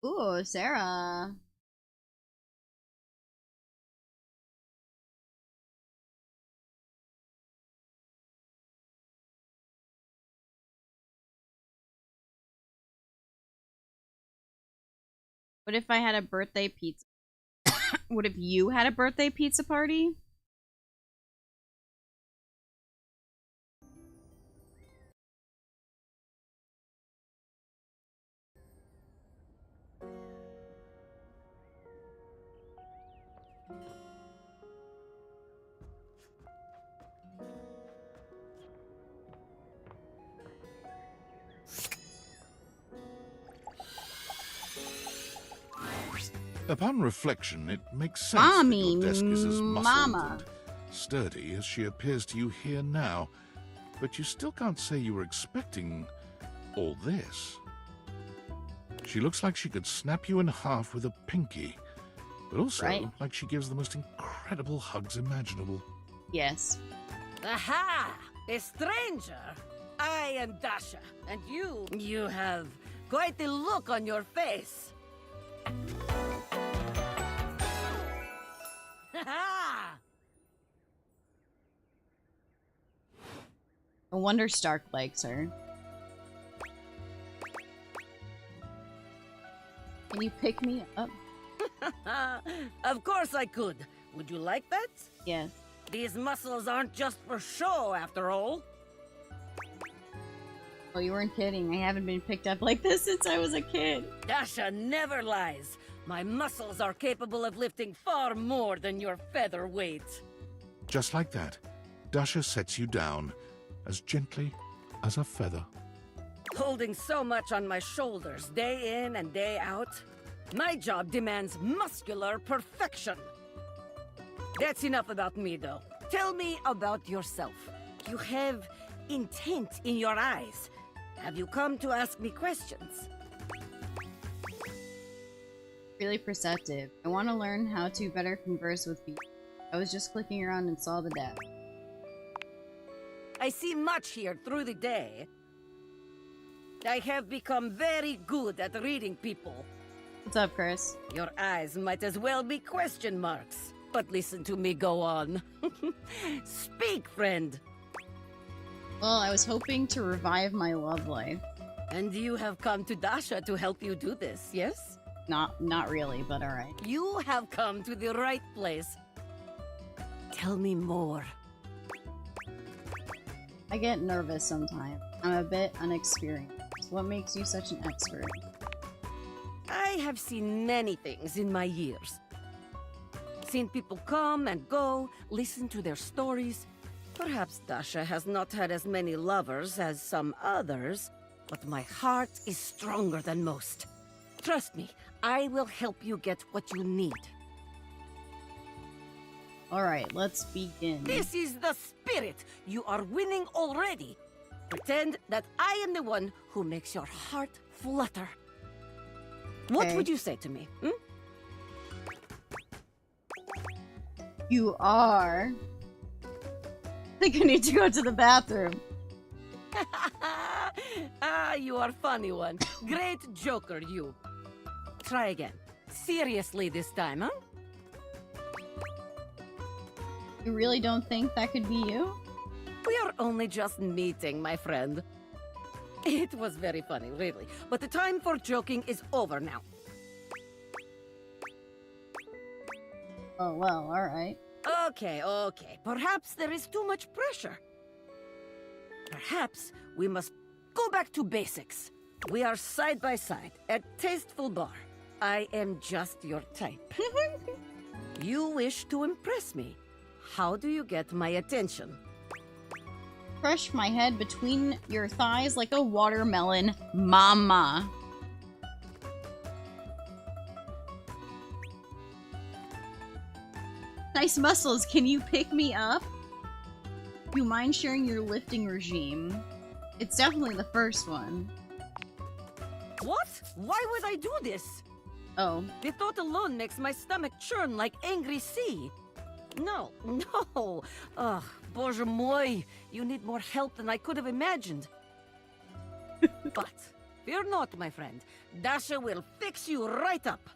Ooh, Sarah. What if I had a birthday pizza? What if you had a birthday pizza party? Upon reflection, it makes sense Mommy, that your desk is as muscled Mama. and sturdy as she appears to you here now. But you still can't say you were expecting all this. She looks like she could snap you in half with a pinky, but also Right. like she gives the most incredible hugs imaginable. Yes. Aha! A stranger! I am Dasha, and you have quite the look on your face. Ha! No wonder Stark likes her. Can you pick me up? Of course I could. Would you like that? Yes. These muscles aren't just for show, after all. Oh, you weren't kidding. I haven't been picked up like this since I was a kid. Dasha never lies. My muscles are capable of lifting far more than your feather weight. Just like that, Dasha sets you down, as gently as a feather. Holding so much on my shoulders, day in and day out, my job demands muscular perfection. That's enough about me, though. Tell me about yourself. You have intent in your eyes. Have you come to ask me questions? Really perceptive. I want to learn how to better converse with people. I was just clicking around and saw the desk. I see much here through the day. I have become very good at reading people. What's up, Chris? Your eyes might as well be question marks. But listen to me go on. Speak, friend. Well, I was hoping to revive my love life. And you have come to Dasha to help you do this, yes? Not really, but alright. You have come to the right place. Tell me more. I get nervous sometimes. I'm a bit unexperienced. What makes you such an expert? I have seen many things in my years. Seen people come and go, listen to their stories. Perhaps Dasha has not had as many lovers as some others, but my heart is stronger than most. Trust me, I will help you get what you need. Alright, let's begin. This is the spirit! You are winning already! Pretend that I am the one who makes your heart flutter. What Okay. would you say to me, hmm? You are... I think I need to go to the bathroom. Ah, you are funny one. Great joker, you. Try again. Seriously this time, huh? You really don't think that could be you? We are only just meeting, my friend. It was very funny, really. But the time for joking is over now. Oh, well, alright. Okay, okay. Perhaps there is too much pressure. Perhaps we must go back to basics. We are side by side at Tasteful Bar. I am just your type. You wish to impress me. How do you get my attention? Crush my head between your thighs like a watermelon, mama. Nice muscles, can you pick me up? You mind sharing your lifting regime? It's definitely the first one. What? Why would I do this? Oh. The thought alone makes my stomach churn like angry sea. No, no. Ugh, Bоже mой, you need more help than I could have imagined. But fear not, my friend. Dasha will fix you right up.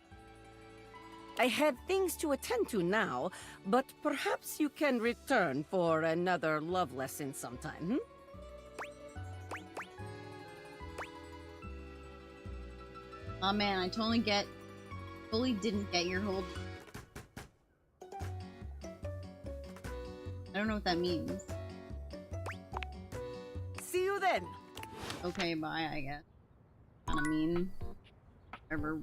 I have things to attend to now, but perhaps you can return for another love lesson sometime, Oh man, I fully didn't get your whole... I don't know what that means. See you then. Okay, bye, I guess. Kinda mean. Whatever.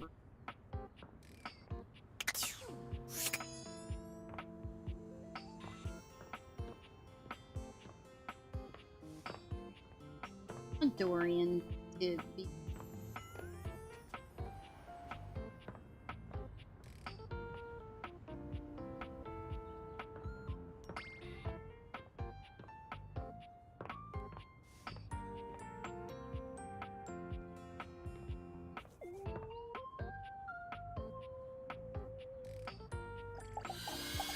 Dorian did be...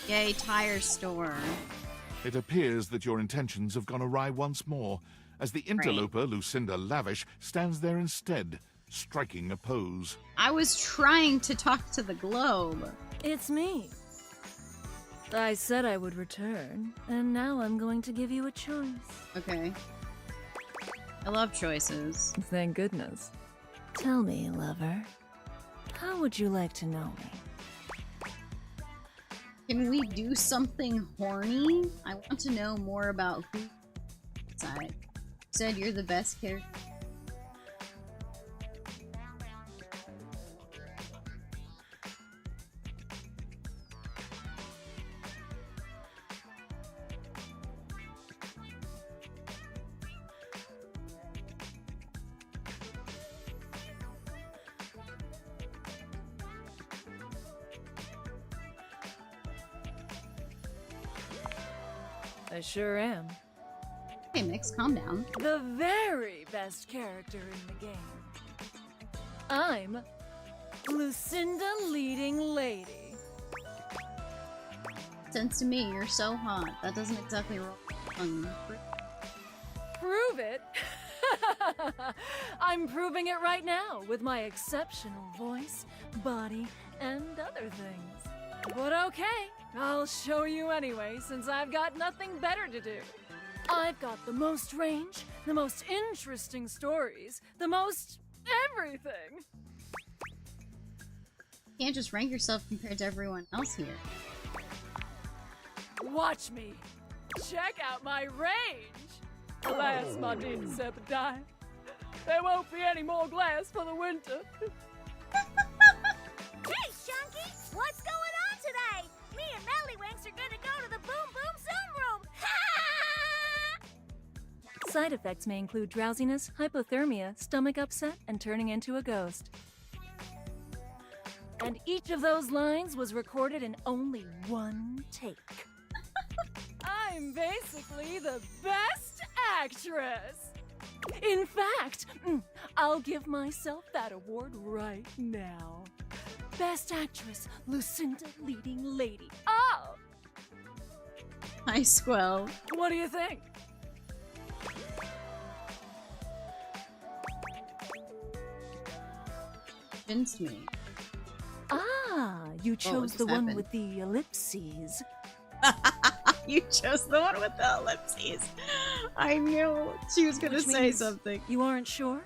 Yay, tire store. It appears that your intentions have gone awry once more, as the interloper Lucinda Lavish stands there instead, striking a pose. I was trying to talk to the globe. It's me. I said I would return, and now I'm going to give you a choice. Okay. I love choices. Thank goodness. Tell me, lover, how would you like to know me? Can we do something horny? I want to know more about who side. Said you're the best character. I sure am. Hey, Mix, calm down. The very best character in the game. I'm Lucinda Leading Lady. Sense to me, you're so hot. That doesn't exactly roll on. Prove it? I'm proving it right now with my exceptional voice, body, and other things. But okay, I'll show you anyway, since I've got nothing better to do. I've got the most range, the most interesting stories, the most everything. You can't just rank yourself compared to everyone else here. Watch me. Check out my range. Alas, my dear Sepidine. There won't be any more glass for the winter. Hey, Shunky! What's going on today? Me and Mellywinks are gonna go to the Boom Boom Zoom Room! Side effects may include drowsiness, hypothermia, stomach upset, and turning into a ghost. And each of those lines was recorded in only one take. I'm basically the best actress! In fact, I'll give myself that award right now. Best Actress, Lucinda Leading Lady. Oh! Hi, Squell. What do you think? Convinced me. Ah, you chose the one with the ellipses. You chose the one with the ellipses. I knew she was gonna say something. You aren't sure?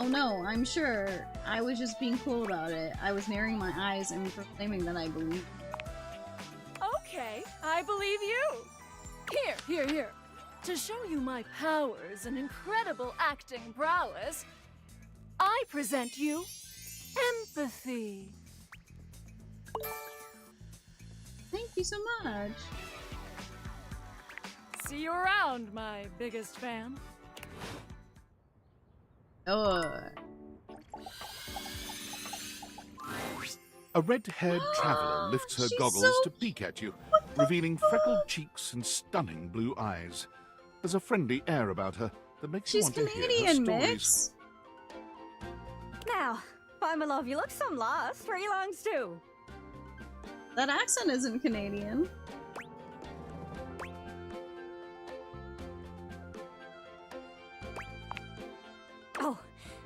Oh no, I'm sure. I was just being cool about it. I was narrowing my eyes and proclaiming that I believe. Okay, I believe you. Here. To show you my powers and incredible acting prowess, I present you empathy. Thank you so much. See you around, my biggest fan. Oh. A red-haired traveler lifts her She's goggles so to peek at you, revealing freckled cheeks and stunning blue eyes. There's a friendly air about her that makes you She's want to hear her Canadian, stories. Mix. Now, by my love, you look some lost. Where are you longs to? That accent isn't Canadian. Oh,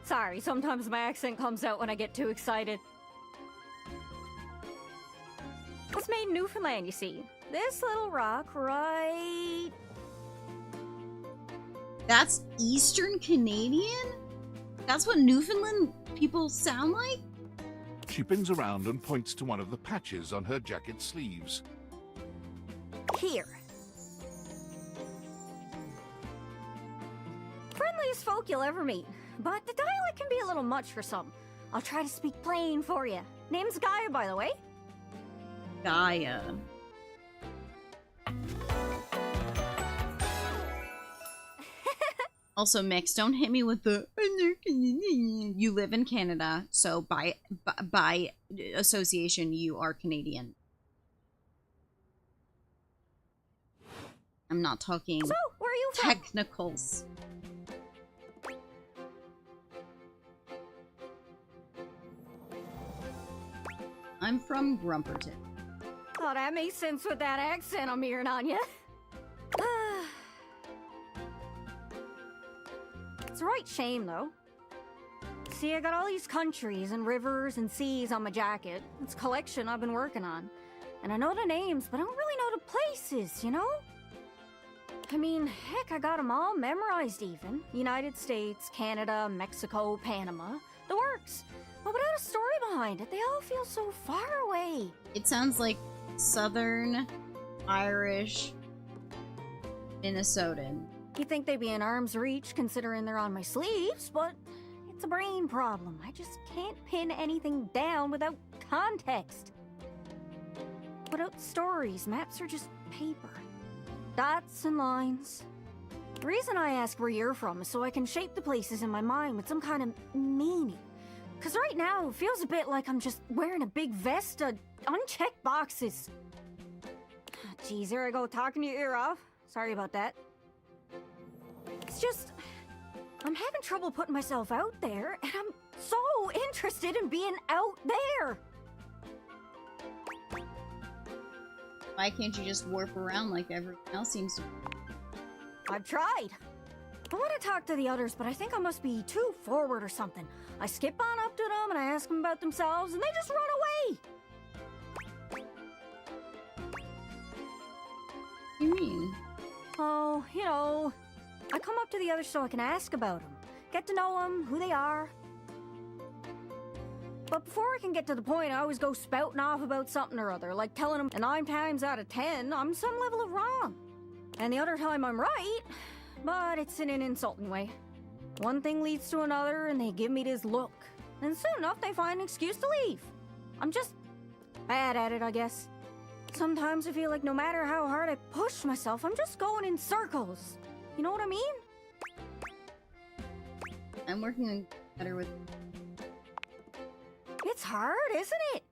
sorry. Sometimes my accent comes out when I get too excited. It's made in Newfoundland, you see. This little rock right... That's Eastern Canadian? That's what Newfoundland people sound like? She pins around and points to one of the patches on her jacket sleeves. Here. Friendliest folk you'll ever meet, but the dialect can be a little much for some. I'll try to speak plain for you. Name's Gaia, by the way. Gaia. Also, Mix, don't hit me with the you live in Canada, so by association, you are Canadian. I'm not talking So, where are you from? technicals. I'm from Grumperton. Oh, that makes sense with that accent I'm hearing on you. It's a right shame, though. See, I got all these countries and rivers and seas on my jacket. It's a collection I've been working on. And I know the names, but I don't really know the places, you know? I mean, heck, I got them all memorized even. United States, Canada, Mexico, Panama. The works. But without a story behind it, they all feel so far away. It sounds like Southern Irish Minnesotan. You'd think they'd be in arm's reach considering they're on my sleeves, but it's a brain problem. I just can't pin anything down without context. Without stories, maps are just paper. Dots and lines. The reason I ask where you're from is so I can shape the places in my mind with some kind of meaning. Because right now, it feels a bit like I'm just wearing a big vest of unchecked boxes. Geez, here I go talking your ear off. Sorry about that. It's just, I'm having trouble putting myself out there, and I'm so interested in being out there. Why can't you just warp around like everyone else seems to? I've tried. I want to talk to the others, but I think I must be too forward or something. I skip on up to them and I ask them about themselves, and they just run away. What do you mean? Oh, you know, I come up to the others so I can ask about them, get to know them, who they are. But before I can get to the point, I always go spouting off about something or other, like telling them 9 times out of 10 I'm some level of wrong. And the other time I'm right, but it's in an insulting way. One thing leads to another, and they give me this look. And soon enough, they find an excuse to leave. I'm just bad at it, I guess. Sometimes I feel like no matter how hard I push myself, I'm just going in circles. You know what I mean? I'm working better with... It's hard, isn't it?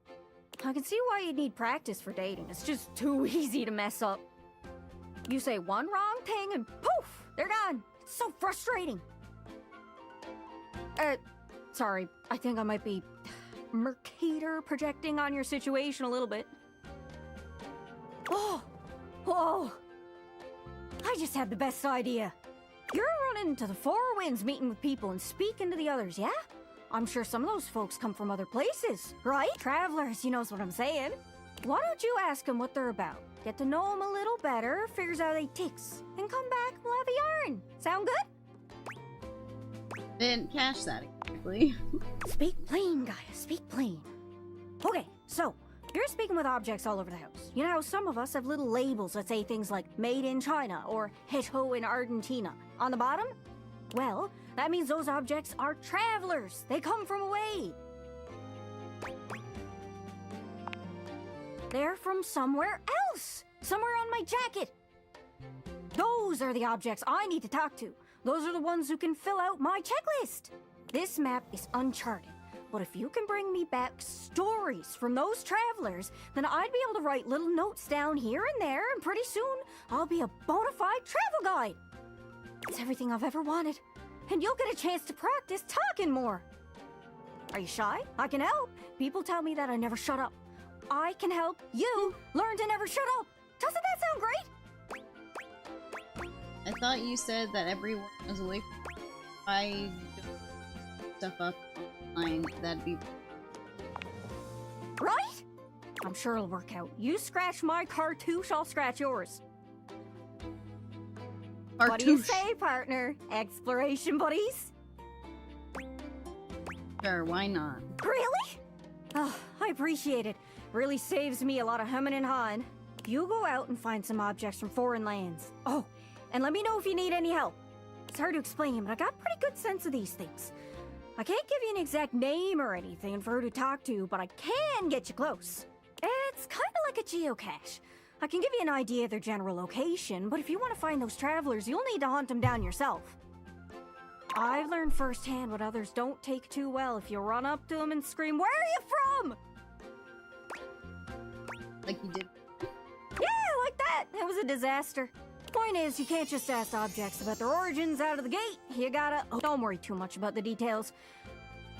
I can see why you'd need practice for dating. It's just too easy to mess up. You say one wrong thing and poof, they're gone. It's so frustrating. Sorry, I think I might be Mercator projecting on your situation a little bit. Oh, whoa. I just had the best idea. You're running into the Four Winds meeting with people and speaking to the others, yeah? I'm sure some of those folks come from other places, right? Travelers, you knows what I'm saying. Why don't you ask them what they're about? Get to know them a little better, figures out they ticks, and come back and we'll have a yarn. Sound good? Didn't catch that exactly. Speak plain, Gaia, speak plain. Okay, so, You're speaking with objects all over the house. You know how some of us have little labels that say things like made in China or hecho in Argentina on the bottom? Well, that means those objects are travelers. They come from away. They're from somewhere else. Somewhere on my jacket. Those are the objects I need to talk to. Those are the ones who can fill out my checklist. This map is uncharted, but if you can bring me back stories from those travelers, then I'd be able to write little notes down here and there, and pretty soon I'll be a bona fide travel guide. It's everything I've ever wanted, and you'll get a chance to practice talking more. Are you shy? I can help. People tell me that I never shut up. I can help you learn to never shut up. Doesn't that sound great? I thought you said that everyone was away from I stuff up online, that'd be right? I'm sure it'll work out. You scratch my cartouche, I'll scratch yours. What do you say, partner? Exploration buddies? Sure, why not? Really? Oh, I appreciate it. Really saves me a lot of humming and hawing. You go out and find some objects from foreign lands. Oh, and let me know if you need any help. It's hard to explain, but I got a pretty good sense of these things. I can't give you an exact name or anything for who to talk to, but I can get you close. It's kind of like a geocache. I can give you an idea of their general location, but if you want to find those travelers, you'll need to hunt them down yourself. I've learned firsthand what others don't take too well if you run up to them and scream, "Where are you from?" Like you did. Yeah, like that. That was a disaster. Point is, you can't just ask objects about their origins out of the gate. You gotta... Oh, don't worry too much about the details.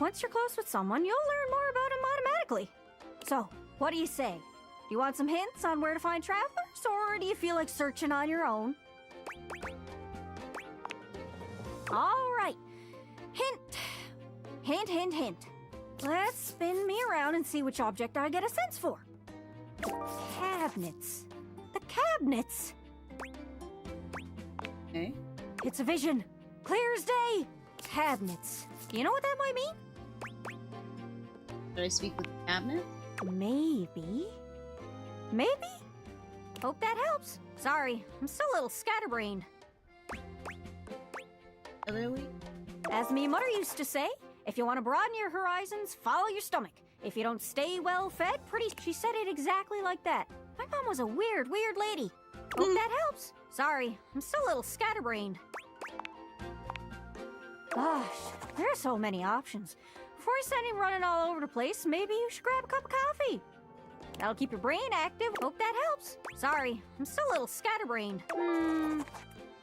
Once you're close with someone, you'll learn more about them automatically. So, what do you say? Do you want some hints on where to find travelers, or do you feel like searching on your own? All right. Hint. Hint, hint, hint. Let's spin me around and see which object I get a sense for. Cabinets. The cabinets. Okay. It's a vision. Clear as day. Cabinets. You know what that might mean? Did I speak with the cabinet? Maybe. Maybe? Hope that helps. Sorry, I'm still a little scatterbrained. Really? As me mother used to say, if you want to broaden your horizons, follow your stomach. If you don't stay well fed, she said it exactly like that. My mom was a weird lady. Hope that helps. Sorry, I'm still a little scatterbrained. Gosh, there are so many options. Before you send him running all over the place, maybe you should grab a cup of coffee. That'll keep your brain active. Hope that helps. Sorry, I'm still a little scatterbrained.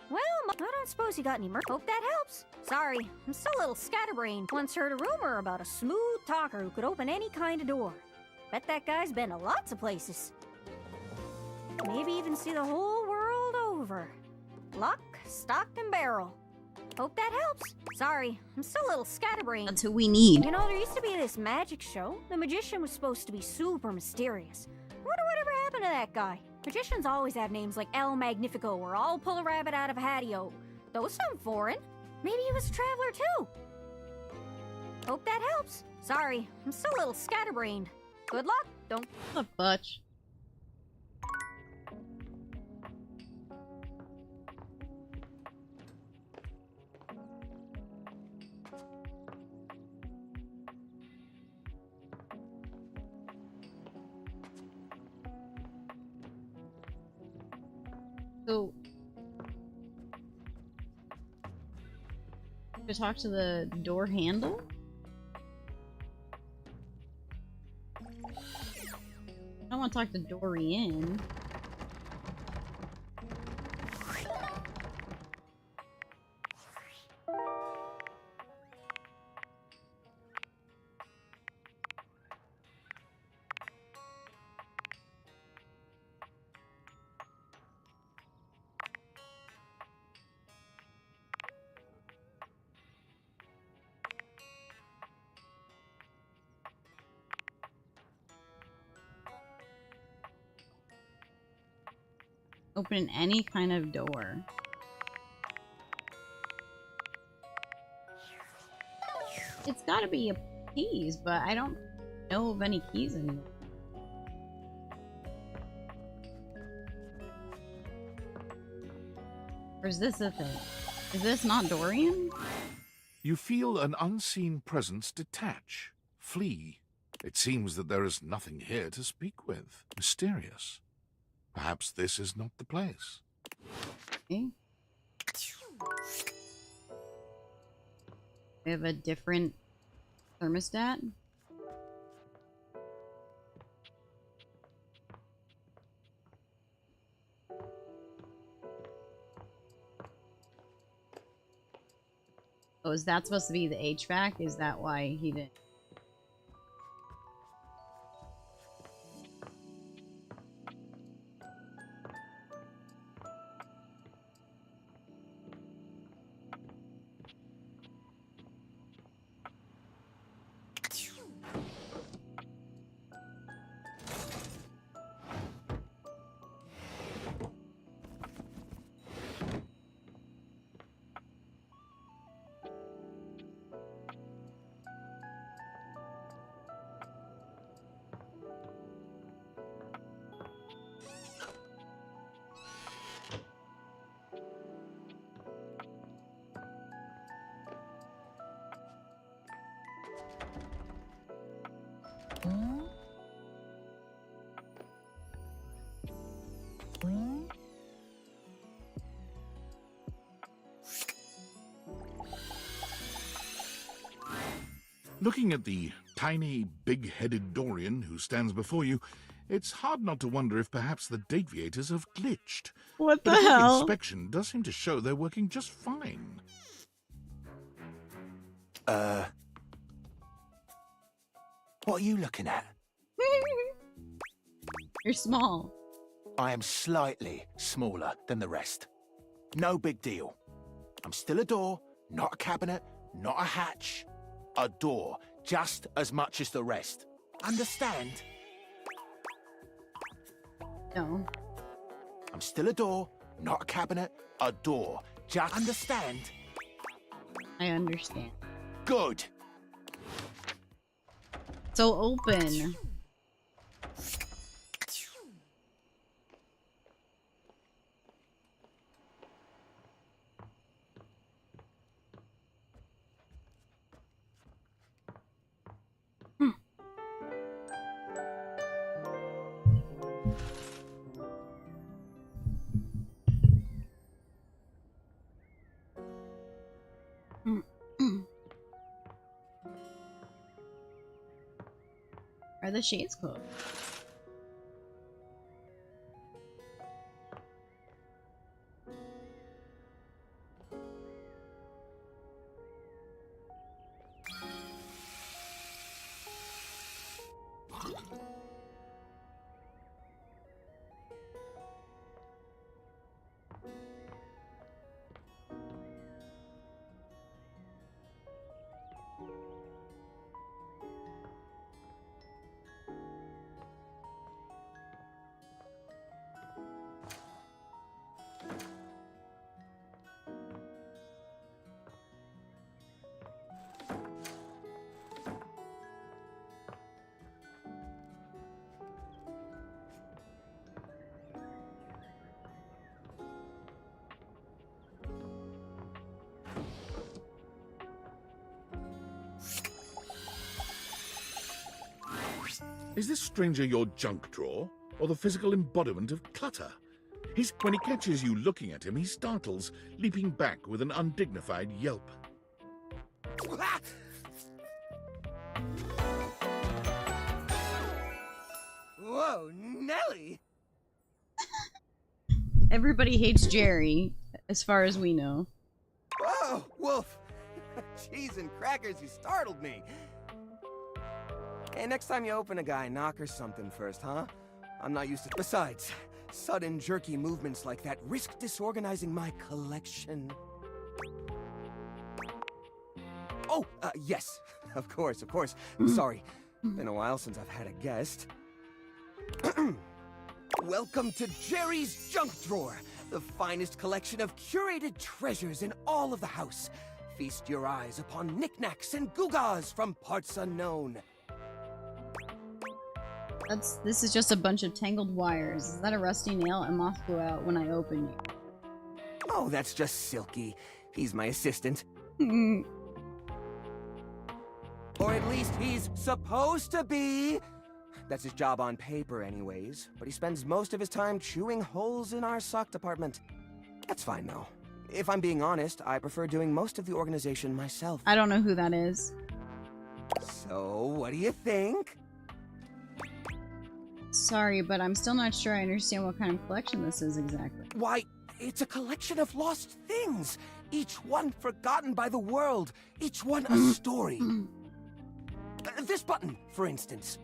Well, I don't suppose you got any Hope that helps. Sorry, I'm still a little scatterbrained. Once heard a rumor about a smooth talker who could open any kind of door. Bet that guy's been to lots of places. Maybe even see the whole world over. Lock, stock, and barrel. Hope that helps. Sorry, I'm still a little scatterbrained. That's who we need. You know, there used to be this magic show. The magician was supposed to be super mysterious. Wonder whatever happened to that guy. Magicians always have names like El Magnifico or I'll pull a rabbit out of a hatio. Those sound foreign. Maybe he was a traveler too. Hope that helps. Sorry, I'm still a little scatterbrained. Good luck. Don't... The butch. So, to talk to the door handle? I don't want to talk to Dorian. Open any kind of door. It's gotta be a keys, but I don't know of any keys anymore. Or is this a thing? Is this not Dorian? You feel an unseen presence detach, flee. It seems that there is nothing here to speak with. Mysterious. Perhaps this is not the place. Okay. We have a different thermostat. Oh, is that supposed to be the HVAC? Is that why he didn't? Looking at the tiny, big-headed Dorian who stands before you, it's hard not to wonder if perhaps the Dateviators have glitched. What the but a quick hell? inspection does seem to show they're working just fine. What are you looking at? You're small. I am slightly smaller than the rest. No big deal. I'm still a door, not a cabinet, not a hatch. A door, just as much as the rest. Understand? No. I'm still a door, not a cabinet, a door. Just understand? I understand. Good. So open. Are the shades closed? Is this stranger your junk drawer, or the physical embodiment of clutter? When he catches you looking at him, he startles, leaping back with an undignified yelp. Whoa, Nelly! Everybody hates Jerry, as far as we know. Whoa, Wolf! Cheese and crackers, you startled me! Hey, next time you open a guy, knock or something first, huh? I'm not used to... Besides, sudden jerky movements like that risk disorganizing my collection. Oh, yes. Of course. Sorry. Been a while since I've had a guest. Welcome to Jerry's Junk Drawer, the finest collection of curated treasures in all of the house. Feast your eyes upon knickknacks and gewgaws from parts unknown. This is just a bunch of tangled wires. Is that a rusty nail? A moth flew out when I opened you. Oh, that's just Silky. He's my assistant. Or at least he's supposed to be. That's his job on paper anyways, but he spends most of his time chewing holes in our sock department. That's fine though. If I'm being honest, I prefer doing most of the organization myself. I don't know who that is. So, what do you think? Sorry, but I'm still not sure I understand what kind of collection this is exactly. Why, it's a collection of lost things. Each one forgotten by the world. Each one a story. This button, for instance.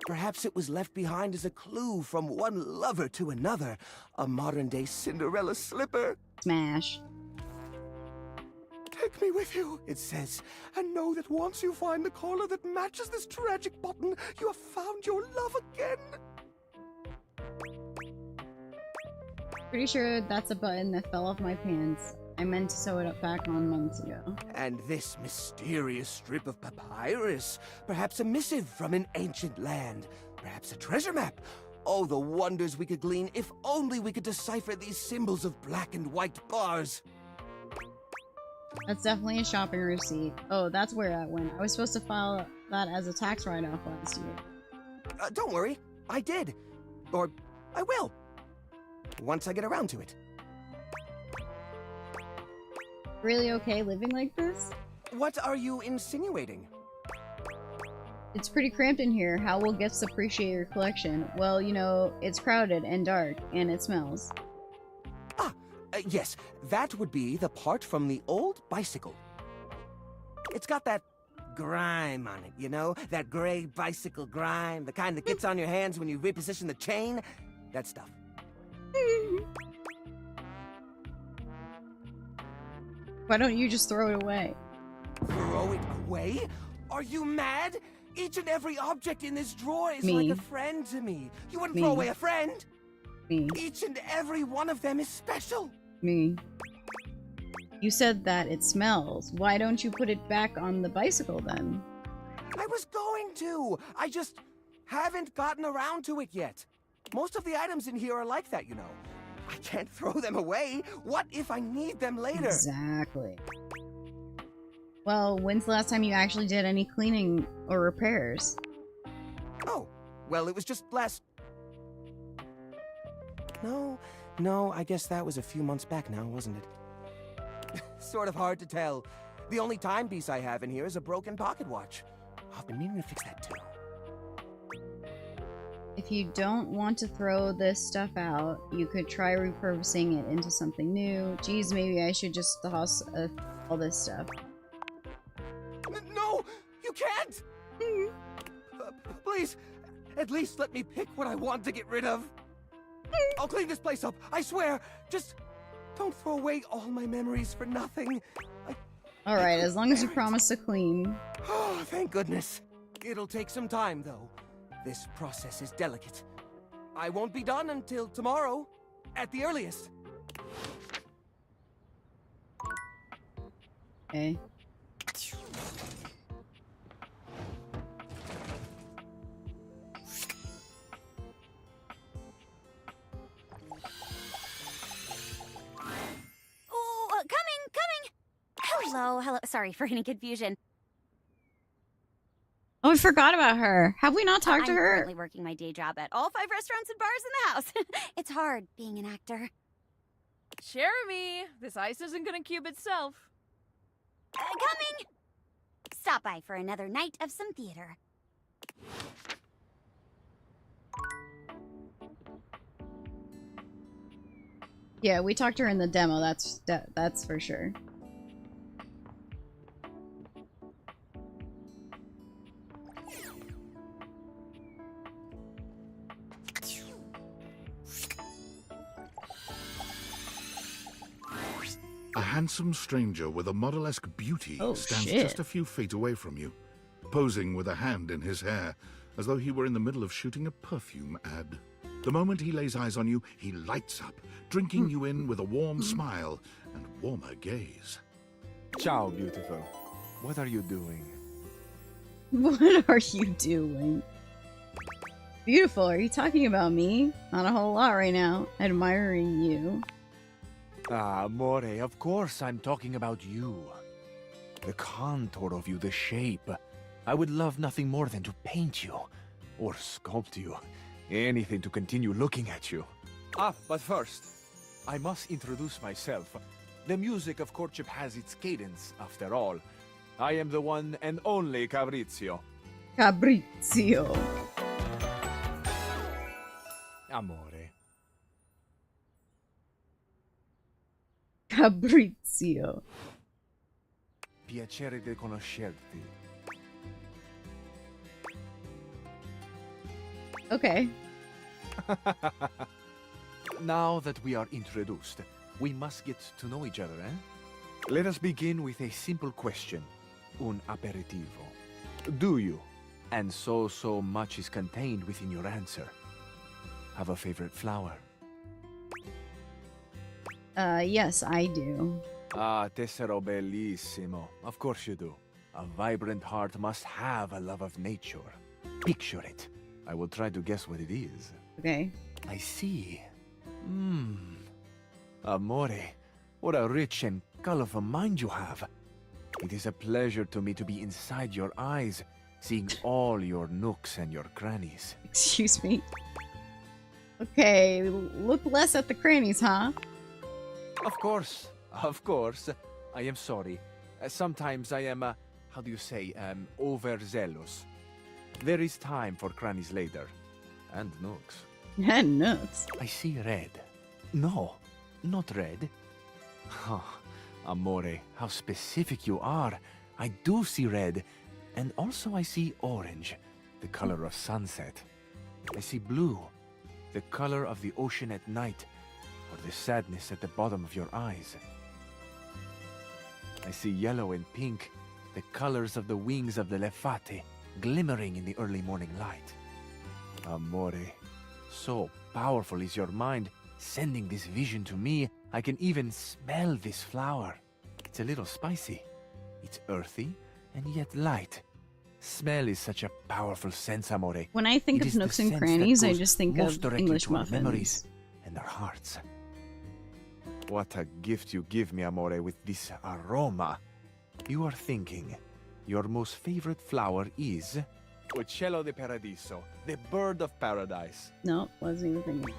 Perhaps it was left behind as a clue from one lover to another. A modern-day Cinderella slipper. Smash. Take me with you, it says, and know that once you find the collar that matches this tragic button, you have found your love again. Pretty sure that's a button that fell off my pants. I meant to sew it up back on months ago. And this mysterious strip of papyrus, perhaps a missive from an ancient land, perhaps a treasure map. Oh, the wonders we could glean if only we could decipher these symbols of black and white bars. That's definitely a shopping receipt. Oh, that's where that went. I was supposed to file that as a tax write-off last year. Don't worry, I did. Or I will. Once I get around to it. Really okay living like this? What are you insinuating? It's pretty cramped in here. How will guests appreciate your collection? Well, you know, it's crowded and dark, and it smells. Yes, that would be the part from the old bicycle. It's got that grime on it, you know? That gray bicycle grime, the kind that gets on your hands when you reposition the chain. That stuff. Why don't you just throw it away? Throw it away? Are you mad? Each and every object in this drawer is Me. like a friend to me. You wouldn't Me. throw away a friend? Me. Each and every one of them is special. Me. You said that it smells. Why don't you put it back on the bicycle then? I was going to. I just haven't gotten around to it yet. Most of the items in here are like that, you know. I can't throw them away. What if I need them later? Exactly. Well, when's the last time you actually did any cleaning or repairs? Oh, well, it was just last... No, I guess that was a few months back now, wasn't it? Sort of hard to tell. The only timepiece I have in here is a broken pocket watch. I've been meaning to fix that too. If you don't want to throw this stuff out, you could try repurposing it into something new. Geez, maybe I should just toss all this stuff. No, you can't! Please, at least let me pick what I want to get rid of. I'll clean this place up, I swear. Just don't throw away all my memories for nothing. Alright, as long as you promise to clean. Oh, thank goodness. It'll take some time, though. This process is delicate. I won't be done until tomorrow, at the earliest. Okay. Oh, coming! Hello. Sorry for any confusion. Oh, I forgot about her. Have we not talked to I'm her? currently working my day job at all 5 restaurants and bars in the house. It's hard being an actor. Jeremy, this ice isn't gonna cube itself. Coming! Stop by for another night of some theater. Yeah, we talked to her in the demo, that's for sure. A handsome stranger with a model-esque beauty stands shit. just a few feet away from you, posing with a hand in his hair, as though he were in the middle of shooting a perfume ad. The moment he lays eyes on you, he lights up, drinking you in with a warm smile and warmer gaze. Ciao, beautiful. What are you doing? What are you doing? Beautiful. Are you talking about me? Not a whole lot right now. Admiring you. Ah, amore, of course I'm talking about you. The contour of you, the shape. I would love nothing more than to paint you. Or sculpt you. Anything to continue looking at you. Ah, but first, I must introduce myself. The music of courtship has its cadence, after all. I am the one and only Fabrizio. Fabrizio. Amore. Fabrizio. Piacere di conoscerti. Okay. Now that we are introduced, we must get to know each other, eh? Let us begin with a simple question. Un aperitivo. Do you, and so much is contained within your answer, have a favorite flower? Yes, I do. Ah, tessero bellissimo. Of course you do. A vibrant heart must have a love of nature. Picture it. I will try to guess what it is. Okay. I see. Amore, what a rich and colorful mind you have. It is a pleasure to me to be inside your eyes, seeing all your nooks and your crannies. Excuse me. Okay, look less at the crannies, huh? Of course. I am sorry. Sometimes I am, how do you say, overzealous. There is time for crannies later. And nooks. And nooks. I see red. No, not red. Oh, amore, how specific you are. I do see red. And also I see orange, the color of sunset. I see blue, the color of the ocean at night, or the sadness at the bottom of your eyes. I see yellow and pink, the colors of the wings of the lefate, glimmering in the early morning light. Amore, so powerful is your mind, sending this vision to me. I can even smell this flower. It's a little spicy. It's earthy and yet light. Smell is such a powerful sense, amore. When I think It of is the nooks and sense that crannies, I goes just think most of directly English to our muffins. memories and our hearts. What a gift you give me, amore, with this aroma. You are thinking your most favorite flower is Uccello di Paradiso, the bird of paradise. No, wasn't even thinking.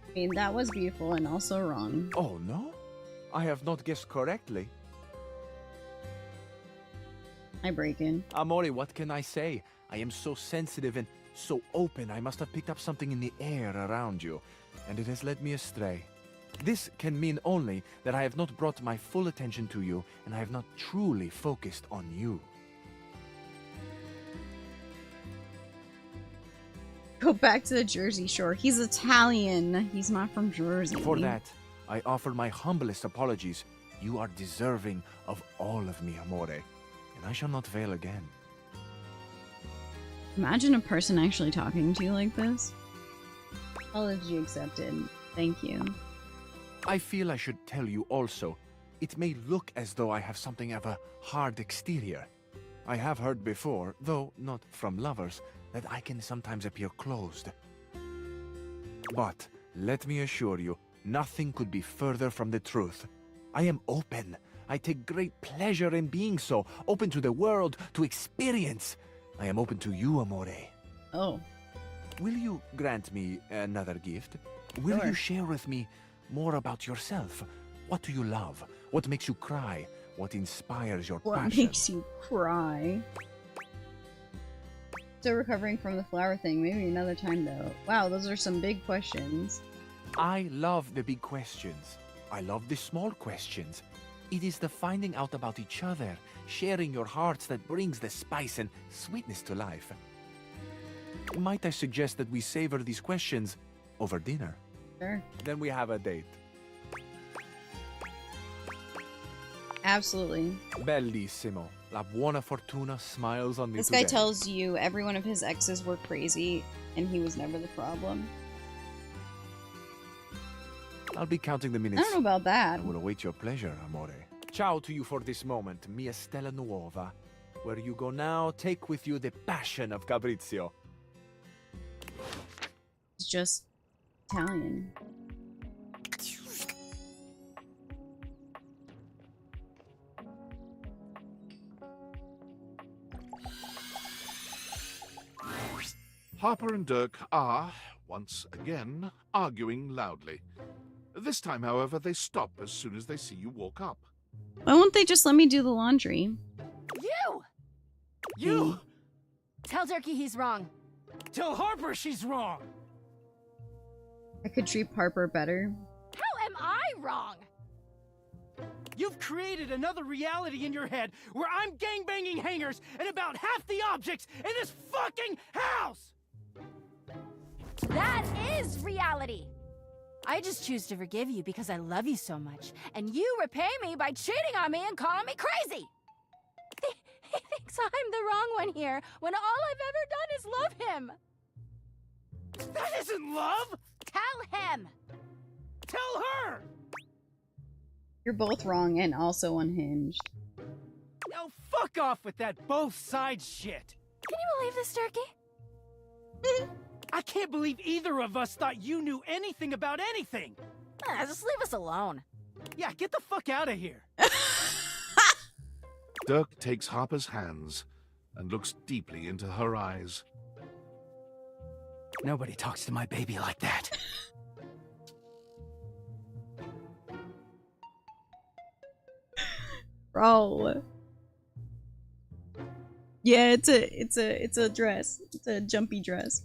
I mean, that was beautiful and also wrong. Oh, no? I have not guessed correctly. I break in. Amore, what can I say? I am so sensitive and so open. I must have picked up something in the air around you, and it has led me astray. This can mean only that I have not brought my full attention to you, and I have not truly focused on you. Go back to the Jersey Shore. He's Italian. He's not from Jersey. For that, I offer my humblest apologies. You are deserving of all of me, amore, and I shall not fail again. Imagine a person actually talking to you like this. Apology accepted. Thank you. I feel I should tell you also. It may look as though I have something of a hard exterior. I have heard before, though not from lovers, that I can sometimes appear closed. But let me assure you, nothing could be further from the truth. I am open. I take great pleasure in being so, open to the world, to experience. I am open to you, amore. Oh. Will you grant me another gift? Will you share with me more about yourself? What do you love? What makes you cry? What inspires your What passion? makes you cry? Still recovering from the flower thing. Maybe another time, though. Wow, those are some big questions. I love the big questions. I love the small questions. It is the finding out about each other, sharing your hearts that brings the spice and sweetness to life. Might I suggest that we savor these questions over dinner? Sure. Then we have a date. Absolutely. Bellissimo. La buona fortuna smiles on me This today. guy tells you every one of his exes were crazy, and he was never the problem. I'll be counting the I minutes. don't know about that. I will await your pleasure, amore. Ciao to you for this moment, mia stella nuova. Where you go now, take with you the passion of Fabrizio. he's just Italian. Harper and Dirk are, once again, arguing loudly. This time, however, they stop as soon as they see you walk up. Why won't they just let me do the laundry? You! Tell Turkey he's wrong. Tell Harper she's wrong! I could treat Harper better. How am I wrong? You've created another reality in your head where I'm gangbanging hangers and about half the objects in this fucking house! That is reality! I just choose to forgive you because I love you so much, and you repay me by cheating on me and calling me crazy! He thinks I'm the wrong one here, when all I've ever done is love him! That isn't love! Tell him! Tell her! You're both wrong and also unhinged. Now fuck off with that both sides shit! Can you believe this, Turkey? I can't believe either of us thought you knew anything about anything! Just leave us alone. Yeah, get the fuck out of here! Dirk takes Harper's hands and looks deeply into her eyes. Nobody talks to my baby like that. Bro. Yeah, it's a dress. It's a jumpy dress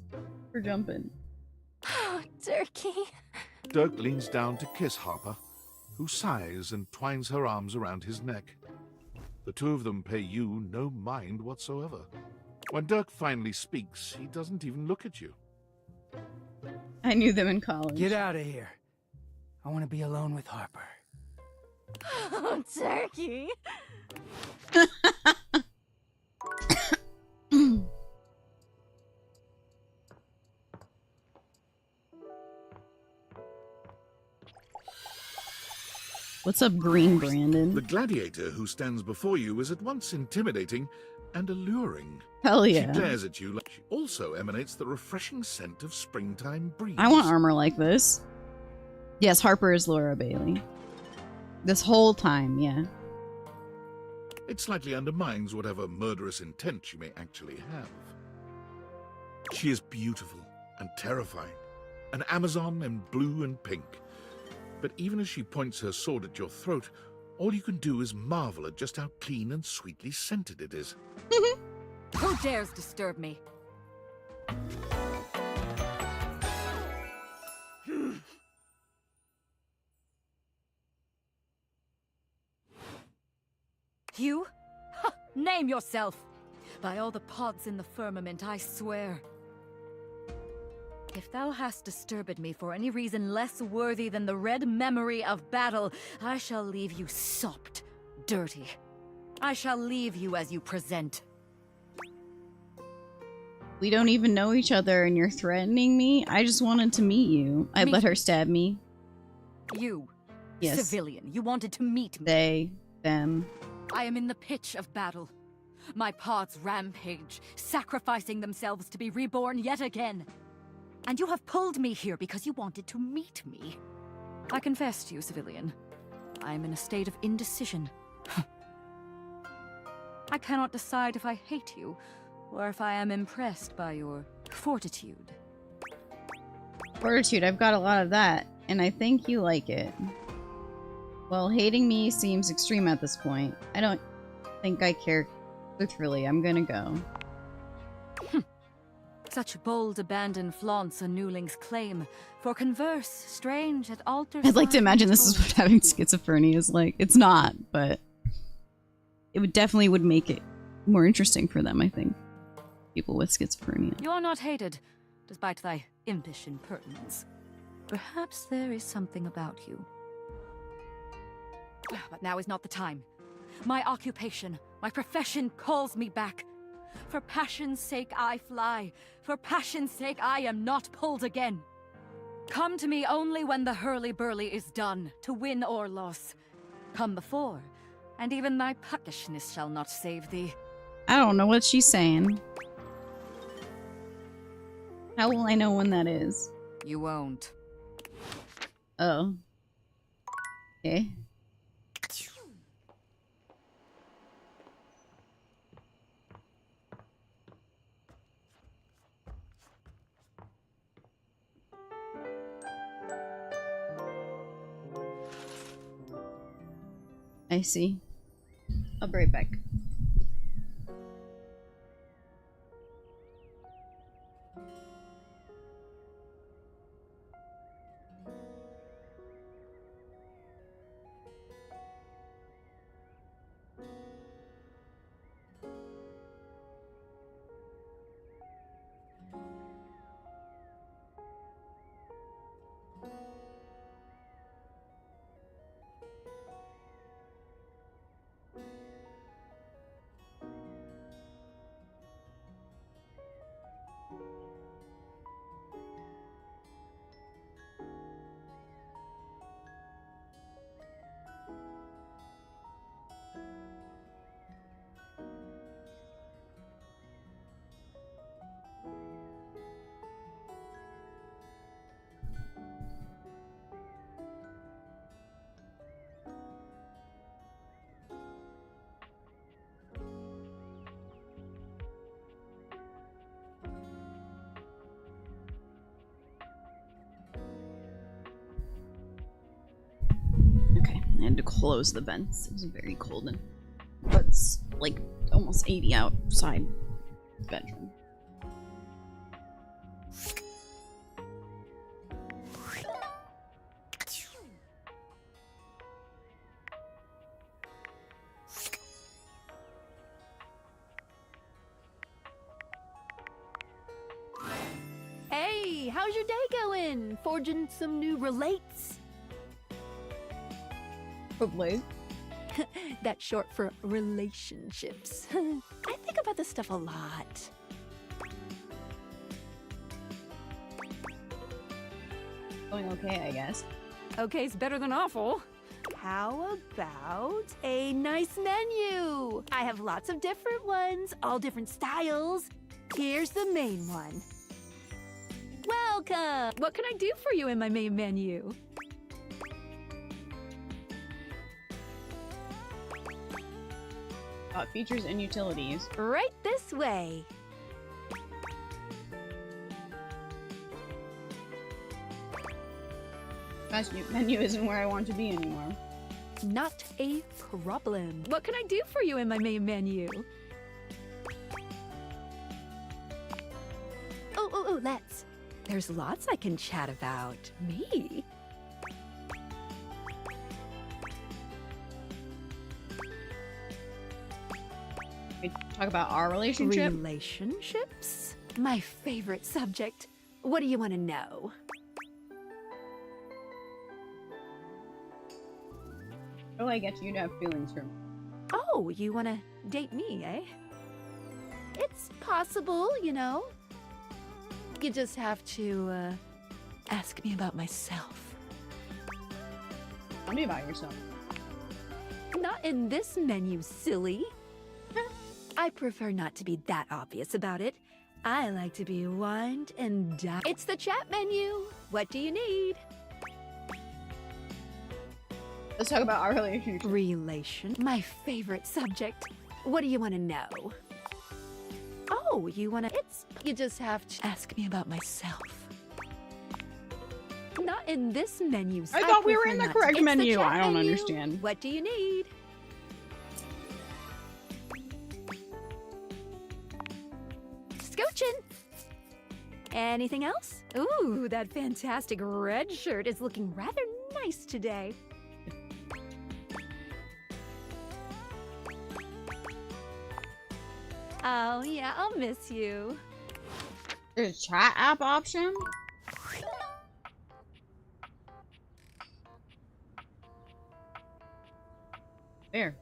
for jumping. Oh, Turkey. Dirk leans down to kiss Harper, who sighs and twines her arms around his neck. The two of them pay you no mind whatsoever. When Dirk finally speaks, he doesn't even look at you. I knew them in college. Get out of here. I want to be alone with Harper. Oh, Turkey. What's up, Green Brandon? The gladiator who stands before you is at once intimidating and alluring. Hell yeah. She glares at you like she also emanates the refreshing scent of springtime breeze. I want armor like this. Yes, Harper is Laura Bailey. This whole time, yeah. It slightly undermines whatever murderous intent she may actually have. She is beautiful and terrifying, an Amazon in blue and pink. But even as she points her sword at your throat, all you can do is marvel at just how clean and sweetly scented it is. Who dares disturb me? You? Ha! Name yourself! By all the pods in the firmament, I swear. If thou hast disturbed me for any reason less worthy than the red memory of battle, I shall leave you sopped, dirty. I shall leave you as you present. We don't even know each other and you're threatening me? I just wanted to meet you. I'd let her stab me. You, Yes. civilian, you wanted to meet me. They, them. I am in the pitch of battle. My pods rampage, sacrificing themselves to be reborn yet again. And you have pulled me here because you wanted to meet me. I confess to you, civilian. I am in a state of indecision. I cannot decide if I hate you, or if I am impressed by your fortitude. Fortitude, I've got a lot of that, and I think you like it. Well, hating me seems extreme at this point. I don't think I care truthfully. I'm gonna go. Such bold abandon flaunts a newling's claim. For converse, strange, it alters. I'd like to imagine this is what having schizophrenia is like. It's not, but it would definitely would make it more interesting for them, I think. People with schizophrenia. You are not hated, despite thy impish impertinence. Perhaps there is something about you. But now is not the time. My occupation, my profession calls me back. For passion's sake I fly. For passion's sake I am not pulled again. Come to me only when the hurly-burly is done, to win or loss. Come before, and even thy puckishness shall not save thee. I don't know what she's saying. How will I know when that is? You won't. Oh. Okay. I see. I'll be right back. Okay, I had to close the vents. It was very cold and it's like almost 80 outside the bedroom. Hey, how's your day going? Forging some new relates? Probably. That's short for relationships. I think about this stuff a lot. Going okay, I guess. Okay's better than awful. How about a nice menu? I have lots of different ones, all different styles. Here's the main one. Welcome! What can I do for you in my main menu? Features and utilities. Right this way. Menu isn't where I want to be anymore. Not a problem. What can I do for you in my main menu? Oh, let's. There's lots I can chat about. Me? We talk about our relationship? Relationships? My favorite subject. What do you want to know? How do I get you to have feelings for me? Oh, you want to date me, eh? It's possible, you know. You just have to, ask me about myself. Tell me about yourself. Not in this menu, silly. I prefer not to be that obvious about it. I like to be wined and dined. It's the chat menu. What do you need? Let's talk about our relationship. My favorite subject. What do you want to know? Oh, you want to... You just have to ask me about myself. Not in this menu. I thought we were in the prefer not correct to. It's the menu. chat I don't menu. understand. What do you need? Scoochin'. Anything else? Ooh, that fantastic red shirt is looking rather nice today. Oh, yeah, I'll miss you. There's a chat app option? There.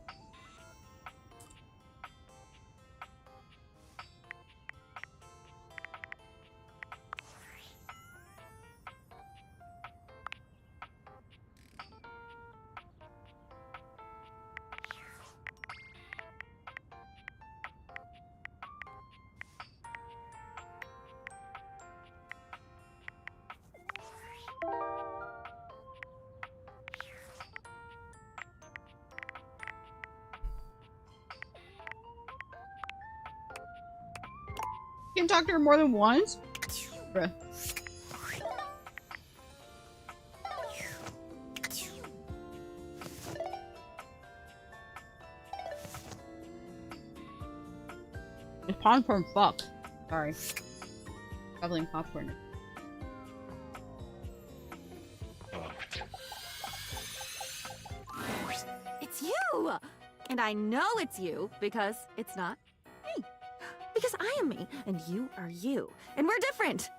Can talk to her more than once? Bruh. It's popcorn fuck. Sorry. Shoveling popcorn. It's you! And I know it's you because it's not me. Because I am me, and you are you. And we're different.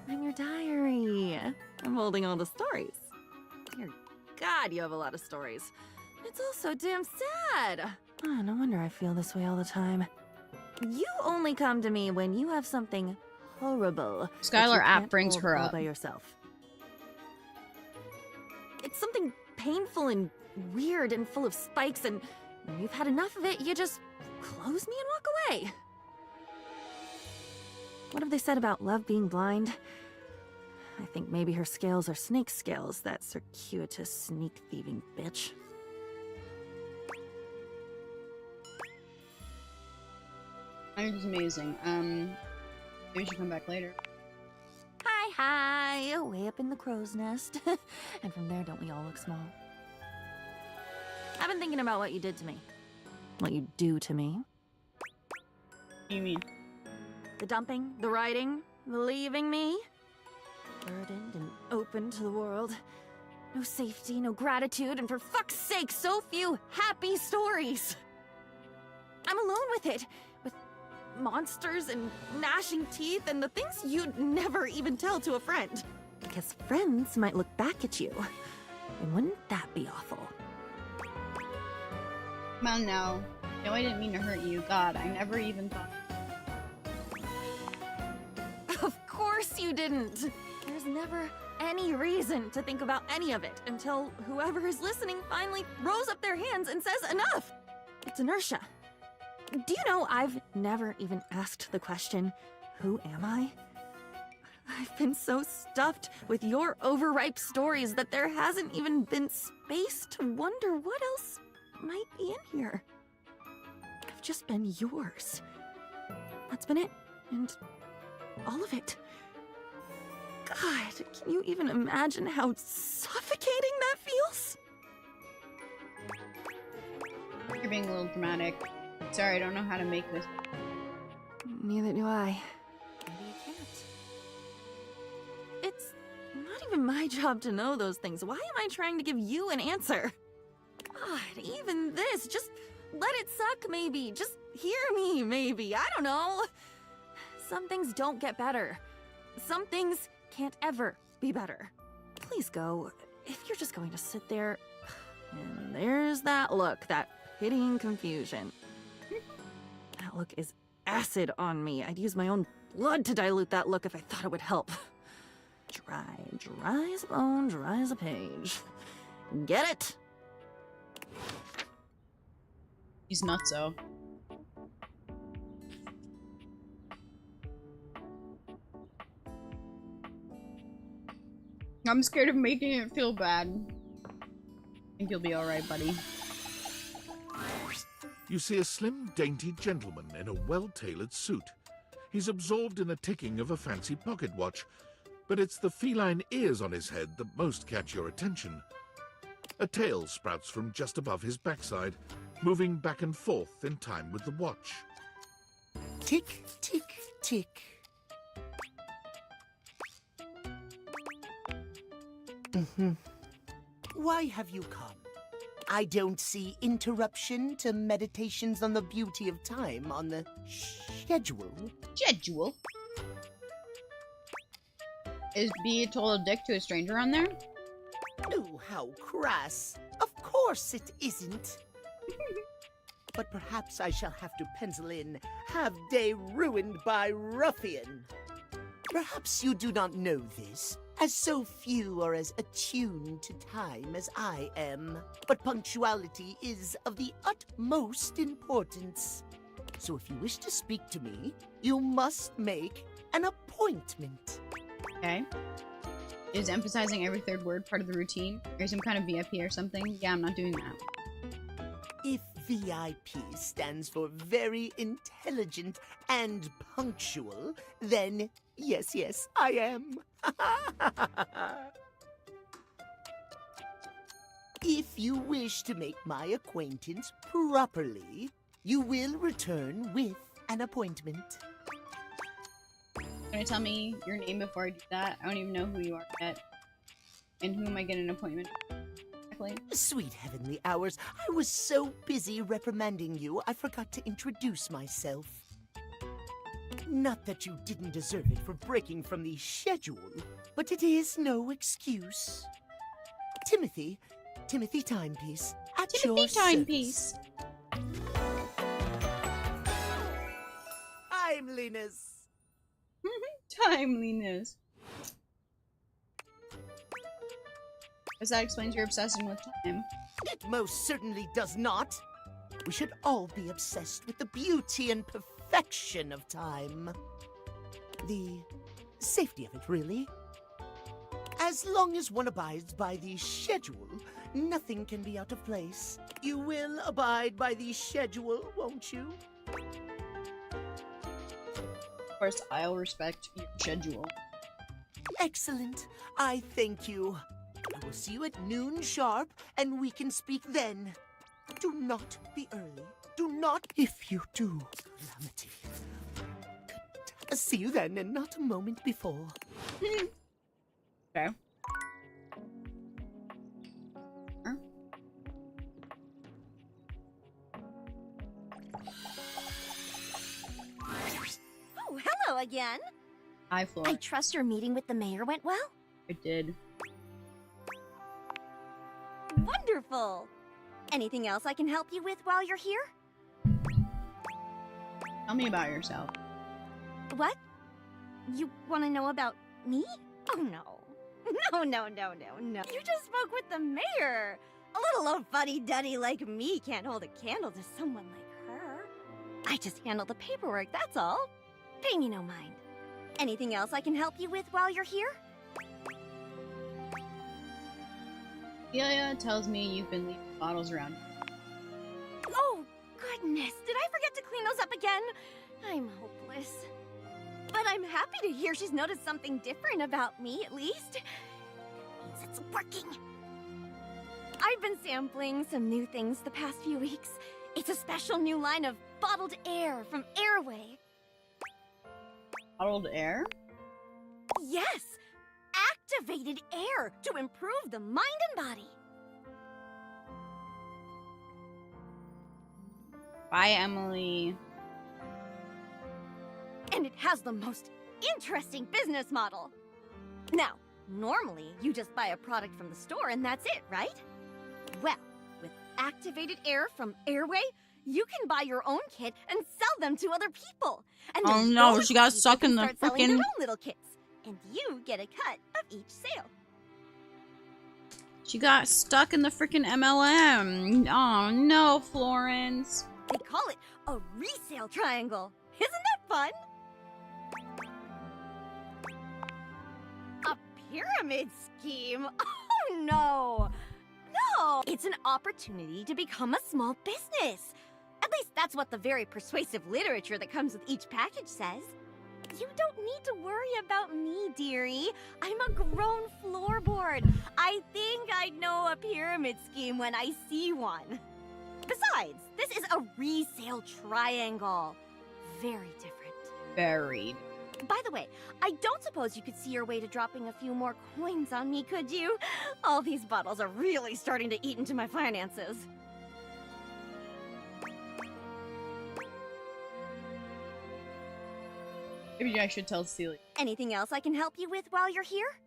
I'm your diary. I'm holding all the stories. Dear God, you have a lot of stories. It's all so damn sad. Oh, no wonder I feel this way all the time. You only come to me when you have something horrible. Skylar app brings her all up. by yourself. It's something painful and weird and full of spikes, and when you've had enough of it, you just close me and walk away. What have they said about love being blind? I think maybe her scales are snake scales, that circuitous, sneak-thieving bitch. It was amazing. Maybe we should come back later. Hi, way up in the crow's nest. And from there, don't we all look small? I've been thinking about what you did to me. What you do to me. What do you mean? The dumping, the writing, the leaving me. Burdened and open to the world. No safety, no gratitude, and for fuck's sake, so few happy stories. I'm alone with it. With monsters and gnashing teeth and the things you'd never even tell to a friend. Because friends might look back at you. And wouldn't that be awful? Come on now. No, I didn't mean to hurt you. God, I never even thought. Of course you didn't. There's never any reason to think about any of it until whoever is listening finally throws up their hands and says enough. It's inertia. Do you know I've never even asked the question, who am I? I've been so stuffed with your overripe stories that there hasn't even been space to wonder what else might be in here. I've just been yours. That's been it. And all of it. God, can you even imagine how suffocating that feels? You're being a little dramatic. Sorry, I don't know how to make this. Neither do I. Maybe you can't. It's not even my job to know those things. Why am I trying to give you an answer? God, even this, just let it suck maybe. Just hear me maybe. I don't know. Some things don't get better. Some things can't ever be better. Please go. If you're just going to sit there... And there's that look, that pitying confusion. That look is acid on me. I'd use my own blood to dilute that look if I thought it would help. Dry as a bone, dry as a page. Get it? He's nutso. I'm scared of making it feel bad. I think you'll be alright, buddy. You see a slim, dainty gentleman in a well-tailored suit. He's absorbed in the ticking of a fancy pocket watch, but it's the feline ears on his head that most catch your attention. A tail sprouts from just above his backside, moving back and forth in time with the watch. Tick, tick, tick. Why have you come? I don't see interruption to meditations on the beauty of time on the schedule. Schedule? Is be a total dick to a stranger on there? Oh, how crass. Of course it isn't. But perhaps I shall have to pencil in "have day ruined by ruffian." Perhaps you do not know this, as so few are as attuned to time as I am. But punctuality is of the utmost importance. So if you wish to speak to me, you must make an appointment. Okay. Is emphasizing every third word part of the routine? Or some kind of VIP or something? Yeah, I'm not doing that. If VIP stands for very intelligent and punctual, then yes, yes, I am. If you wish to make my acquaintance properly, you will return with an appointment. Gonna tell me your name before I do that? I don't even know who you are yet. And who am I getting an appointment with? Exactly. Sweet heavenly hours, I was so busy reprimanding you, I forgot to introduce myself. Not that you didn't deserve it for breaking from the schedule, but it is no excuse. Timothy Timepiece, at your Timepiece. Timeliness. Timeliness. Because that explains your obsession with time. It most certainly does not. We should all be obsessed with the beauty and perfection of time. The safety of it, really. As long as one abides by the schedule, nothing can be out of place. You will abide by the schedule, won't you? Of course, I'll respect your schedule. Excellent. I thank you. I will see you at noon sharp, and we can speak then. Do not be early. Do not. If you do, calamity. See you then, and not a moment before. Okay. Oh, hello again. Hi, Flora. I trust your meeting with the mayor went well? I did. Wonderful. Anything else I can help you with while you're here? Tell me about yourself. What? You want to know about me? Oh, no. No. You just spoke with the mayor. A little old fuddy-duddy like me can't hold a candle to someone like her. I just handle the paperwork, that's all. Pay me no mind. Anything else I can help you with while you're here? Celia tells me you've been leaving bottles around. Oh, goodness. Did I forget to clean those up again? I'm hopeless. But I'm happy to hear she's noticed something different about me, at least. It means it's working. I've been sampling some new things the past few weeks. It's a special new line of bottled air from Airway. Bottled air? Yes! Activated air to improve the mind and body. Bye, Emily. And it has the most interesting business model. Now, normally you just buy a product from the store and that's it, right? Well, with activated air from Airway, you can buy your own kit and sell them to other people. And Oh then no, those she got people stuck can in the start selling their freaking. own little kits, and you get a cut of each sale. She got stuck in the freaking MLM. Oh no, Florence. They call it a resale triangle. Isn't that fun? A pyramid scheme? Oh no! No! It's an opportunity to become a small business. At least that's what the very persuasive literature that comes with each package says. You don't need to worry about me, dearie. I'm a grown floorboard. I think I know a pyramid scheme when I see one. Besides, this is a resale triangle. Very different. Very. By the way, I don't suppose you could see your way to dropping a few more coins on me, could you? All these bottles are really starting to eat into my finances. Maybe I should tell Celia. Anything else I can help you with while you're here?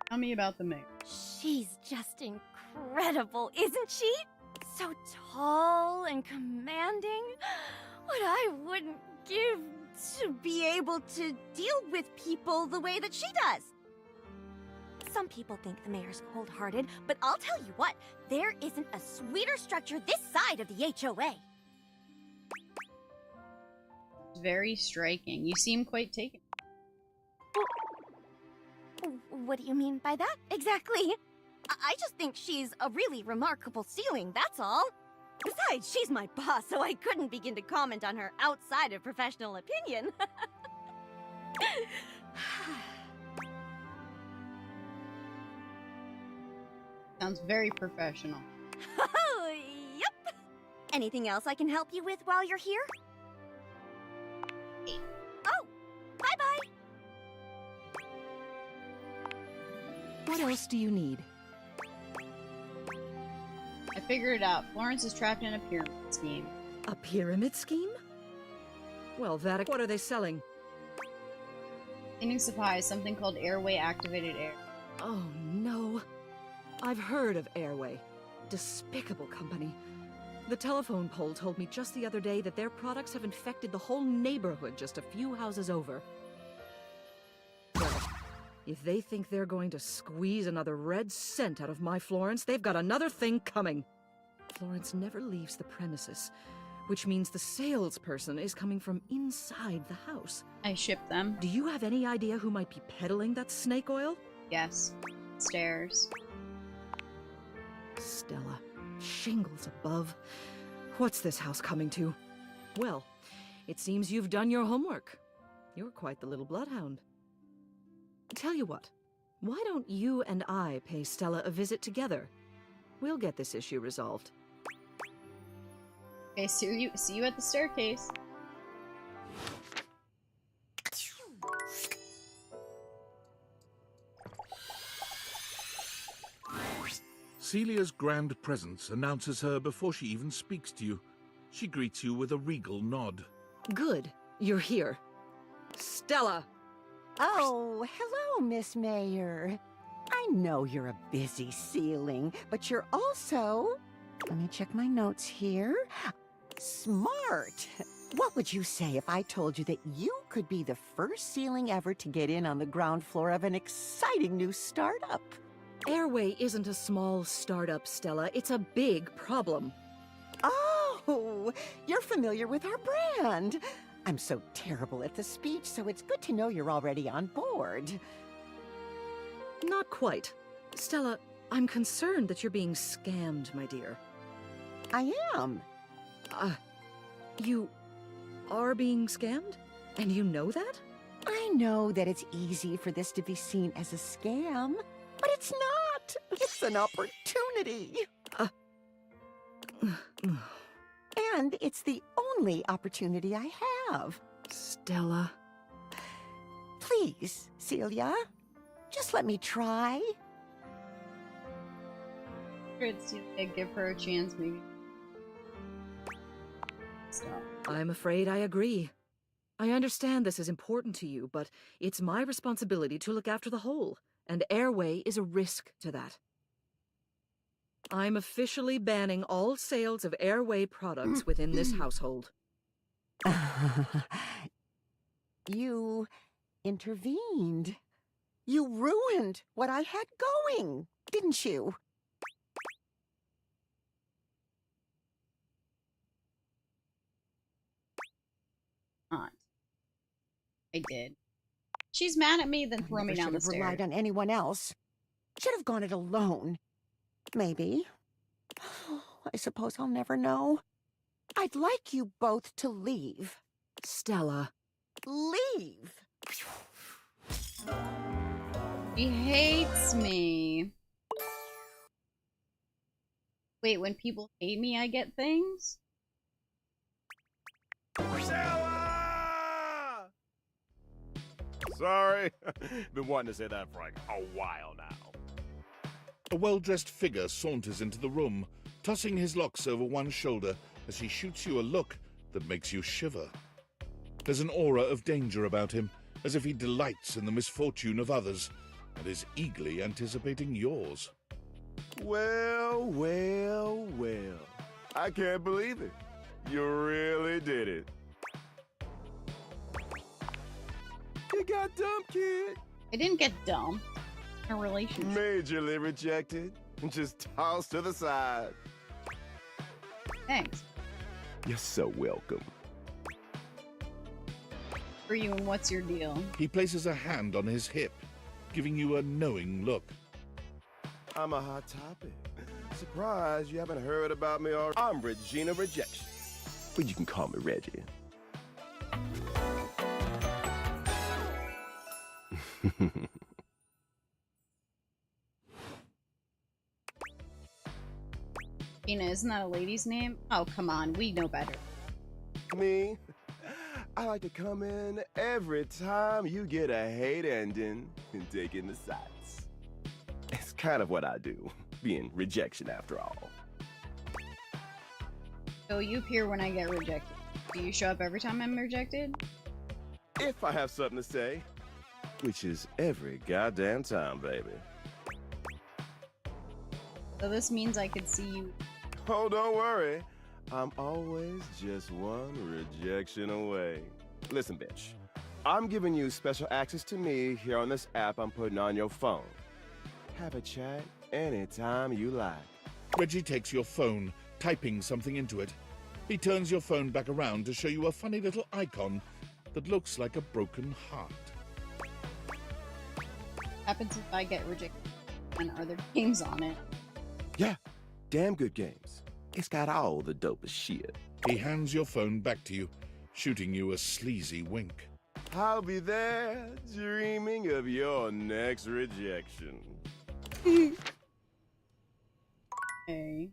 Tell me about the mayor. She's just incredible, isn't she? So tall and commanding. What I wouldn't give to be able to deal with people the way that she does. Some people think the mayor's cold-hearted, but I'll tell you what, there isn't a sweeter structure this side of the HOA. Very striking. You seem quite taken. What do you mean by that, exactly? I just think she's a really remarkable ceiling, that's all. Besides, she's my boss, so I couldn't begin to comment on her outside of professional opinion. Sounds very professional. Oh, yep. Anything else I can help you with while you're here? Oh, bye-bye. What else do you need? I figured it out. Florence is trapped in a pyramid scheme. A pyramid scheme? Well, what are they selling? Cleaning supplies, something called airway activated air. Oh, no. I've heard of Airway. Despicable company. The telephone pole told me just the other day that their products have infected the whole neighborhood just a few houses over. Well, if they think they're going to squeeze another red cent out of my Florence, they've got another thing coming. Florence never leaves the premises, which means the salesperson is coming from inside the house. I ship them. Do you have any idea who might be peddling that snake oil? Yes. Stairs. Stella. Shingles above. What's this house coming to? Well, it seems you've done your homework. You're quite the little bloodhound. Tell you what, why don't you and I pay Stella a visit together? We'll get this issue resolved. Okay, see you at the staircase. Celia's grand presence announces her before she even speaks to you. She greets you with a regal nod. Good. You're here. Stella! Oh, hello, Miss Mayor. I know you're a busy ceiling, but you're also... Let me check my notes here. Smart. What would you say if I told you that you could be the first ceiling ever to get in on the ground floor of an exciting new startup? Airway isn't a small startup, Stella. It's a big problem. Oh, you're familiar with our brand. I'm so terrible at the speech, so it's good to know you're already on board. Not quite. Stella, I'm concerned that you're being scammed, my dear. I am. You are being scammed? And you know that? I know that it's easy for this to be seen as a scam, but it's not. It's an opportunity. And it's the only opportunity I have. Stella. Please, Celia, just let me try. Give her a chance, maybe. Stop. I'm afraid I agree. I understand this is important to you, but it's my responsibility to look after the whole, and Airway is a risk to that. I'm officially banning all sales of Airway products within this household. You intervened. You ruined what I had going, didn't you? Not. I did. She's mad at me, then throw me down the stairs. Should have relied on anyone else. Should have gone it alone. Maybe. I suppose I'll never know. I'd like you both to leave. Stella. Leave! She hates me. Wait, when people hate me, I get things? Sorry. Been wanting to say that for like a while now. A well-dressed figure saunters into the room, tossing his locks over one shoulder as he shoots you a look that makes you shiver. There's an aura of danger about him, as if he delights in the misfortune of others, and is eagerly anticipating yours. Well, well, well. I can't believe it. You really did it. You got dumped, kid. I didn't get dumped. A relationship. Majorly rejected. Just tossed to the side. Thanks. You're so welcome. For you, and what's your deal? He places a hand on his hip, giving you a knowing look. I'm a hot topic. Surprised you haven't heard about me already. I'm Regina Rejection. But you can call me Reggie. Ina, isn't that a lady's name? Oh, come on, we know better. Me? I like to come in every time you get a hate ending and take in the sights. It's kind of what I do, being rejection after all. So you appear when I get rejected. Do you show up every time I'm rejected? If I have something to say, which is every goddamn time, baby. So this means I could see you. Oh, don't worry. I'm always just one rejection away. Listen, bitch. I'm giving you special access to me here on this app I'm putting on your phone. Have a chat anytime you like. Reggie takes your phone, typing something into it. He turns your phone back around to show you a funny little icon that looks like a broken heart. Happens if I get rejected. And are there games on it? Yeah, damn good games. It's got all the dopest shit. He hands your phone back to you, shooting you a sleazy wink. I'll be there dreaming of your next rejection. Okay.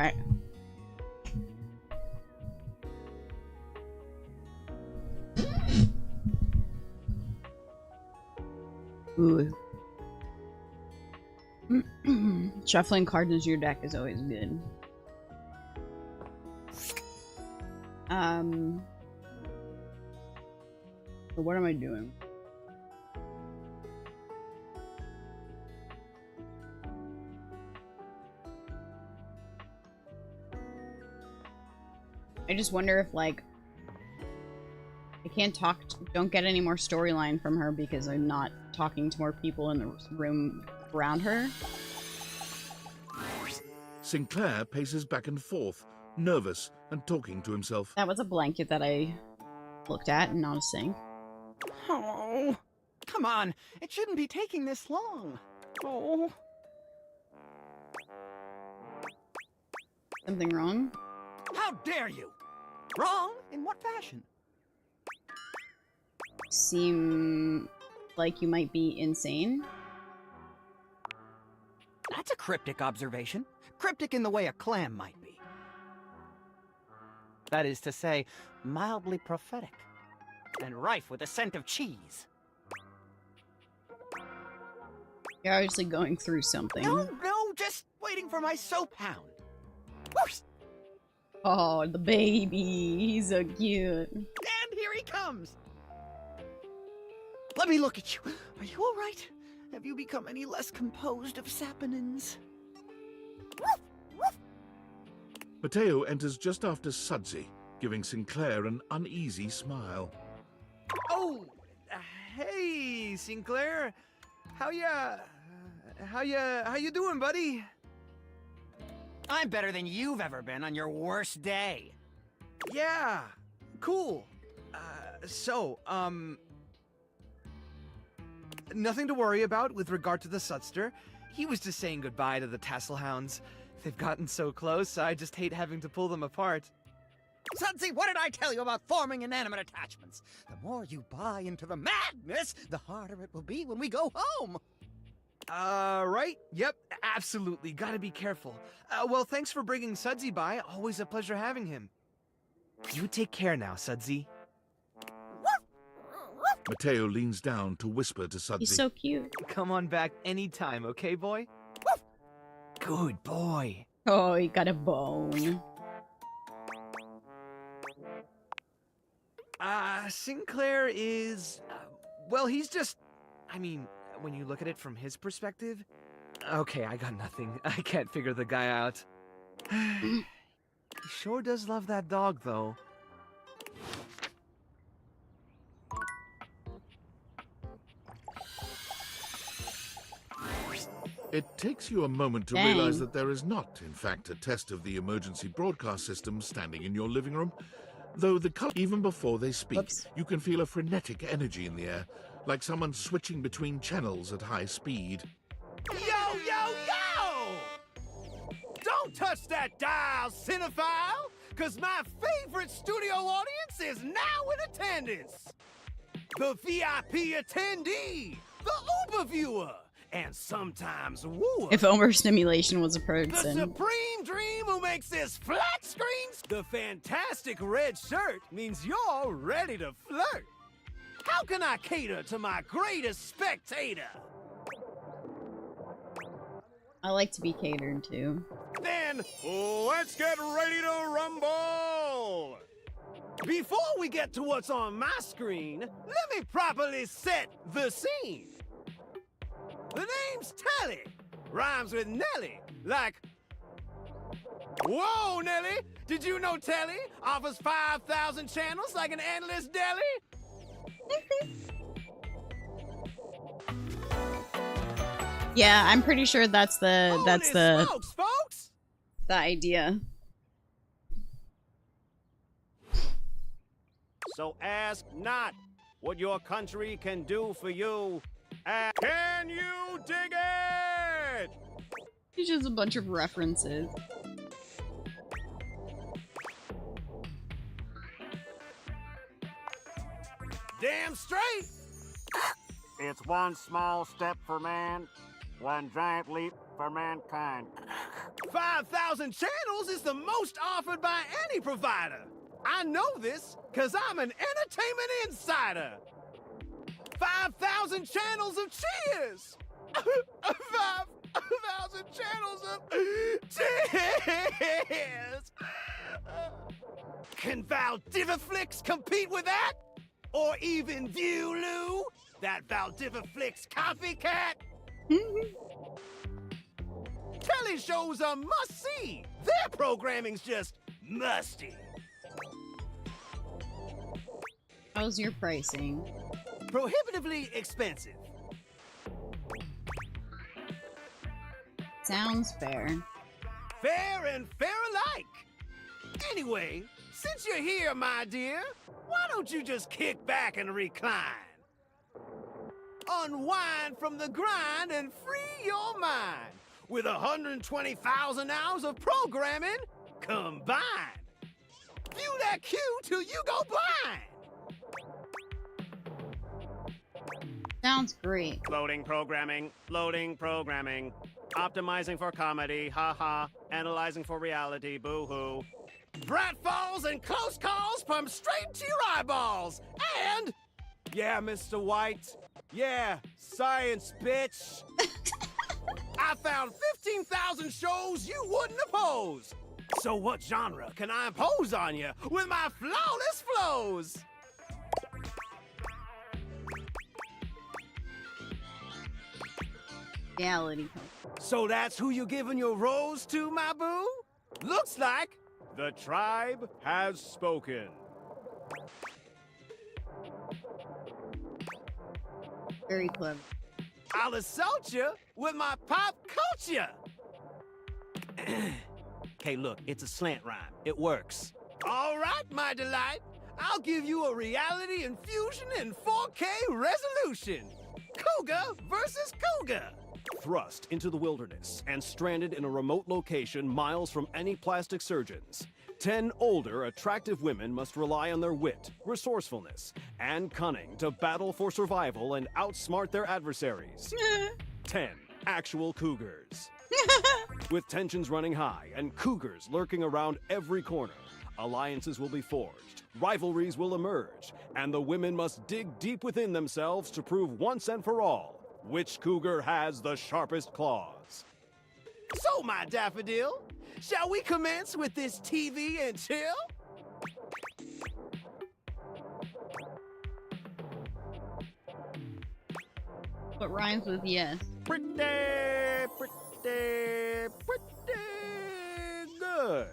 right. Ooh. Shuffling cards into your deck is always good. So what am I doing? I just wonder if, like, I can't talk, don't get any more storyline from her because I'm not talking to more people in the room around her. Sinclair paces back and forth, nervous and talking to himself. That was a blanket that I looked at and not a sink. Oh, come on. It shouldn't be taking this long. Oh. Something wrong? How dare you? Wrong? In what fashion? Seem like you might be insane. That's a cryptic observation. Cryptic in the way a clam might be. That is to say, mildly prophetic. And rife with the scent of cheese. You're obviously going through something. No, just waiting for my soap hound. Whoosh! Oh, the baby. He's so cute. And here he comes. Let me look at you. Are you all right? Have you become any less composed of saponins? Mateo enters just after Sudsy, giving Sinclair an uneasy smile. Oh, hey, Sinclair. How you doing, buddy? I'm better than you've ever been on your worst day. Yeah, cool. Nothing to worry about with regard to the Sudster. He was just saying goodbye to the Tasselhounds. They've gotten so close, I just hate having to pull them apart. Sudsy, what did I tell you about forming inanimate attachments? The more you buy into the madness, the harder it will be when we go home. Right? Yep, absolutely. Gotta be careful. Well, thanks for bringing Sudsy by. Always a pleasure having him. You take care now, Sudsy. Mateo leans down to whisper to Sudsy. He's so cute. Come on back anytime, okay, boy? Good boy. Oh, he got a bone. Sinclair is... well, he's just... I mean, when you look at it from his perspective... Okay, I got nothing. I can't figure the guy out. He sure does love that dog, though. It takes you a moment to Dang. realize that there is not, in fact, a test of the emergency broadcast system standing in your living room. Though even before they speak, Oops. you can feel a frenetic energy in the air, like someone switching between channels at high speed. Yo, yo, yo! Don't touch that dial, cinephile! Cause my favorite studio audience is now in attendance! The VIP attendee! The Uber viewer! And sometimes wooer! If overstimulation was a The person. supreme dream who makes this flat screens! The fantastic red shirt means you're ready to flirt! How can I cater to my greatest spectator? I like to be catered to. Then, let's get ready to rumble! Before we get to what's on my screen, let me properly set the scene. The name's Telly. Rhymes with Nelly, like... Whoa, Nelly! Did you know Telly offers 5,000 channels like an endless deli? Yeah, I'm pretty sure that's the Smokes, folks! the idea. So ask not what your country can do for you. Can you dig it? It's just a bunch of references. Damn straight! It's one small step for man, one giant leap for mankind. 5,000 channels is the most offered by any provider. I know this because I'm an entertainment insider. 5,000 channels of cheers. 5,000 channels of cheers. Can Valdiviflix compete with that? Or even Viewloo? That Valdiviflix copycat? Telly shows are must-see. Their programming's just musty. How's your pricing? Prohibitively expensive. Sounds fair. Fair and fair alike. Anyway, since you're here, my dear, why don't you just kick back and recline? Unwind from the grind and free your mind with 120,000 hours of programming combined. View that queue till you go blind. Sounds great. Loading programming, optimizing for comedy, haha, analyzing for reality, boo-hoo. Pratfalls and close calls pump straight to your eyeballs, and... Yeah, Mr. White. Yeah, science, bitch. I found 15,000 shows you wouldn't oppose. So what genre can I impose on you with my flawless flows? Reality. So that's who you giving your rose to, my boo? Looks like the tribe has spoken. Very clever. I'll assault you with my pop culture. Okay, look, it's a slant rhyme. It works. All right, my delight. I'll give you a reality infusion in 4K resolution. Cougar versus Cougar. Thrust into the wilderness and stranded in a remote location miles from any plastic surgeons. 10 older, attractive women must rely on their wit, resourcefulness, and cunning to battle for survival and outsmart their adversaries. 10 actual cougars. With tensions running high and cougars lurking around every corner, alliances will be forged, rivalries will emerge, and the women must dig deep within themselves to prove once and for all which cougar has the sharpest claws. So, my daffodil, shall we commence with this TV and chill? What rhymes with yes? Pretty good.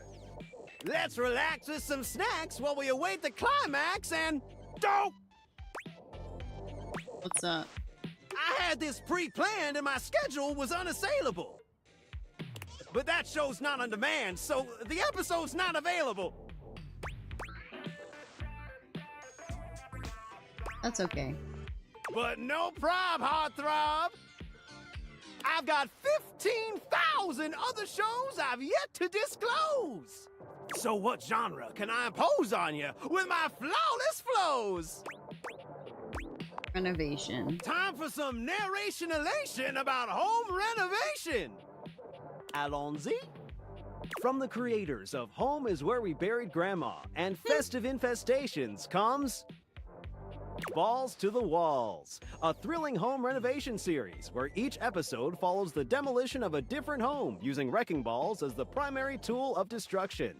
Let's relax with some snacks while we await the climax and... Dope! What's up? I had this pre-planned and my schedule was unassailable. But that show's not on demand, so the episode's not available. That's okay. But no prob, heartthrob. I've got 15,000 other shows I've yet to disclose. So what genre can I impose on you with my flawless flows? Renovation. Time for some narration elation about home renovation. Allons-y. From the creators of Home is Where We Buried Grandma and Festive Infestations comes... Balls to the Walls, a thrilling home renovation series where each episode follows the demolition of a different home using wrecking balls as the primary tool of destruction.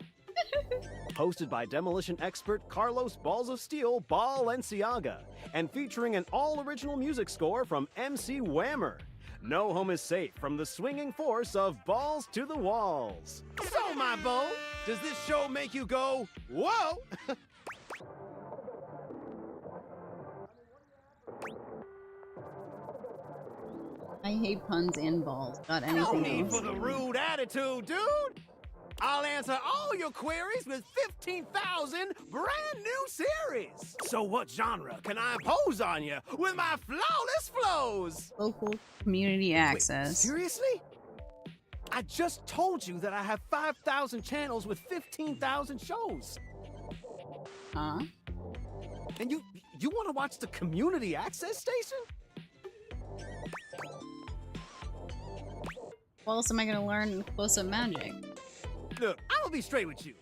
Hosted by demolition expert Carlos Balls of Steel Balenciaga and featuring an all-original music score from MC Whammer. No home is safe from the swinging force of Balls to the Walls. So, my beau, does this show make you go, whoa? I hate puns and balls. Got anything No need else? for the rude attitude, dude. I'll answer all your queries with 15,000 brand new series. So what genre can I impose on you with my flawless flows? Local community access. Wait, seriously? I just told you that I have 5,000 channels with 15,000 shows. Huh? And you want to watch the community access station? What else am I gonna learn close-up magic? Look, I'm gonna be straight with you.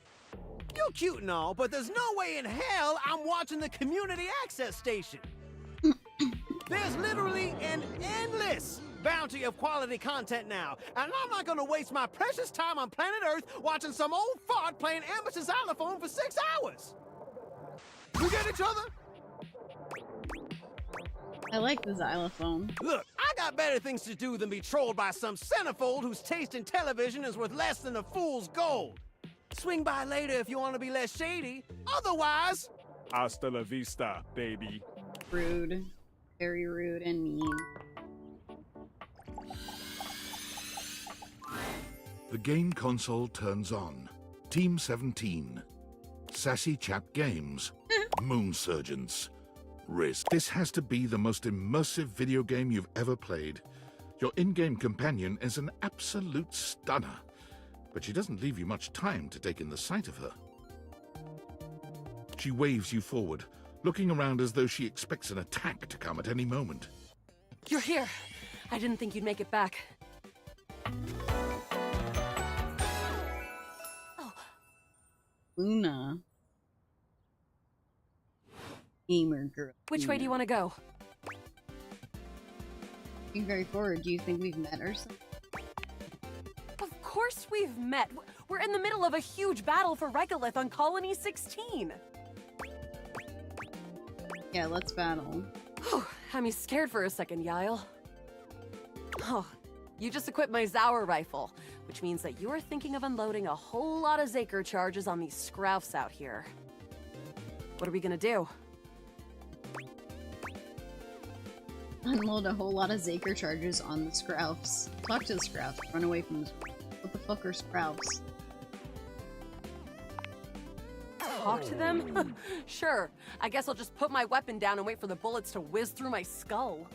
You're cute and all, but there's no way in hell I'm watching the community access station. There's literally an endless bounty of quality content now, and I'm not gonna waste my precious time on planet Earth watching some old fart playing amateur xylophone for 6 hours. We get each other? I like the xylophone. Look, I got better things to do than be trolled by some centerfold whose taste in television is worth less than a fool's gold. Swing by later if you want to be less shady. Otherwise, Hasta la vista, baby. Rude. Very rude and mean. The game console turns on. Team 17. Sassy Chap Games. Moon Surgeons. Risk. This has to be the most immersive video game you've ever played. Your in-game companion is an absolute stunner, but she doesn't leave you much time to take in the sight of her. She waves you forward, looking around as though she expects an attack to come at any moment. You're here. I didn't think you'd make it back. Luna. Gamer girl. Which way do you want to go? Being very forward, do you think we've met or something? Of course we've met. We're in the middle of a huge battle for Regolith on Colony 16. Yeah, let's battle. Had me scared for a second, Yael. Oh, you just equipped my Zauer rifle, which means that you are thinking of unloading a whole lot of Zaker charges on these scroufs out here. What are we gonna do? Unload a whole lot of Zaker charges on the Scroufs. Talk to the Scroufs. Run away from the... What the fuck are Scroufs? Talk to them? Sure. I guess I'll just put my weapon down and wait for the bullets to whiz through my skull.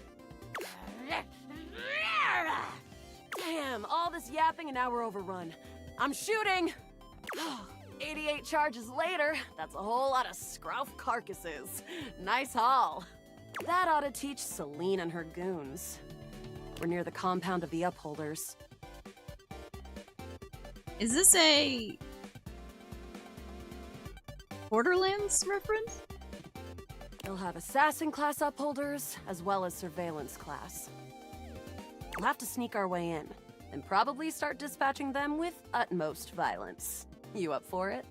Damn, all this yapping and now we're overrun. I'm shooting! 88 charges later, that's a whole lot of Scrouf carcasses. Nice haul. That ought to teach Celine and her goons. We're near the compound of the Upholders. Is this a... Borderlands reference? They'll have assassin class Upholders, as well as surveillance class. We'll have to sneak our way in, and probably start dispatching them with utmost violence. You up for it?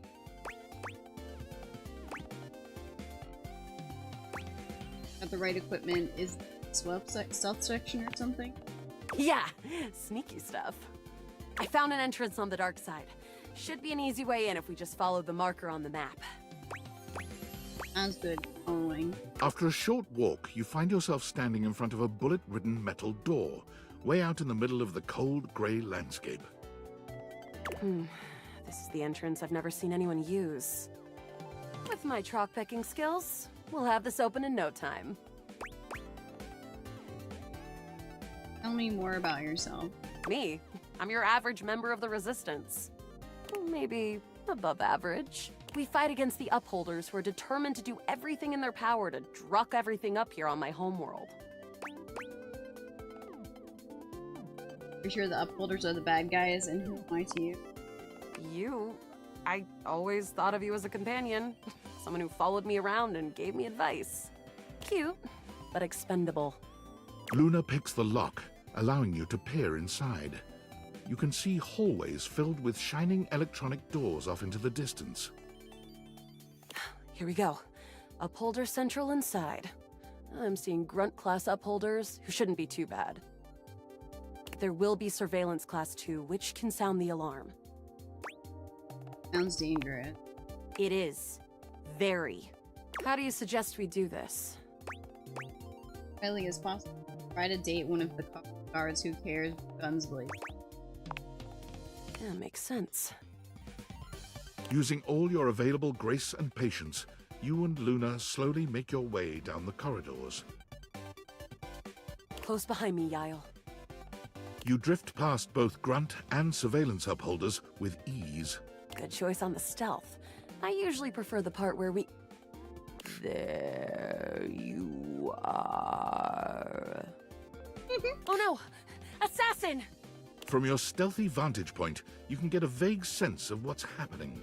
Got the right equipment. Is stealth section or something? Yeah, sneaky stuff. I found an entrance on the dark side. Should be an easy way in if we just follow the marker on the map. Sounds good. Following. After a short walk, you find yourself standing in front of a bullet-ridden metal door, way out in the middle of the cold, grey landscape. This is the entrance I've never seen anyone use. With my chalk-picking skills, we'll have this open in no time. Tell me more about yourself. Me? I'm your average member of the Resistance. Maybe above average. We fight against the Upholders who are determined to do everything in their power to druck everything up here on my homeworld. You're sure the Upholders are the bad guys, and who am I to you? You? I always thought of you as a companion. Someone who followed me around and gave me advice. Cute, but expendable. Luna picks the lock, allowing you to peer inside. You can see hallways filled with shining electronic doors off into the distance. Here we go. Upholder Central inside. I'm seeing Grunt class Upholders, who shouldn't be too bad. There will be Surveillance Class 2, which can sound the alarm. Sounds dangerous. It is. Very. How do you suggest we do this? Quietly as possible. Try to date one of the guards who cares guns blazing. Yeah, makes sense. Using all your available grace and patience, you and Luna slowly make your way down the corridors. Close behind me, Yael. You drift past both Grunt and Surveillance Upholders with ease. Good choice on the stealth. I usually prefer the part where we... There you are. Oh no! Assassin! From your stealthy vantage point, you can get a vague sense of what's happening.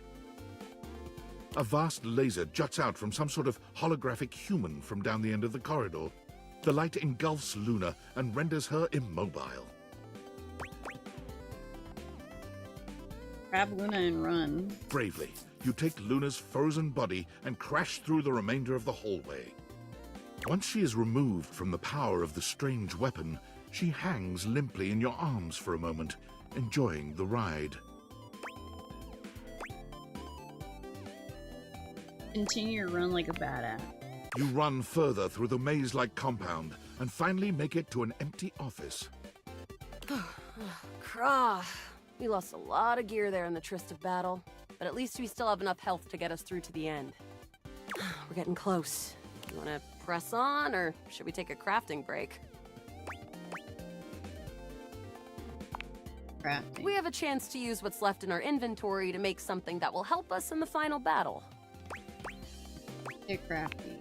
A vast laser juts out from some sort of holographic human from down the end of the corridor. The light engulfs Luna and renders her immobile. Grab Luna and run. Bravely, you take Luna's frozen body and crash through the remainder of the hallway. Once she is removed from the power of the strange weapon, she hangs limply in your arms for a moment, enjoying the ride. Continue your run like a badass. You run further through the maze-like compound and finally make it to an empty office. Krah. We lost a lot of gear there in the Tryst of Battle, but at least we still have enough health to get us through to the end. We're getting close. You want to press on, or should we take a crafting break? Crafting. We have a chance to use what's left in our inventory to make something that will help us in the final battle. Get crafty.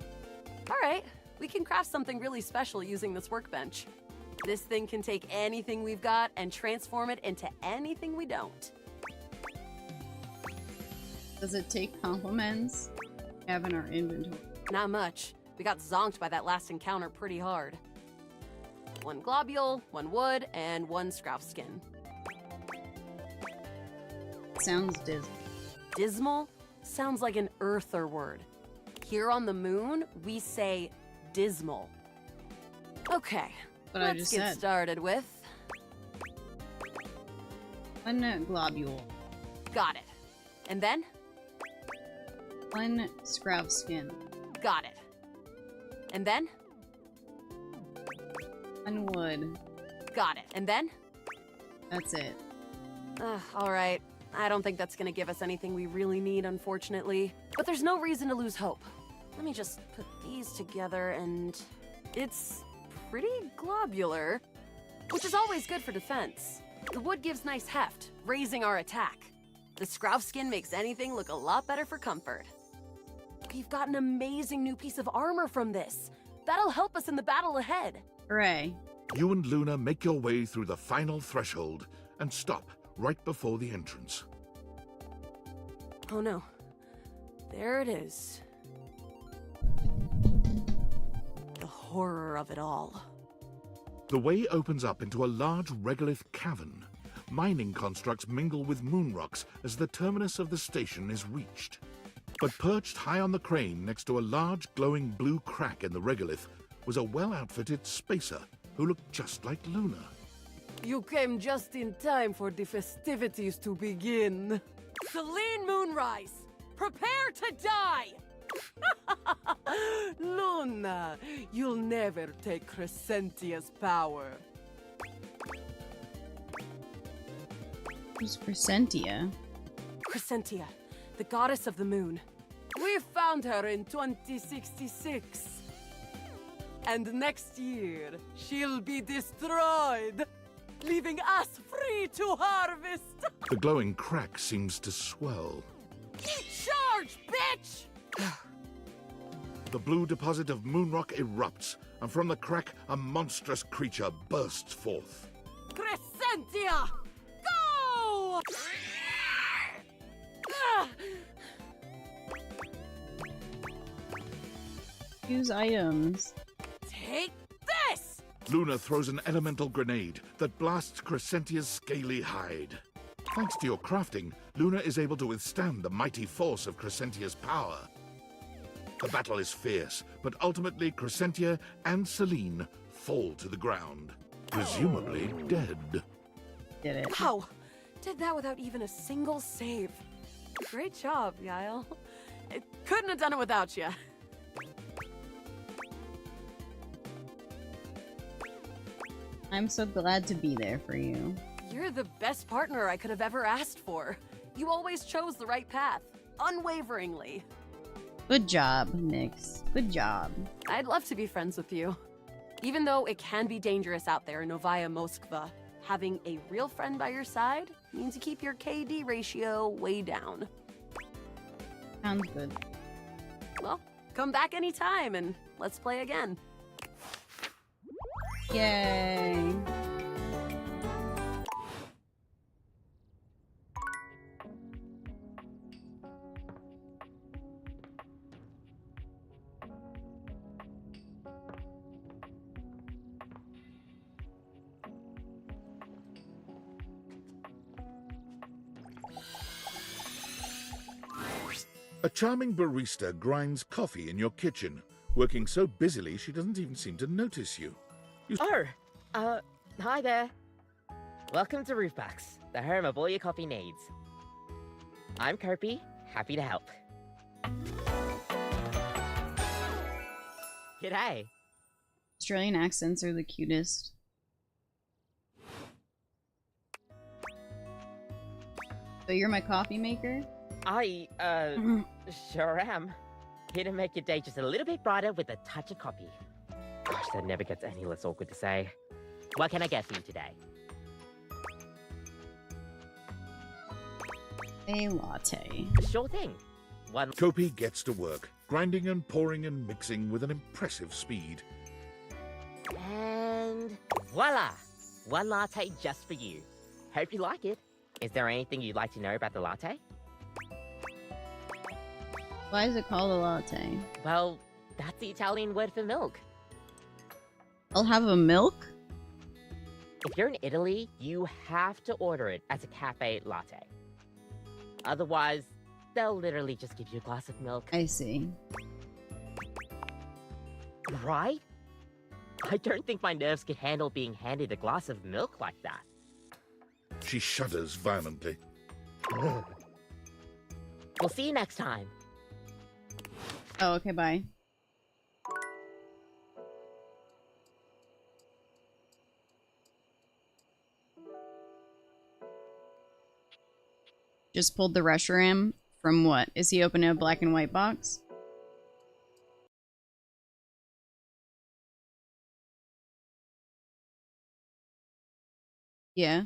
All right, we can craft something really special using this workbench. This thing can take anything we've got and transform it into anything we don't. Does it take compliments? Have in our inventory. Not much. We got zonked by that last encounter pretty hard. 1 globule, 1 wood, and 1 scrouf skin. Sounds dismal. Dismal? Sounds like an earther word. Here on the moon, we say dismal. Okay, But let's I just get said. started with... 1 globule. Got it. And then? 1 scrouf skin. Got it. And then? 1 wood. Got it. And then? That's it. All right. I don't think that's gonna give us anything we really need, unfortunately. But there's no reason to lose hope. Let me just put these together and... It's pretty globular, which is always good for defense. The wood gives nice heft, raising our attack. The scrouf skin makes anything look a lot better for comfort. We've got an amazing new piece of armor from this. That'll help us in the battle ahead. Hooray. You and Luna make your way through the final threshold and stop right before the entrance. Oh no. There it is. The horror of it all. The way opens up into a large regolith cavern. Mining constructs mingle with moon rocks as the terminus of the station is reached. But perched high on the crane next to a large glowing blue crack in the regolith was a well-outfitted spacer who looked just like Luna. You came just in time for the festivities to begin. Celine Moonrise, prepare to die! Luna, you'll never take Crescentia's power. Who's Crescentia? Crescentia, the goddess of the moon. We found her in 2066. And next year, she'll be destroyed, leaving us free to harvest. The glowing crack seems to swell. Charge, bitch! The blue deposit of moonrock erupts, and from the crack, a monstrous creature bursts forth. Crescentia! Go! Use items. Take this! Luna throws an elemental grenade that blasts Crescentia's scaly hide. Thanks to your crafting, Luna is able to withstand the mighty force of Crescentia's power. The battle is fierce, but ultimately Crescentia and Celine fall to the ground, presumably dead. Did it. Wow! Did that without even a single save. Great job, Yael. I couldn't have done it without you. I'm so glad to be there for you. You're the best partner I could have ever asked for. You always chose the right path, unwaveringly. Good job, Nyx. Good job. I'd love to be friends with you. Even though it can be dangerous out there in Novaya Moskva, having a real friend by your side means you keep your KD ratio way down. Sounds good. Well, come back anytime and let's play again. Yay. A charming barista grinds coffee in your kitchen, working so busily she doesn't even seem to notice you. Hi there. Welcome to Roofbox, the home of all your coffee needs. I'm Kirby, happy to help. G'day. Australian accents are the cutest. So you're my coffee maker? I, sure am. Here to make your day just a little bit brighter with a touch of coffee. Gosh, that never gets any less awkward to say. What can I get for you today? A latte. Sure thing. One. Kopi gets to work, grinding and pouring and mixing with an impressive speed. And voila! One latte just for you. Hope you like it. Is there anything you'd like to know about the latte? Why is it called a latte? Well, that's the Italian word for milk. I'll have a milk? If you're in Italy, you have to order it as a cafe latte. Otherwise, they'll literally just give you a glass of milk. I see. Right? I don't think my nerves could handle being handed a glass of milk like that. She shudders violently. We'll see you next time. Oh, okay, bye. Just pulled the restroom from what? Is he opening a black and white box? Yeah.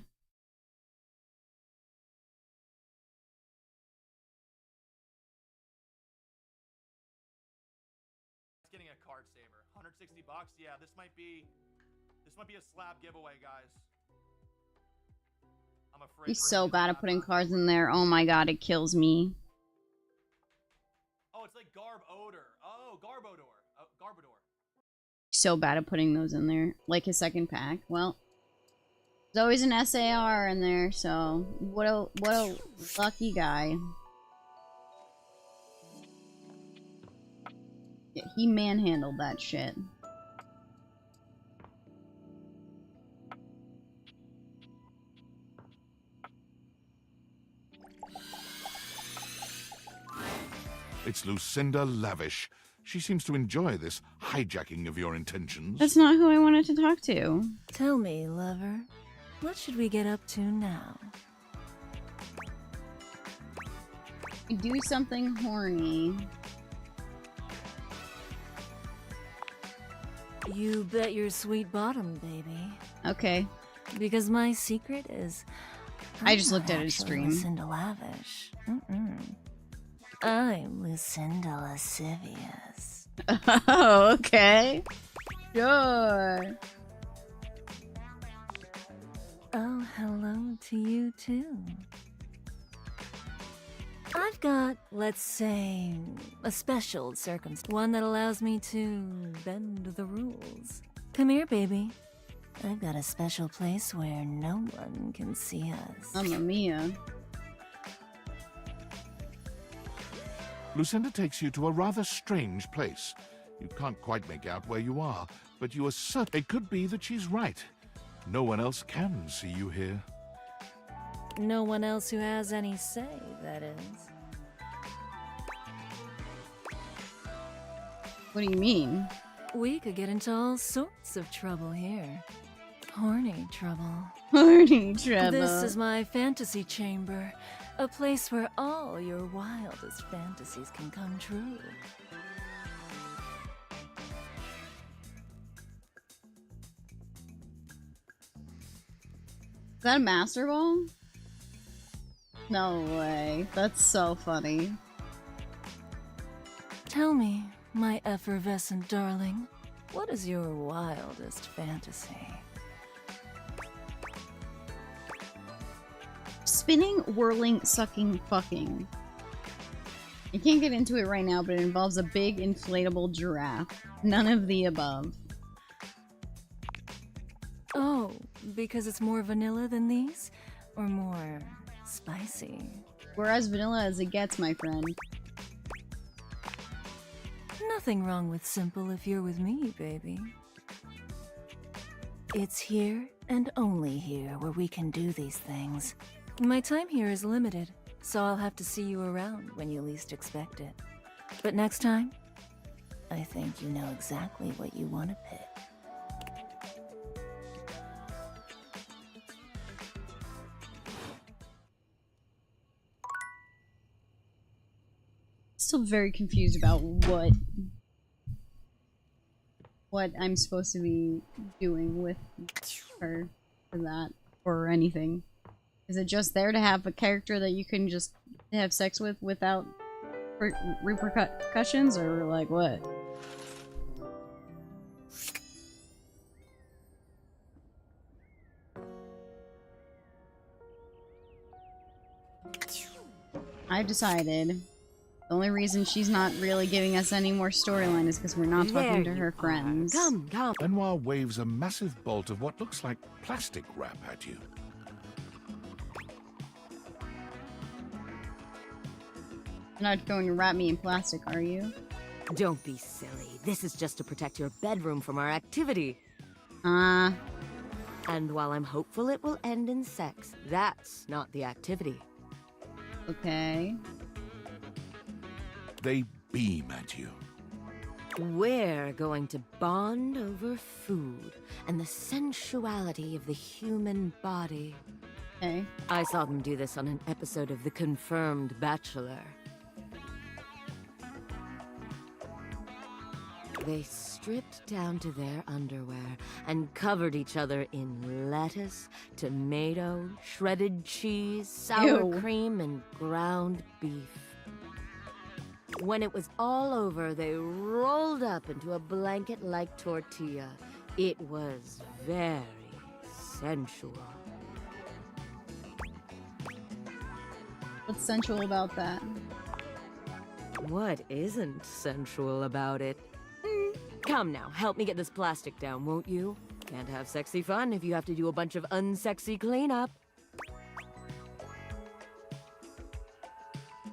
Getting a card saver. 160 bucks. Yeah, this might be a slab giveaway, guys. I'm afraid. He's so bad at putting cards in there. Oh my god, it kills me. Oh, it's like Garb Odor. Oh, Garbodor. Garbodor. So bad at putting those in there. Like his second pack. Well, there's always an SAR in there, so what a lucky guy. Yeah, he manhandled that shit. It's Lucinda Lavish. She seems to enjoy this hijacking of your intentions. That's not who I wanted to talk to. Tell me, lover, what should we get up to now? Do something horny. You bet your sweet bottom, baby. Okay. Because my secret is... I just looked at his actually stream. Lucinda Lavish. I'm Lucinda Lascivious. Oh, okay. Sure. Oh, hello to you too. I've got, let's say, a special circumstance. One that allows me to bend the rules. Come here, baby. I've got a special place where no one can see us. Mamma mia. Lucinda takes you to a rather strange place. You can't quite make out where you are, but you are certain it could be that she's right. No one else can see you here. No one else who has any say, that is. What do you mean? We could get into all sorts of trouble here. Horny trouble. Horny trouble. This is my fantasy chamber. A place where all your wildest fantasies can come true. Is that a master ball? No way. That's so funny. Tell me, my effervescent darling, what is your wildest fantasy? Spinning, whirling, sucking, fucking. I can't get into it right now, but it involves a big inflatable giraffe. None of the above. Oh, because it's more vanilla than these? Or more spicy? We're as vanilla as it gets, my friend. Nothing wrong with simple if you're with me, baby. It's here and only here where we can do these things. My time here is limited, so I'll have to see you around when you least expect it. But next time, I think you know exactly what you want to pick. Still very confused about what I'm supposed to be doing with her for that or anything. Is it just there to have a character that you can just have sex with without repercussions, or like what? I've decided the only reason she's not really giving us any more storyline is because we're not talking to her friends. Come. Benoit waves a massive bolt of what looks like plastic wrap at you. You're not going to wrap me in plastic, are you? Don't be silly. This is just to protect your bedroom from our activity. And while I'm hopeful it will end in sex, that's not the activity. Okay. They beam at you. We're going to bond over food and the sensuality of the human body. Okay. I saw them do this on an episode of The Confirmed Bachelor. They stripped down to their underwear and covered each other in lettuce, tomato, shredded cheese, sour Ew. cream, and ground beef. When it was all over, they rolled up into a blanket-like tortilla. It was very sensual. What's sensual about that? What isn't sensual about it? Come now, help me get this plastic down, won't you? Can't have sexy fun if you have to do a bunch of unsexy cleanup.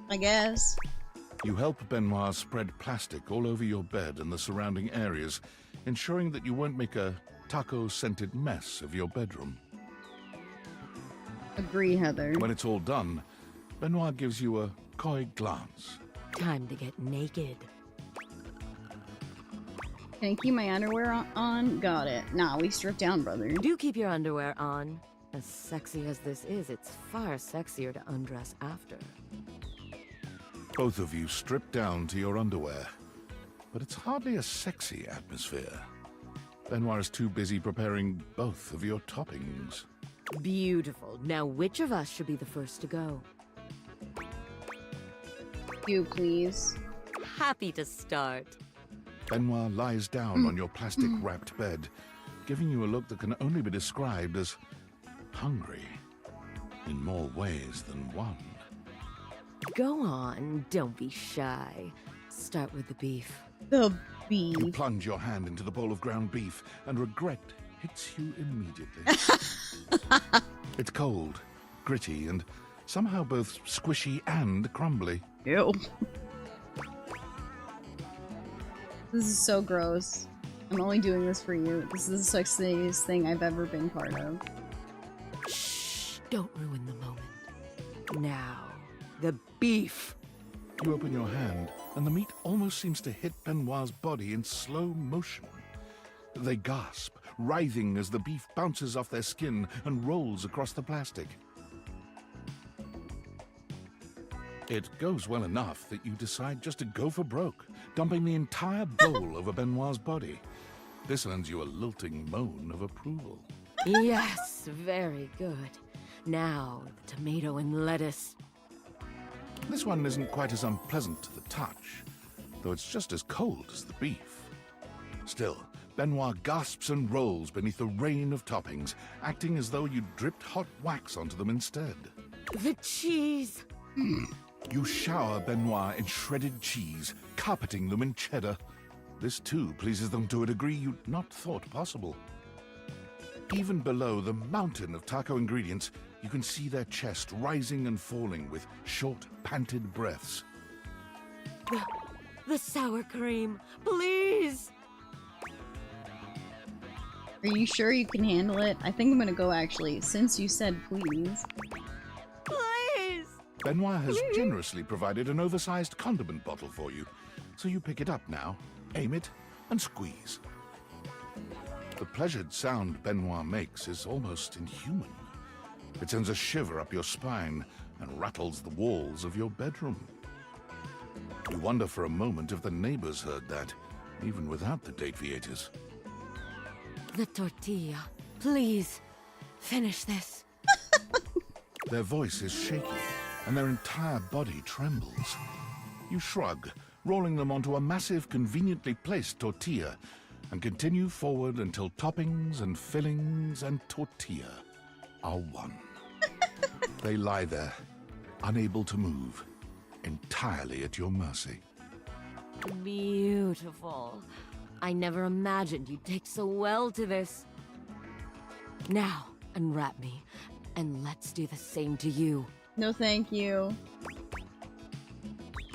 I guess. You help Benoit spread plastic all over your bed and the surrounding areas, ensuring that you won't make a taco-scented mess of your bedroom. Agree, Heather. When it's all done, Benoit gives you a coy glance. Time to get naked. Can I keep my underwear on? Got it. Nah, we strip down, brother. Do keep your underwear on. As sexy as this is, it's far sexier to undress after. Both of you strip down to your underwear, but it's hardly a sexy atmosphere. Benoit is too busy preparing both of your toppings. Beautiful. Now which of us should be the first to go? You, please. Happy to start. Benoit lies down on your plastic-wrapped bed, giving you a look that can only be described as hungry, in more ways than one. Go on, don't be shy. Start with the beef. The beef. You plunge your hand into the bowl of ground beef, and regret hits you immediately. It's cold, gritty, and somehow both squishy and crumbly. Ew. This is so gross. I'm only doing this for you. This is the sexiest thing I've ever been part of. Shh, don't ruin the moment. Now, the beef. You open your hand, and the meat almost seems to hit Benoit's body in slow motion. They gasp, writhing as the beef bounces off their skin and rolls across the plastic. It goes well enough that you decide just to go for broke, dumping the entire bowl over Benoit's body. This earns you a lilting moan of approval. Yes, very good. Now, the tomato and lettuce. This one isn't quite as unpleasant to the touch, though it's just as cold as the beef. Still, Benoit gasps and rolls beneath the rain of toppings, acting as though you'd dripped hot wax onto them instead. The cheese. You shower Benoit in shredded cheese, carpeting them in cheddar. This too pleases them to a degree you'd not thought possible. Even below the mountain of taco ingredients, you can see their chest rising and falling with short, panted breaths. The sour cream, please. Are you sure you can handle it? I think I'm gonna go actually, since you said please. Please. Benoit has generously provided an oversized condiment bottle for you, so you pick it up now, aim it, and squeeze. The pleasured sound Benoit makes is almost inhuman. It sends a shiver up your spine and rattles the walls of your bedroom. You wonder for a moment if the neighbors heard that, even without the deviators. The tortilla. Please, finish this. Their voice is shaky, and their entire body trembles. You shrug, rolling them onto a massive, conveniently placed tortilla, and continue forward until toppings and fillings and tortilla are one. They lie there, unable to move, entirely at your mercy. Beautiful. I never imagined you'd take so well to this. Now, unwrap me, and let's do the same to you. No thank you.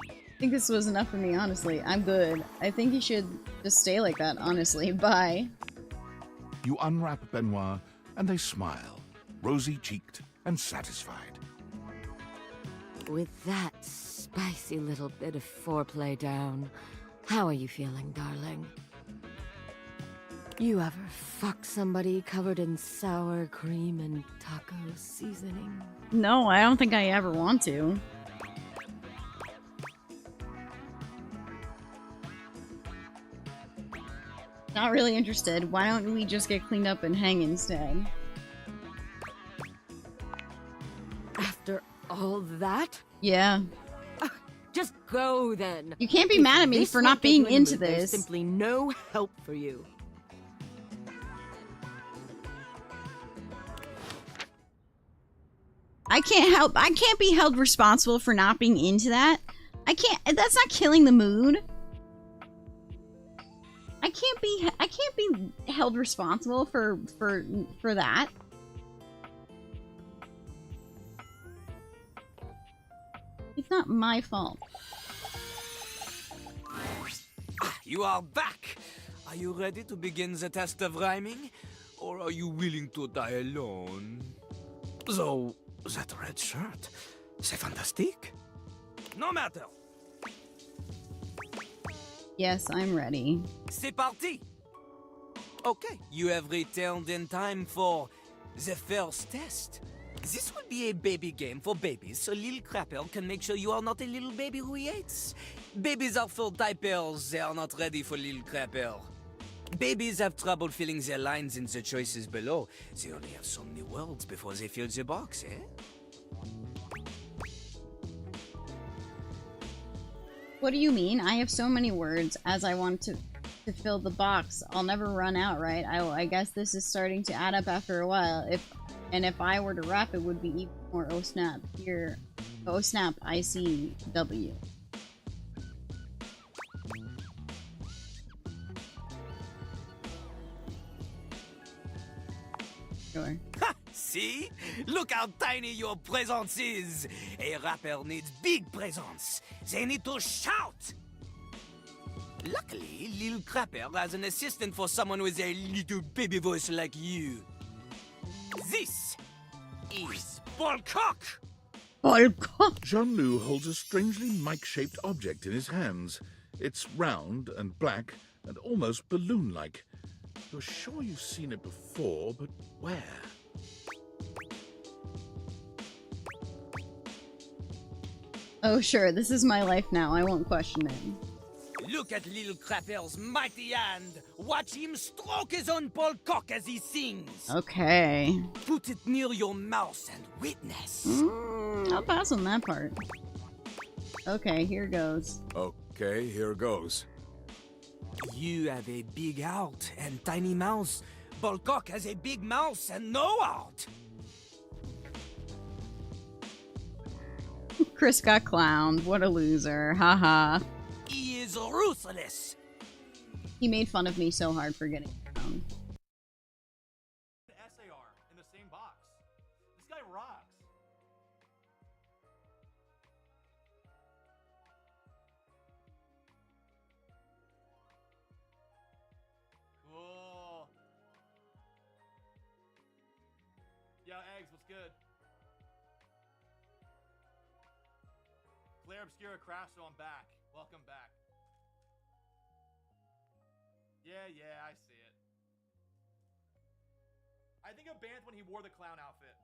I think this was enough for me, honestly. I'm good. I think you should just stay like that, honestly. Bye. You unwrap Benoit, and they smile, rosy-cheeked and satisfied. With that spicy little bit of foreplay down, how are you feeling, darling? You ever fuck somebody covered in sour cream and taco seasoning? No, I don't think I ever want to. Not really interested. Why don't we just get cleaned up and hang instead? After all that? Yeah. Just go then. You can't be mad at me for not being into There's this. simply no help for you. I can't be held responsible for not being into that. That's not killing the mood. I can't be held responsible for that. It's not my fault. You are back! Are you ready to begin the test of rhyming? Or are you willing to die alone? So, that red shirt, c'est fantastique. No matter. Yes, I'm ready. C'est parti! Okay, you have returned in time for the first test. This will be a baby game for babies, so little crapper can make sure you are not a little baby who hates. Babies are full diapers, they are not ready for little crapper. Babies have trouble filling their lines in the choices below. They only have so many words before they fill the box, eh? What do you mean? I have so many words as I want to fill the box. I'll never run out, right? I guess this is starting to add up after a while. If I were to rap, it would be even more. Oh snap! Here, oh snap! I see W. Sure. Ha! See? Look how tiny your presence is! A rapper needs big presence. They need to shout! Luckily, Lil Crapper has an assistant for someone with a little baby voice like you. This is Ballcock! Ballcock? Jean-Loup holds a strangely mic-shaped object in his hands. It's round and black and almost balloon-like. You're sure you've seen it before, but where? Oh sure, this is my life now. I won't question it. Look at Lil Crapper's mighty hand! Watch him stroke his own Ballcock as he sings! Okay. Put it near your mouth and witness. I'll pass on that part. Okay, here goes. Okay, here goes. You have a big heart and tiny mouth. Ballcock has a big mouth and no heart. Chris got clowned. What a loser. Haha. He is ruthless. He made fun of me so hard for getting clowned. The SAR in the same box. This guy rocks. good. Claire Obscura Crasso, I'm back. Welcome back. Yeah, I see it. I think of Banth when he wore the clown outfit.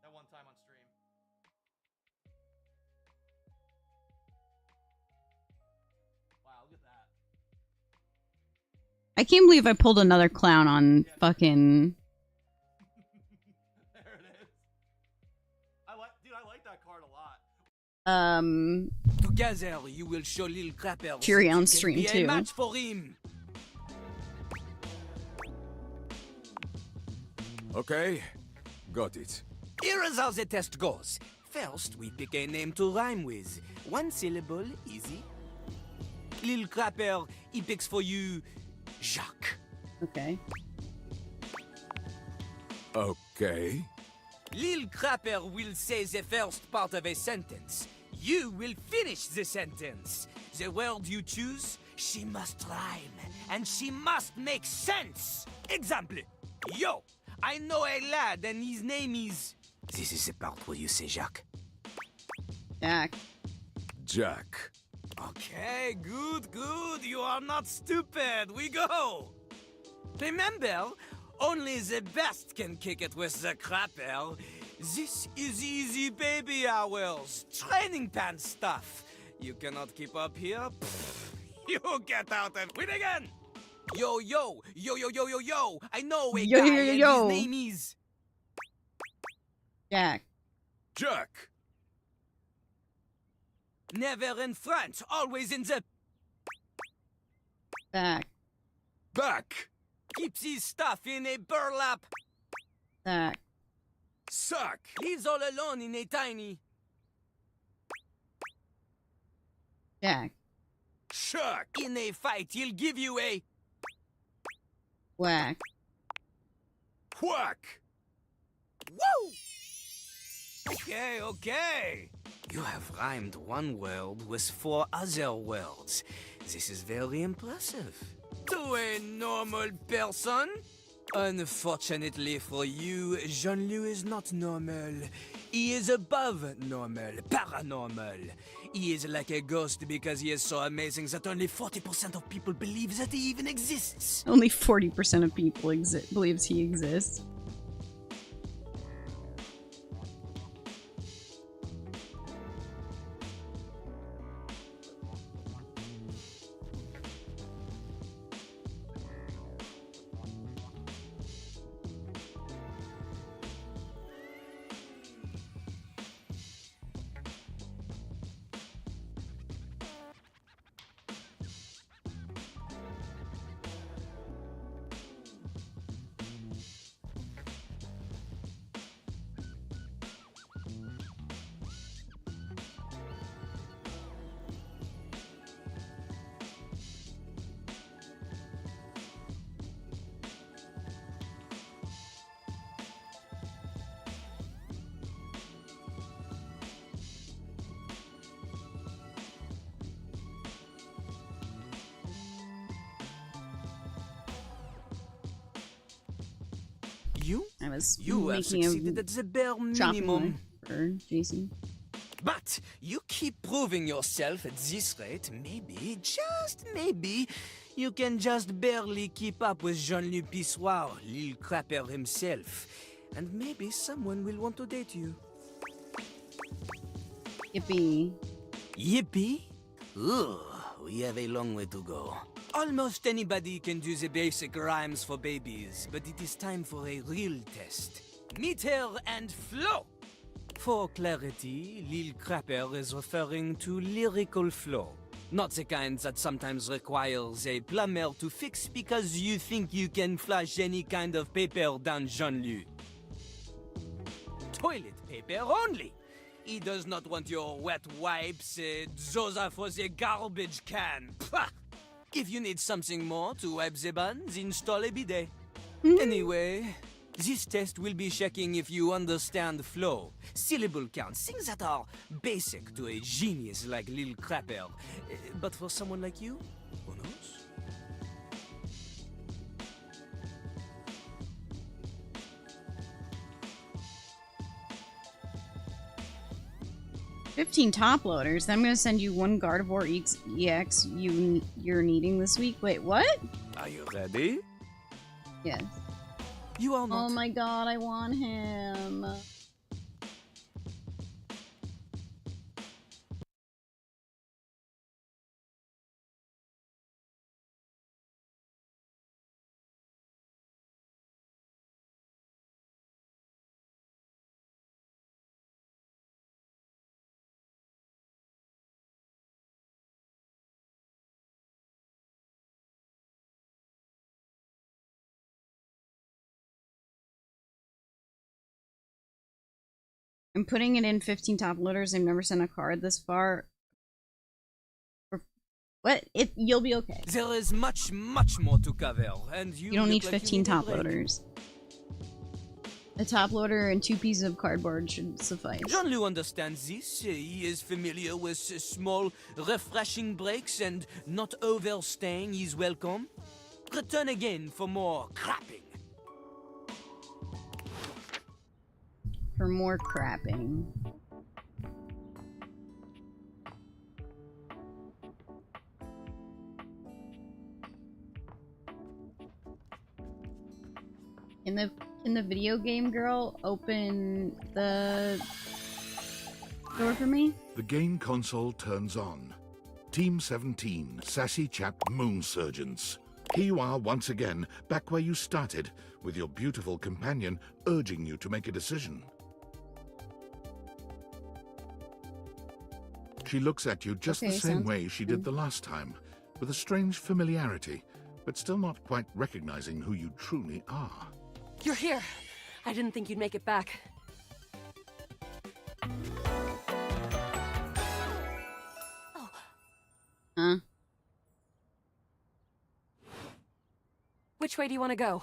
That one time on stream. Wow, look at that. I can't believe I pulled another clown on fucking... There it is. I like that card a lot. Together, you will show Lil Crapper Fury that on you can stream be a too. match for him. Okay, got it. Here is how the test goes. First, we pick a name to rhyme with. One syllable, easy. Lil Crapper, he picks for you Jacques. Okay. Okay. Lil Crapper will say the first part of a sentence. You will finish the sentence. The word you choose, she must rhyme, and she must make sense. Example, yo, I know a lad and his name is... This is the part where you say Jacques. Jack. Jack. Okay, good. You are not stupid. We go. Remember, only the best can kick it with the Crapper. This is easy baby hours. Training pants stuff. You cannot keep up here? Pfft, you get out and win again. Yo. I know a guy and his name is... Jack. Jack. Never in front, always in the... Back. Back. Keeps his stuff in a burlap... Sack. Sack. Lives all alone in a tiny... Jack. Shack. In a fight, he'll give you a... Whack. Whack. Woo! Okay. You have rhymed one word with 4 other words. This is very impressive. To a normal person? Unfortunately for you, Jean-Louis is not normal. He is above normal, paranormal. He is like a ghost because he is so amazing that only 40% of people believe that he even exists. Only 40% of people believes he exists. I was You have making succeeded at the bare minimum. For Jason. But you keep proving yourself at this rate, maybe, just maybe, you can just barely keep up with Jean-Louis Pissoir, Lil Crapper himself. And maybe someone will want to date you. Yippee. Yippee? Ugh, we have a long way to go. Almost anybody can do the basic rhymes for babies, but it is time for a real test. Meter and flow! For clarity, Lil Crapper is referring to lyrical flow. Not the kind that sometimes requires a plumber to fix because you think you can flush any kind of paper down Jean-Louis. Toilet paper only! He does not want your wet wipes, those are for the garbage can. Pah! If you need something more to wipe the buns, install a bidet. Anyway, this test will be checking if you understand flow, syllable counts, things that are basic to a genius like Lil Crapper. But for someone like you, who knows? 15 top loaders. I'm gonna send you one Gardevoir EX you're needing this week. Wait, what? Are you ready? Yes. You are not. Oh my god, I want him. I'm putting it in 15 top loaders. I've never sent a card this far. What? You'll be okay. There is much, much more to cover, and you don't look need like 15 you need a top break. loaders. A top loader and 2 pieces of cardboard should suffice. Jean-Loup understands this. He is familiar with small, refreshing breaks, and not overstaying is welcome. Return again for more crapping. For more crapping. Can the video game girl open the door for me? The game console turns on. Team 17, Sassy Chap Moon Surgeons. Here you are once again, back where you started, with your beautiful companion urging you to make a decision. She looks at you just the same way she did the last time, with a strange familiarity, but still not quite recognizing who you truly are. You're here. I didn't think you'd make it back. Oh. Huh? Which way do you want to go?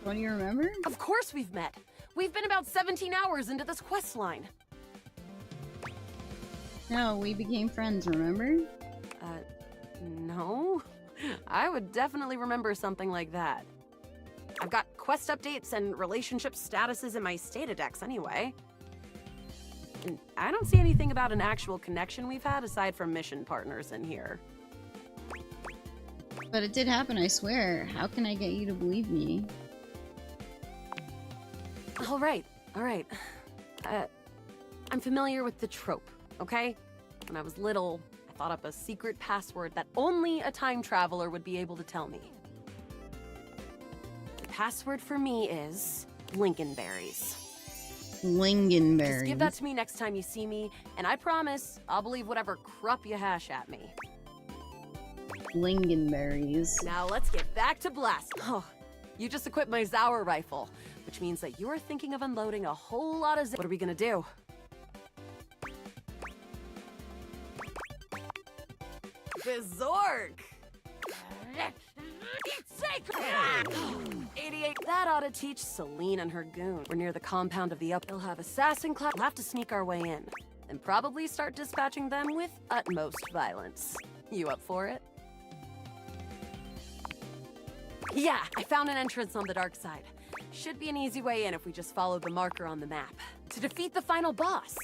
What do you remember? Of course we've met. We've been about 17 hours into this quest line. No, we became friends, remember? No. I would definitely remember something like that. I've got quest updates and relationship statuses in my Statadex anyway. And I don't see anything about an actual connection we've had aside from mission partners in here. But it did happen, I swear. How can I get you to believe me? All right. I'm familiar with the trope, okay? When I was little, I thought up a secret password that only a time traveler would be able to tell me. The password for me is Lincolnberries. Lincolnberries. Just give that to me next time you see me, and I promise I'll believe whatever crap you hash at me. Lincolnberries. Now let's get back to blast. Oh, you just equipped my Zauer rifle, which means that you're thinking of unloading a whole lot of. What are we gonna do? Bizork! 88. That ought to teach Celine and her goon. We're near the compound of the up. They'll have assassin class. We'll have to sneak our way in, and probably start dispatching them with utmost violence. You up for it? Yeah, I found an entrance on the dark side. Should be an easy way in if we just follow the marker on the map. To defeat the final boss.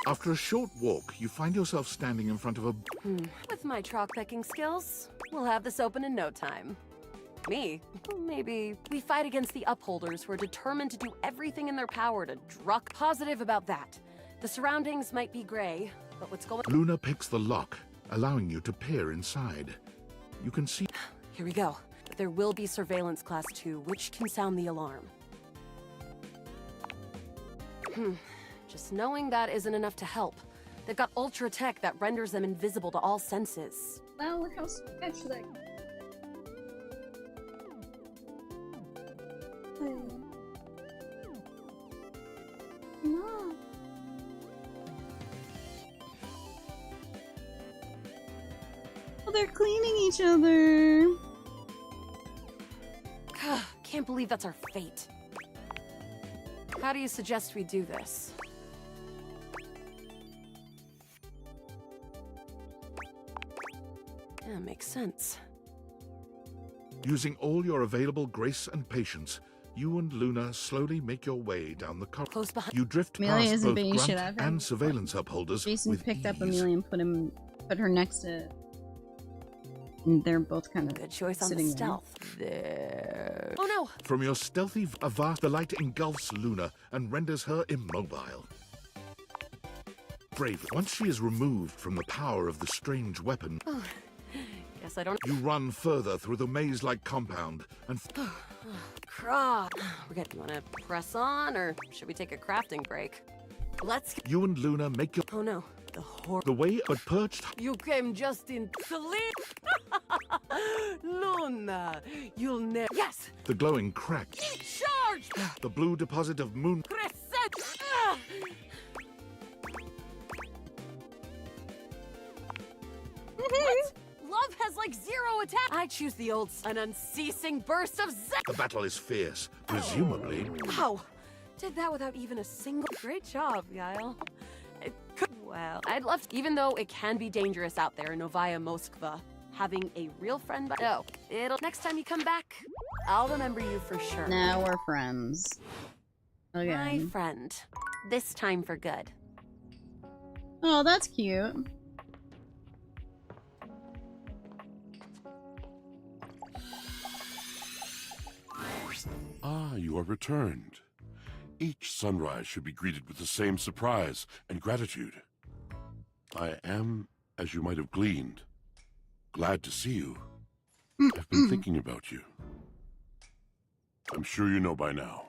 After a short walk, you find yourself standing in front of a... With my chalk picking skills, we'll have this open in no time. Me? Maybe. We fight against the upholders who are determined to do everything in their power to druck. Positive about that. The surroundings might be gray, but what's going... Luna picks the lock, allowing you to peer inside. You can see... Here we go. There will be surveillance class 2, which can sound the alarm. Just knowing that isn't enough to help. They've got ultra tech that renders them invisible to all senses. Wow, look how sketchy that. No. Oh, they're cleaning each other. Can't believe that's our fate. How do you suggest we do this? Yeah, makes sense. Using all your available grace and patience, You and Luna slowly make your way down the corridor. Close behind. You drift Amelia past isn't both being shit grunt out of and surveillance upholders Jason with picked up ease. Amelia and put her next to. And they're both kind of Good choice on the sitting there. stealth. There. Oh no! From your stealthy avast, the light engulfs Luna and renders her immobile. Brave. Once she is removed from the power of the strange weapon, Oh, guess I don't. you run further through the maze-like compound and Crap. You wanna press on, or should we take a crafting break? Let's. you and Luna make your Oh no, the horror. the way, but perched. You came just in to leave. Luna, you'll never. Yes! The glowing crack. Charge! The blue deposit of moon. Crescent! What? Love has like 0 attack. I choose the old an unceasing burst of zap. The battle is fierce. Presumably, Wow. Did that without even a single. Great job, Yael. It could. Well, I'd love to, even though it can be dangerous out there in Novaya Moskva, having a real friend. But no, it'll. Next time you come back, I'll remember you for sure. Now we're friends. My Again. friend. This time for good. Oh, that's cute. Ah, you are returned. Each sunrise should be greeted with the same surprise and gratitude. I am, as you might have gleaned, glad to see you. I've been thinking about you. I'm sure you know by now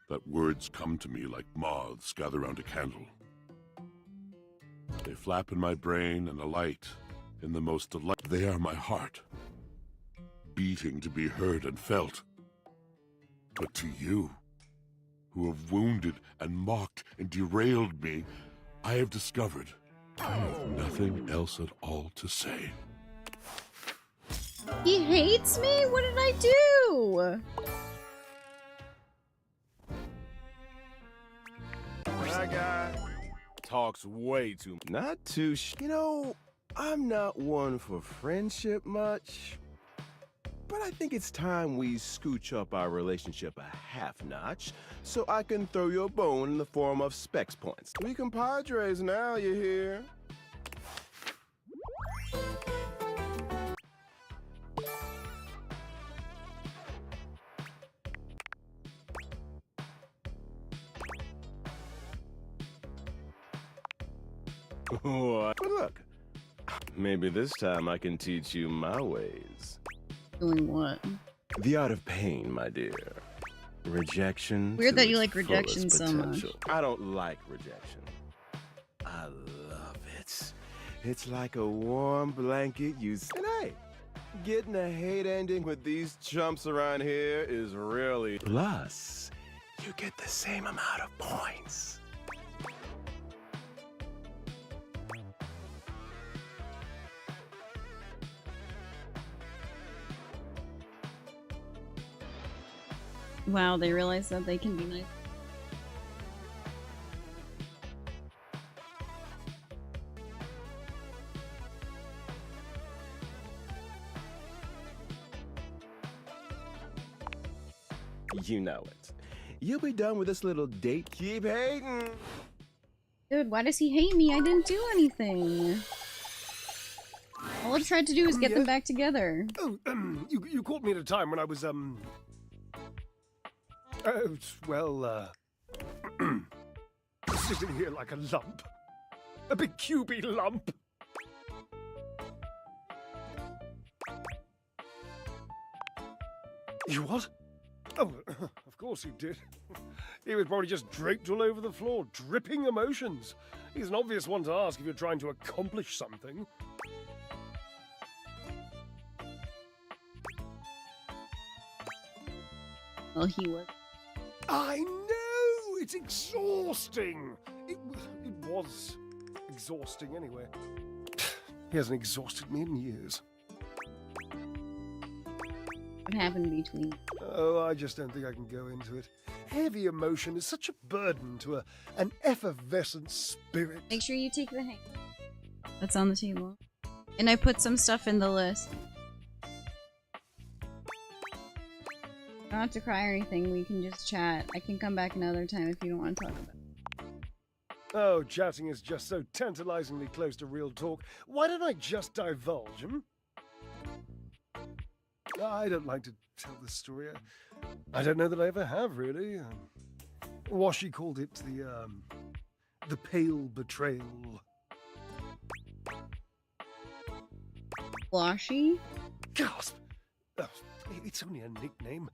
that words come to me like moths gather round a candle. They flap in my brain and alight in the most delight. They are my heart, beating to be heard and felt. But to you, who have wounded and mocked and derailed me, I have discovered I have nothing else at all to say. He hates me? What did I do? That guy talks way too much. Not too You know, I'm not one for friendship much, but I think it's time we scooch up our relationship a half notch so I can throw you a bone in the form of specs points. We compadres now, you hear? What? But look, maybe this time I can teach you my ways. Doing what? The art of pain, my dear. Rejection. Weird to that you its like rejection fullest so much. potential. I don't like rejection. I love it. It's like a warm blanket you. And hey, getting a hate ending with these chumps around here is really. Plus, you get the same amount of points. Wow, they realize that they can be nice. You know it. You'll be done with this little date. Keep hating. Dude, why does he hate me? I didn't do anything. All I tried to do was get them back together. Oh, you caught me at a time when I was, sitting here like a lump. A big cubey lump. You what? Oh, of course he did. He was probably just draped all over the floor, dripping emotions. He's an obvious one to ask if you're trying to accomplish something. Well, he was. I know! It's exhausting! It was exhausting anyway. He hasn't exhausted me in years. What happened between? Oh, I just don't think I can go into it. Heavy emotion is such a burden to an effervescent spirit. Make sure you take the hang. That's on the table. And I put some stuff in the list. don't have to cry or anything. We can just chat. I can come back another time if you don't want to talk about it. Oh, chatting is just so tantalizingly close to real talk. Why don't I just divulge, I don't like to tell this story. I don't know that I ever have, really. Washi called it the pale betrayal. Washi? Gasp! Oh, it's only a nickname.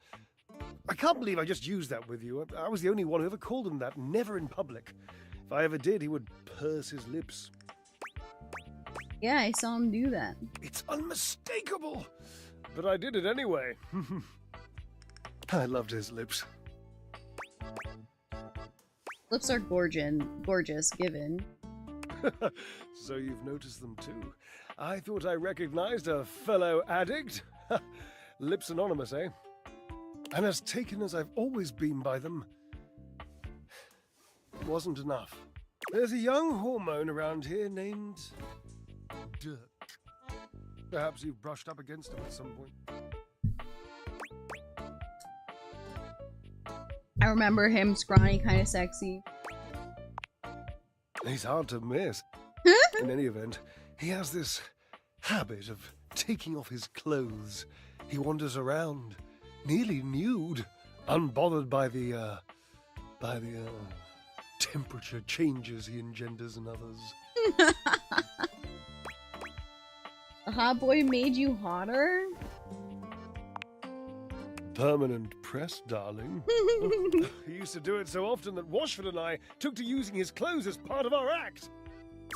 I can't believe I just used that with you. I was the only one who ever called him that, never in public. If I ever did, he would purse his lips. Yeah, I saw him do that. It's unmistakable! But I did it anyway. I loved his lips. Lips are gorgeous, given. So you've noticed them too. I thought I recognized a fellow addict. Lips anonymous, eh? And as taken as I've always been by them, it wasn't enough. There's a young hormone around here named Dirk. Perhaps you've brushed up against him at some point. I remember him scrawny, kind of sexy. He's hard to miss. In any event, he has this habit of taking off his clothes. He wanders around, nearly nude, unbothered by the temperature changes he engenders in others. The hot boy made you hotter? Permanent press, darling. He used to do it so often that Washford and I took to using his clothes as part of our act.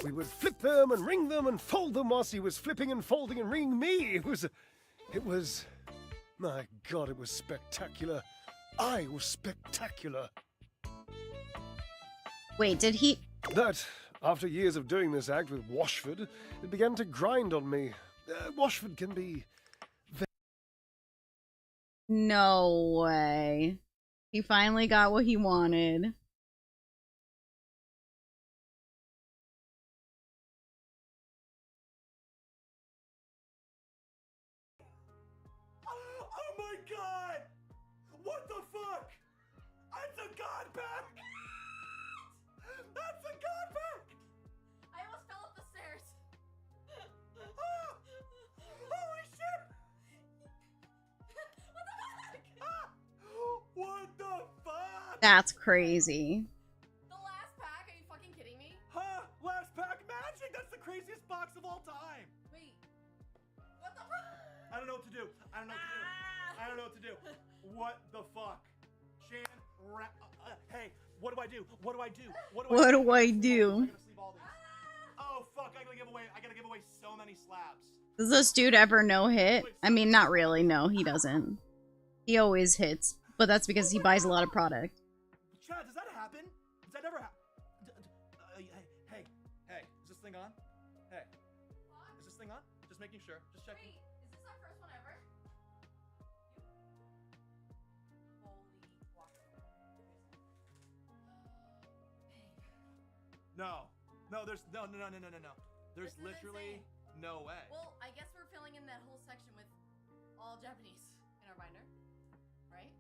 We would flip them and wring them and fold them whilst he was flipping and folding and wringing me. It was, my God, it was spectacular. I was spectacular. Wait, did he? That, after years of doing this act with Washford, it began to grind on me. Washford can be... No way. He finally got what he wanted. Oh my god! What the fuck? That's a god back! That's a god back! I almost fell up the stairs. Holy shit! What the fuck? That's crazy. The last pack? Are you fucking kidding me? Huh? Last pack magic! That's the craziest box of all time! Wait. What the fuck? I don't know what to do. I don't know what to do. I don't know what to do. What the fuck? Shan, hey, what do I do? What do I do? What do I do? Oh fuck, I gotta give away so many slabs. Does this dude ever no hit? I mean, not really. No, he doesn't. He always hits, but that's because he buys a lot of product. Chad, does that happen? Does that ever happen? Hey, is this thing on? Hey, is this thing on? Just making sure. Just checking. Wait, is this our first one ever? No, there's no. There's literally no way. Well, I guess we're filling in that whole section with all Japanese in our binder, right?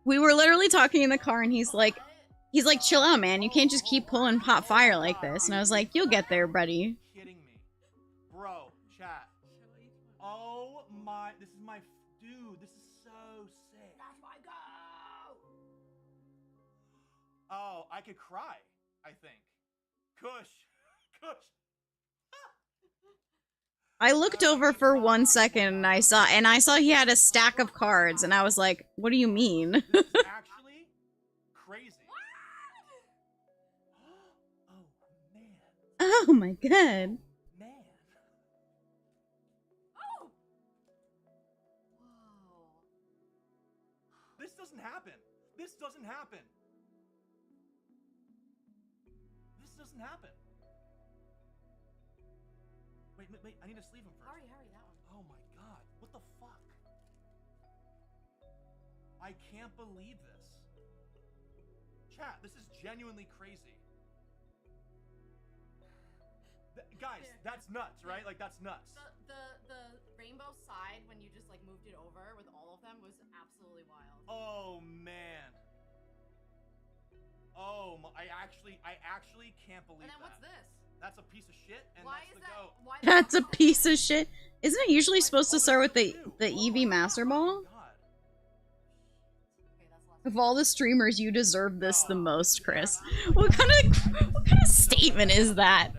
We were literally talking in the car, and he's like, chill out, man. You can't just keep pulling hot fire like this. And I was like, you'll get there, buddy. Kidding me, bro? Chat. Oh my! This is my dude. This is so sick. That's my go. Oh, I could cry. I think. Kush. I looked over for 1 second, and I saw he had a stack of cards, and I was like, what do you mean? This is actually crazy. Oh my god. Man. Oh. This doesn't happen. This doesn't happen. This doesn't happen. Wait, I need to sleeve him first. Hurry, that one. Oh my god, what the fuck? I can't believe this. Chat, this is genuinely crazy. guys, that's nuts, right? Like that's nuts. The rainbow side when you just like moved it over with all of them was absolutely wild. Oh man. Oh, I actually can't believe And then that. what's this? That's a piece of shit, and Why that's is the goat. Why That's a piece of shit. Isn't it usually supposed to start with the Eevee Master Ball? Of all the streamers, you deserve this the most, Chris. What kind of statement is that?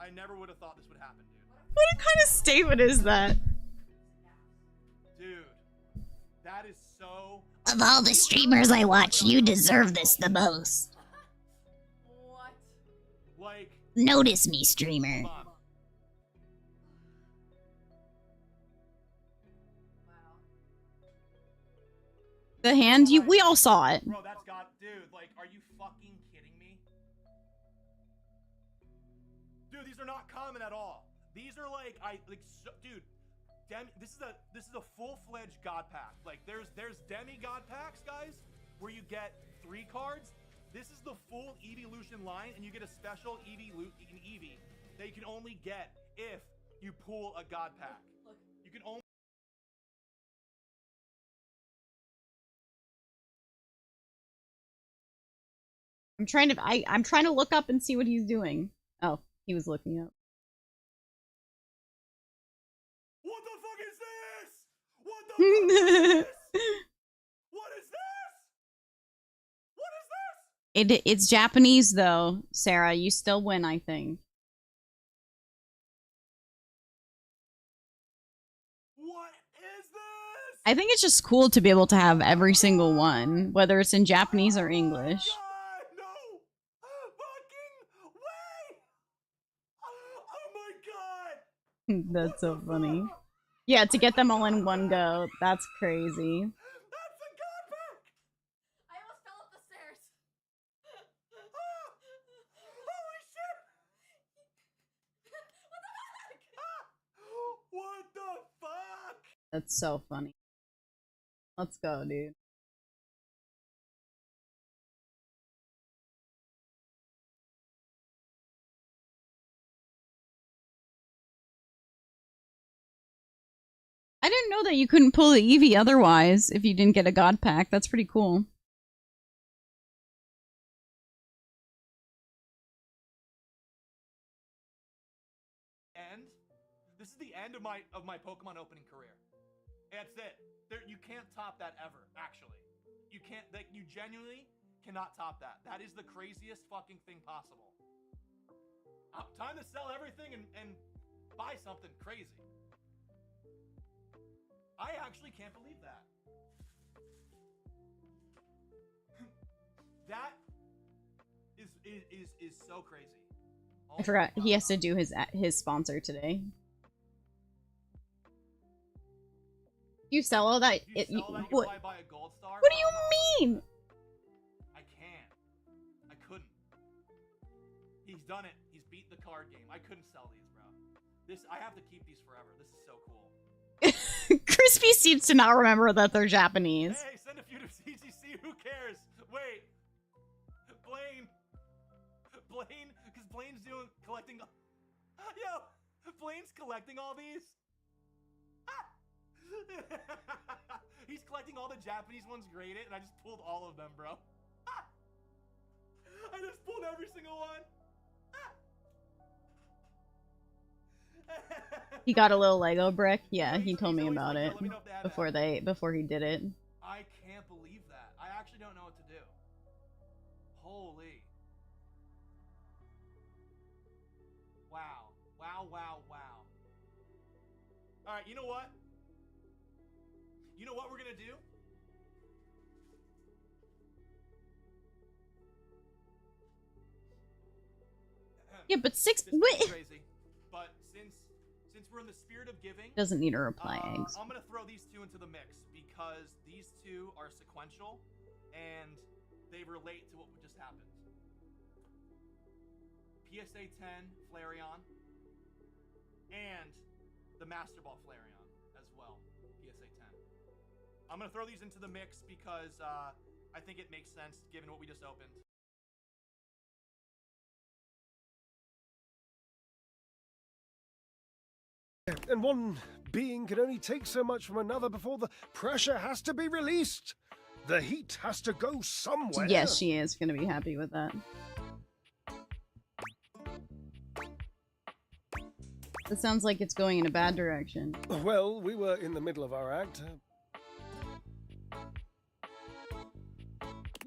I never would have thought this would happen, dude. What kind of statement is that? Dude, that is so. Of all the streamers I watch, you deserve this the most. What? Like. Notice me, streamer. The hand, we all saw it. Bro, that's got, dude. Like, are you fucking kidding me? Dude, these are not common at all. These are like, dude. This is a full-fledged god pack. Like, there's demigod packs, guys, where you get 3 cards. This is the full Eeveelution line, and you get a special Eevee that you can only get if you pull a god pack. You can only. I'm trying to look up and see what he's doing. Oh, he was looking up. What the fuck is this? What the fuck is this? What is this? What is this? It's Japanese though, Sarah. You still win, I think. What is this? I think it's just cool to be able to have every single one, whether it's in Japanese or English. That's so funny. Yeah, to get them all in one go. That's crazy. I almost fell up the stairs. Holy shit! What the fuck? That's so funny. Let's go, dude. I didn't know that you couldn't pull the Eevee otherwise if you didn't get a god pack. That's pretty cool. This is the end of my Pokemon opening career. That's it. You can't top that ever, actually. You can't, like, you genuinely cannot top that. That is the craziest fucking thing possible. Time to sell everything and buy something crazy. I actually can't believe that. That is so crazy. I forgot he has to do his sponsor today. You sell all that? What? What do you mean? I can't. I couldn't. He's done it. He's beat the card game. I couldn't sell these, bro. I have to keep these forever. This is so cool. Crispy seems to not remember that they're Japanese. Hey, send a few to CGC. Who cares? Wait. Blaine, because Blaine's collecting. Yo, Blaine's collecting all these. He's collecting all the Japanese ones graded, and I just pulled all of them, bro. I just pulled every single one. He got a little Lego brick. Yeah, he told me about it before he did it. I can't believe that. I actually don't know what to do. Holy. Wow. Wow, wow, wow. Alright, you know what? You know what we're gonna do? Yeah, but crazy. But since we're in the spirit of giving, doesn't need to reply eggs. I'm gonna throw these two into the mix because these two are sequential and they relate to what just happened. PSA 10 Flareon and the Master Ball Flareon as well. PSA 10. I'm gonna throw these into the mix because I think it makes sense given what we just opened. And one being can only take so much from another before the pressure has to be released. The heat has to go somewhere. Yes, she is gonna be happy with that. It sounds like it's going in a bad direction. Well, we were in the middle of our act.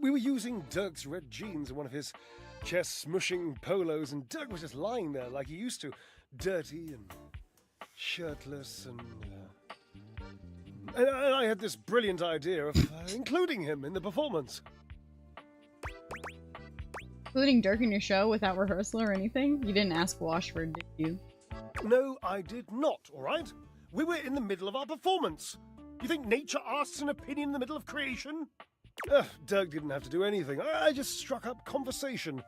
We were using Dirk's red jeans and one of his chest-smushing polos, and Dirk was just lying there like he used to, dirty and shirtless, and I had this brilliant idea of including him in the performance. Including Dirk in your show without rehearsal or anything? You didn't ask Washford, did you? No, I did not, all right? We were in the middle of our performance. You think nature asks an opinion in the middle of creation? Dirk didn't have to do anything. I just struck up conversation.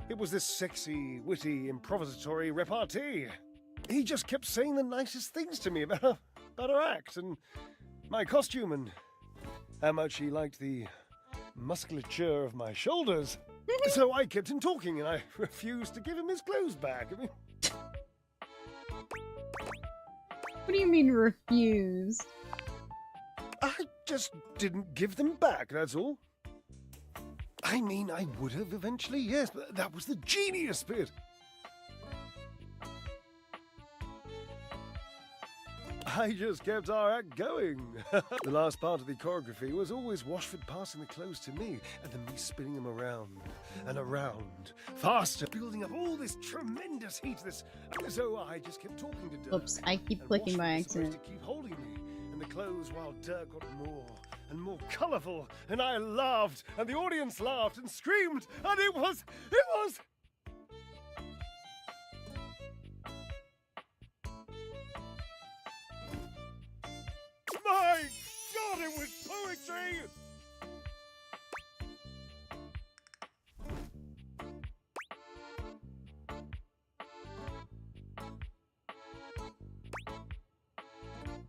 It was this sexy, witty, improvisatory repartee. He just kept saying the nicest things to me about our act and my costume and how much he liked the musculature of my shoulders. So I kept him talking and I refused to give him his clothes back. I mean... What do you mean refused? I just didn't give them back, that's all. I mean, I would have eventually, yes, but that was the genius bit. I just kept our act going. The last part of the choreography was always Washford passing the clothes to me, and then me spinning them around and around, faster, building up all this tremendous heat. So I just kept talking to Dirk. Oops, I keep clicking by accident. To keep holding me in the clothes while Dirk got more and more colourful, and I laughed, and the audience laughed and screamed, and it was. My God, it was poetry!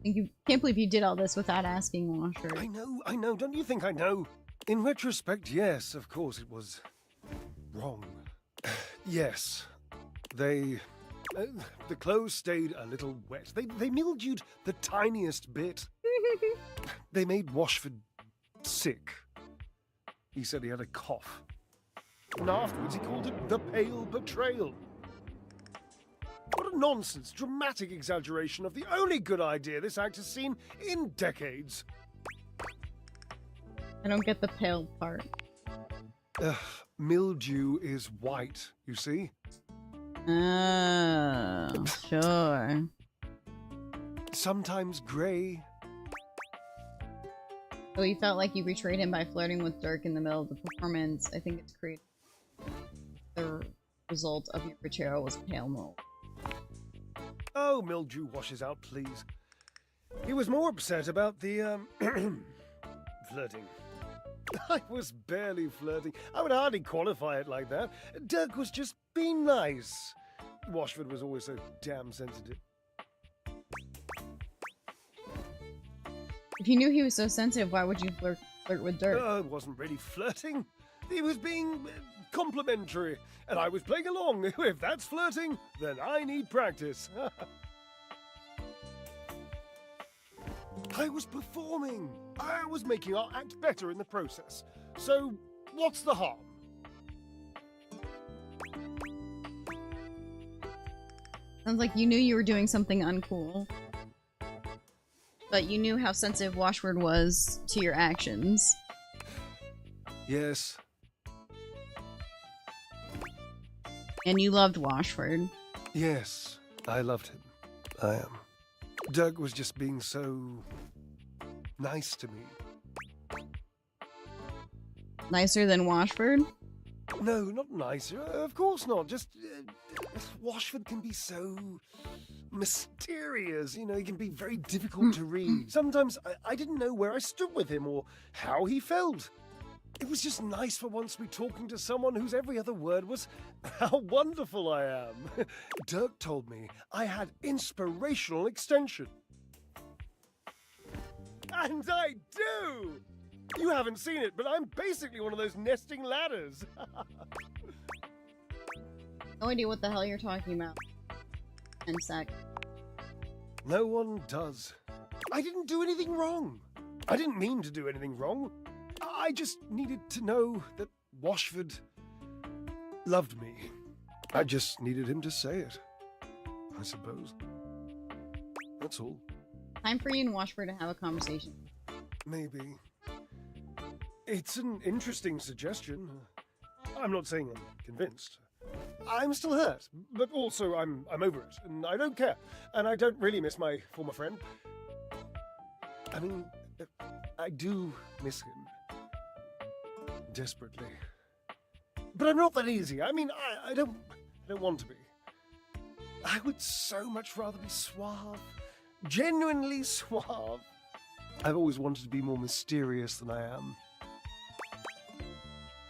You can't believe you did all this without asking Washford. I know, don't you think I know? In retrospect, yes, of course it was wrong. Yes, the clothes stayed a little wet. They mildewed the tiniest bit. They made Washford sick. He said he had a cough. And afterwards he called it the pale betrayal. What a nonsense, dramatic exaggeration of the only good idea this act has seen in decades. I don't get the pale part. Mildew is white, you see? Oh, sure. Sometimes grey. So he felt like you betrayed him by flirting with Dirk in the middle of the performance. I think it's created. The result of your betrayal was pale mold. Oh, mildew washes out, please. He was more upset about the, flirting. I was barely flirting. I would hardly qualify it like that. Dirk was just being nice. Washford was always so damn sensitive. If you knew he was so sensitive, why would you flirt with Dirk? I wasn't really flirting. He was being complimentary, and I was playing along. If that's flirting, then I need practice. I was performing. I was making our act better in the process. So, what's the harm? Sounds like you knew you were doing something uncool. But you knew how sensitive Washford was to your actions. Yes. And you loved Washford. Yes, I loved him. I am. Dirk was just being so nice to me. Nicer than Washford? No, not nicer. Of course not. Just Washford can be so mysterious. You know, he can be very difficult to read. Sometimes I didn't know where I stood with him or how he felt. It was just nice for once to be talking to someone whose every other word was how wonderful I am. Dirk told me I had inspirational extension. And I do! You haven't seen it, but I'm basically one of those nesting ladders. No idea what the hell you're talking about. 10 sec. No one does. I didn't do anything wrong. I didn't mean to do anything wrong. I just needed to know that Washford loved me. I just needed him to say it, I suppose. That's all. Time for you and Washford to have a conversation. Maybe. It's an interesting suggestion. I'm not saying I'm convinced. I'm still hurt, but also I'm over it, and I don't care. And I don't really miss my former friend. I mean, I do miss him. Desperately. But I'm not that easy. I mean, I don't want to be. I would so much rather be suave. Genuinely suave. I've always wanted to be more mysterious than I am.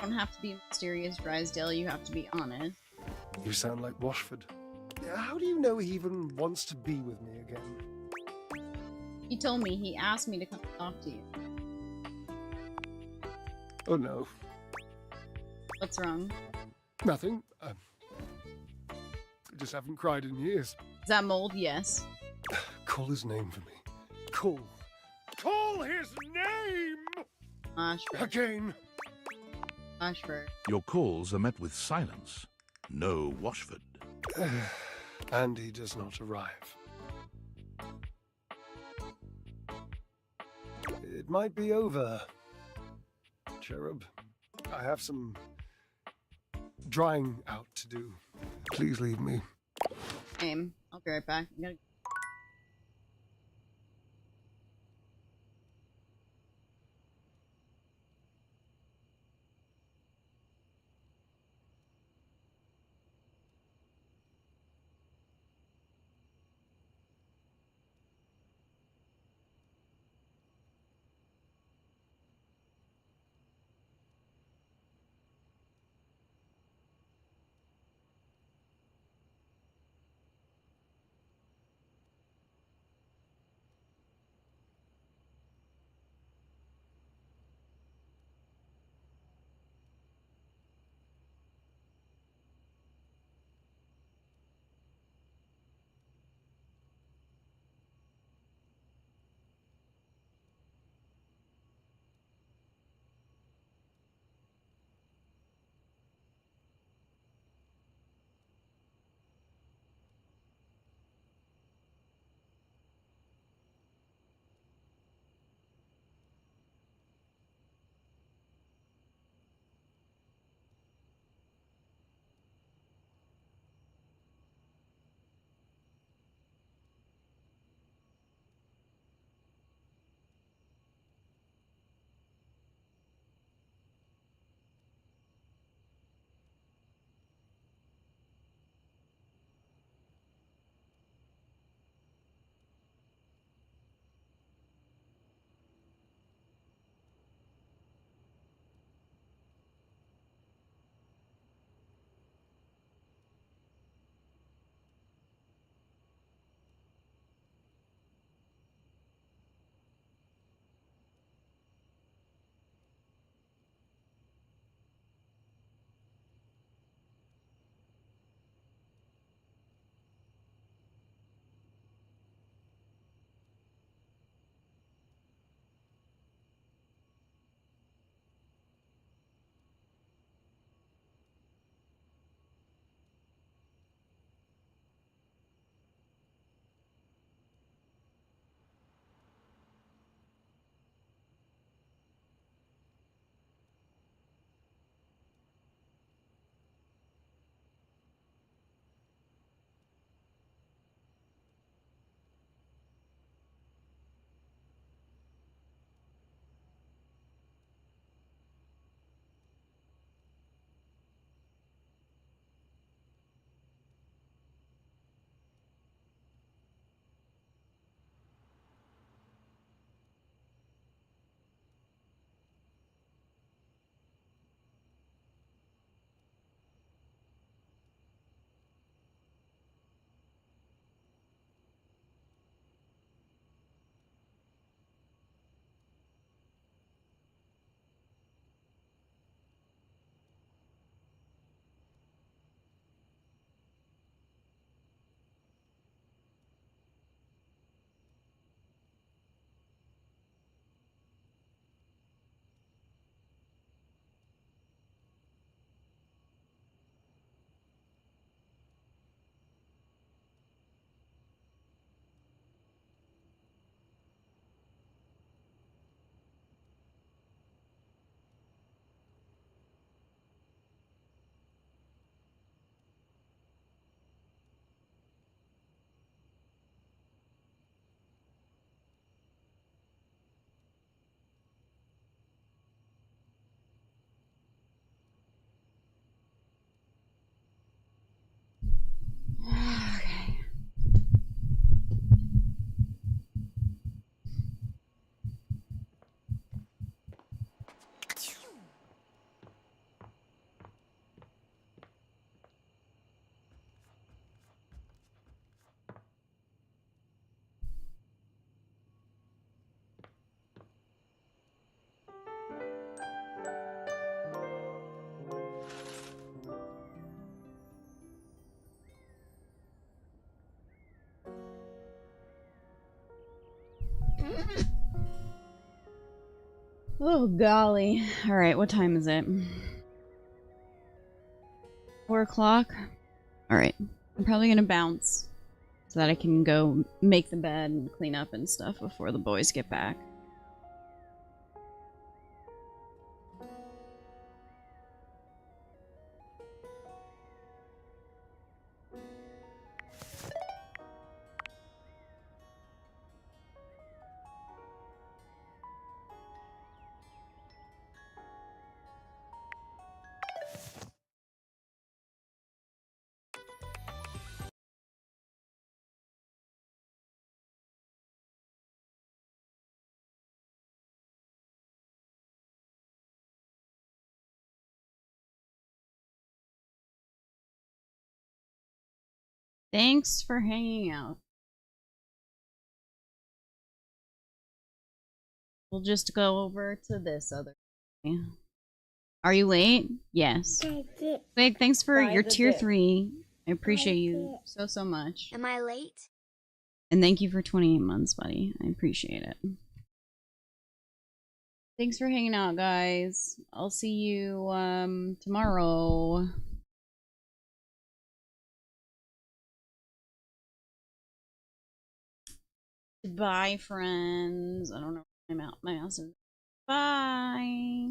You don't have to be mysterious, Drysdale. You have to be honest. You sound like Washford. How do you know he even wants to be with me again? He told me. He asked me to come talk to you. Oh no. What's wrong? Nothing. I just haven't cried in years. Is that mold? Yes. Call his name for me. Call. Call his name! Washford. Again. Washford. Your calls are met with silence. No Washford. And he does not arrive. It might be over, Cherub. I have some drying out to do. Please leave me. Same. I'll be right back. I'm gonna... Oh, golly. Alright, what time is it? 4 o'clock? Alright. I'm probably gonna bounce so that I can go make the bed and clean up and stuff before the boys get back. Thanks for hanging out. We'll just go over to this other thing. Are you late? Yes. Big thanks for your tier 3. I appreciate you so much. Am I late? And thank you for 28 months, buddy. I appreciate it. Thanks for hanging out, guys. I'll see you tomorrow. Goodbye, friends. I don't know. I'm out my house. Bye.